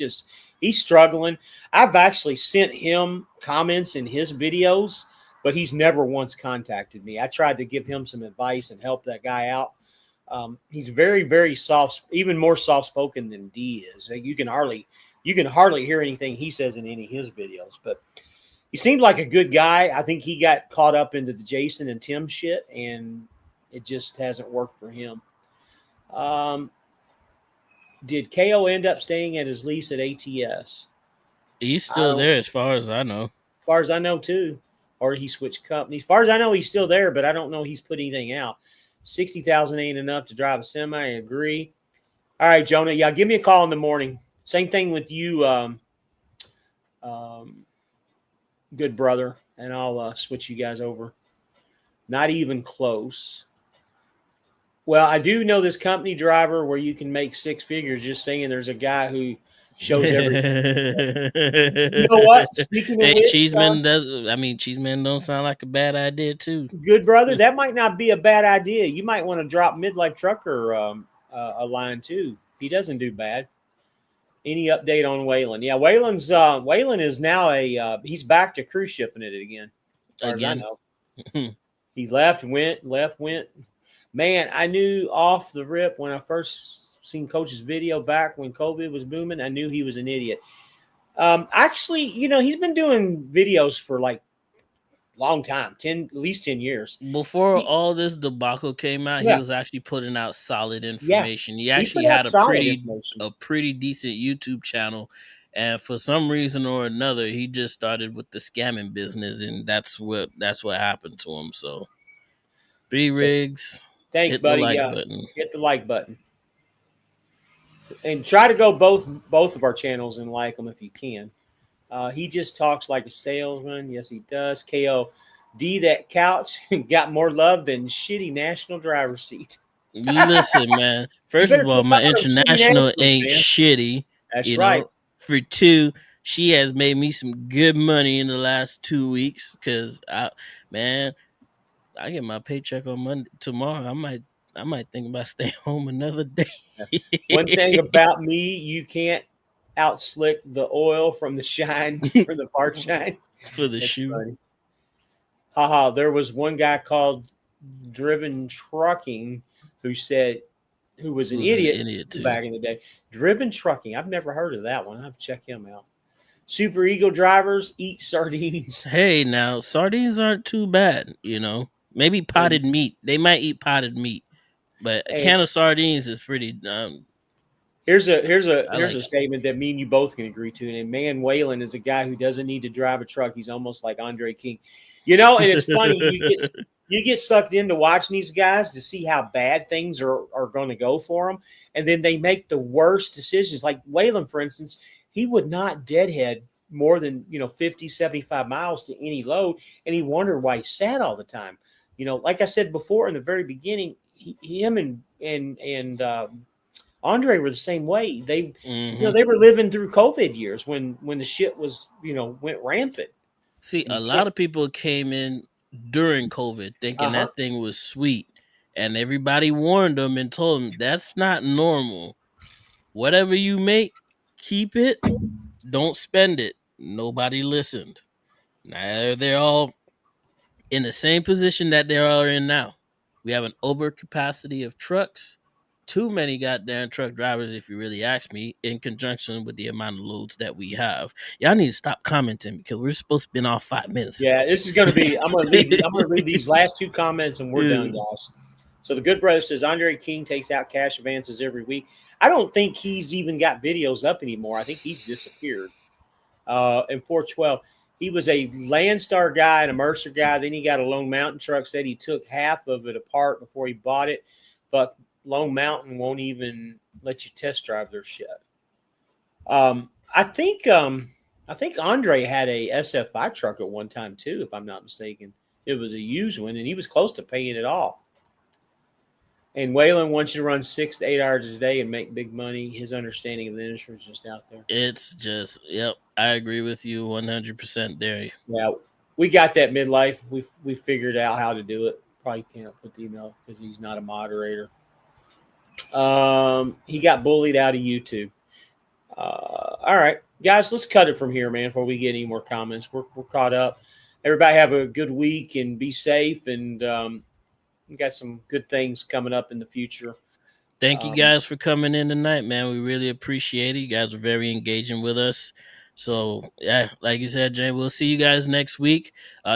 struggling. I've actually sent him comments in his videos, but he's never once contacted me. I tried to give him some advice and help that guy out. He's very, very soft, even more soft-spoken than D is. You can hardly hear anything he says in any of his videos, but he seemed like a good guy. I think he got caught up into the Jason and Tim shit, and it just hasn't worked for him. Did KO end up staying at his lease at ATS? He's still there as far as I know. As far as I know, too. Or he switched companies. As far as I know, he's still there, but I don't know he's put anything out. 60,000 ain't enough to drive a semi. I agree. All right, Jonah. Yeah, give me a call in the morning. Same thing with you, good brother, and I'll switch you guys over. Not even close. Well, I do know this company driver where you can make 6 figures. Just saying, there's a guy who shows everything. You know what? Speaking of which, Cheeseman don't sound like a bad idea too. Good brother, that might not be a bad idea. You might want to drop Midlife Trucker a line too. He doesn't do bad. Any update on Waylon? Yeah, Waylon is now he's back to cruise shipping it again. As far as I know. He left, went. Man, I knew off the rip when I first seen Coach's video back when COVID was booming, I knew he was an idiot. Actually, he's been doing videos for like long time, at least 10 years. Before all this debacle came out, he was actually putting out solid information. He actually had a pretty decent YouTube channel, and for some reason or another, he just started with the scamming business, and that's what happened to him. So 3 rigs. Thanks, buddy. Hit the like button. And try to go both of our channels and like them if you can. He just talks like a salesman. Yes, he does. KO. D, that couch got more love than shitty national driver's seat. Listen, man. First of all, my international ain't shitty. That's right. For 2, she has made me some good money in the last 2 weeks because I get my paycheck on Monday tomorrow. I might think about staying home another day. One thing about me, you can't outslick the oil from the shine for the part shine for the shoe. Funny. Haha, there was one guy called Driven Trucking who was an idiot too. Back in the day. Driven Trucking. I've never heard of that one. I have to check him out. Super Eagle drivers eat sardines. Hey, now sardines aren't too bad, Maybe potted meat. They might eat potted meat, but a can of sardines is pretty. Here's a statement that me and you both can agree to. And man, Waylon is a guy who doesn't need to drive a truck. He's almost like Andre King, and it's funny. You get sucked into watching these guys to see how bad things are going to go for them, and then they make the worst decisions. Like Waylon, for instance, he would not deadhead more than 50, 75 miles to any load, and he wondered why he sat all the time. You know, like I said before in the very beginning, him and Andre were the same way. They, you know, Hmm. they were living through COVID years when the shit was, you know, went rampant. See, And a you lot can't. of people came in during COVID thinking Uh-huh. that thing was sweet, and everybody warned them and told them that's not normal. Whatever you make, keep it. Don't spend it. Nobody listened. Now they're all in the same position that they are in now. We have an overcapacity of trucks. Too many goddamn truck drivers, if you really ask me, in conjunction with the amount of loads that we have. Y'all need to stop commenting because we're supposed to be off 5 minutes Yeah, ago. this is going to be. I'm going to read these last two comments and we're done, Yeah. guys. So the good brother says Andre King takes out cash advances every week. I don't think he's even got videos up anymore. I think he's disappeared. In 412, he was a Landstar guy and a Mercer guy. Then he got a Lone Mountain truck. Said he took half of it apart before he bought it, but Lone Mountain won't even let you test drive their shit. I think Andre had a SFI truck at one time too, if I'm not mistaken. It was a used one, and he was close to paying it off. And Waylon wants you to run 6 to 8 hours a day and make big money. His understanding of the industry is just out there. It's just, yep, I agree with you 100% there. Yeah, we got that midlife. We figured out how to do it. Probably can't put the email because he's not a moderator. He got bullied out of YouTube. All right, guys, let's cut it from here, man. Before we get any more comments, we're caught up. Everybody have a good week and be safe. And we got some good things coming up in the future. Thank you guys for coming in tonight, man. We really appreciate it. You guys are very engaging with us. So yeah, like you said, James, we'll see you guys next week.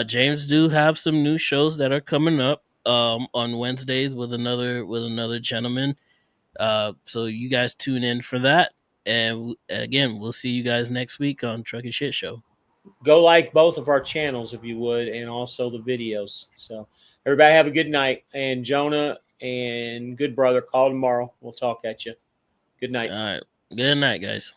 James do have some new shows that are coming up on Wednesdays with another gentleman. So you guys tune in for that. And again, we'll see you guys next week on Truck and Shit Show. Go like both of our channels if you would, and also the videos. So everybody have a good night. And Jonah and good brother, call tomorrow. We'll talk at you. Good night. All right. Good night, guys.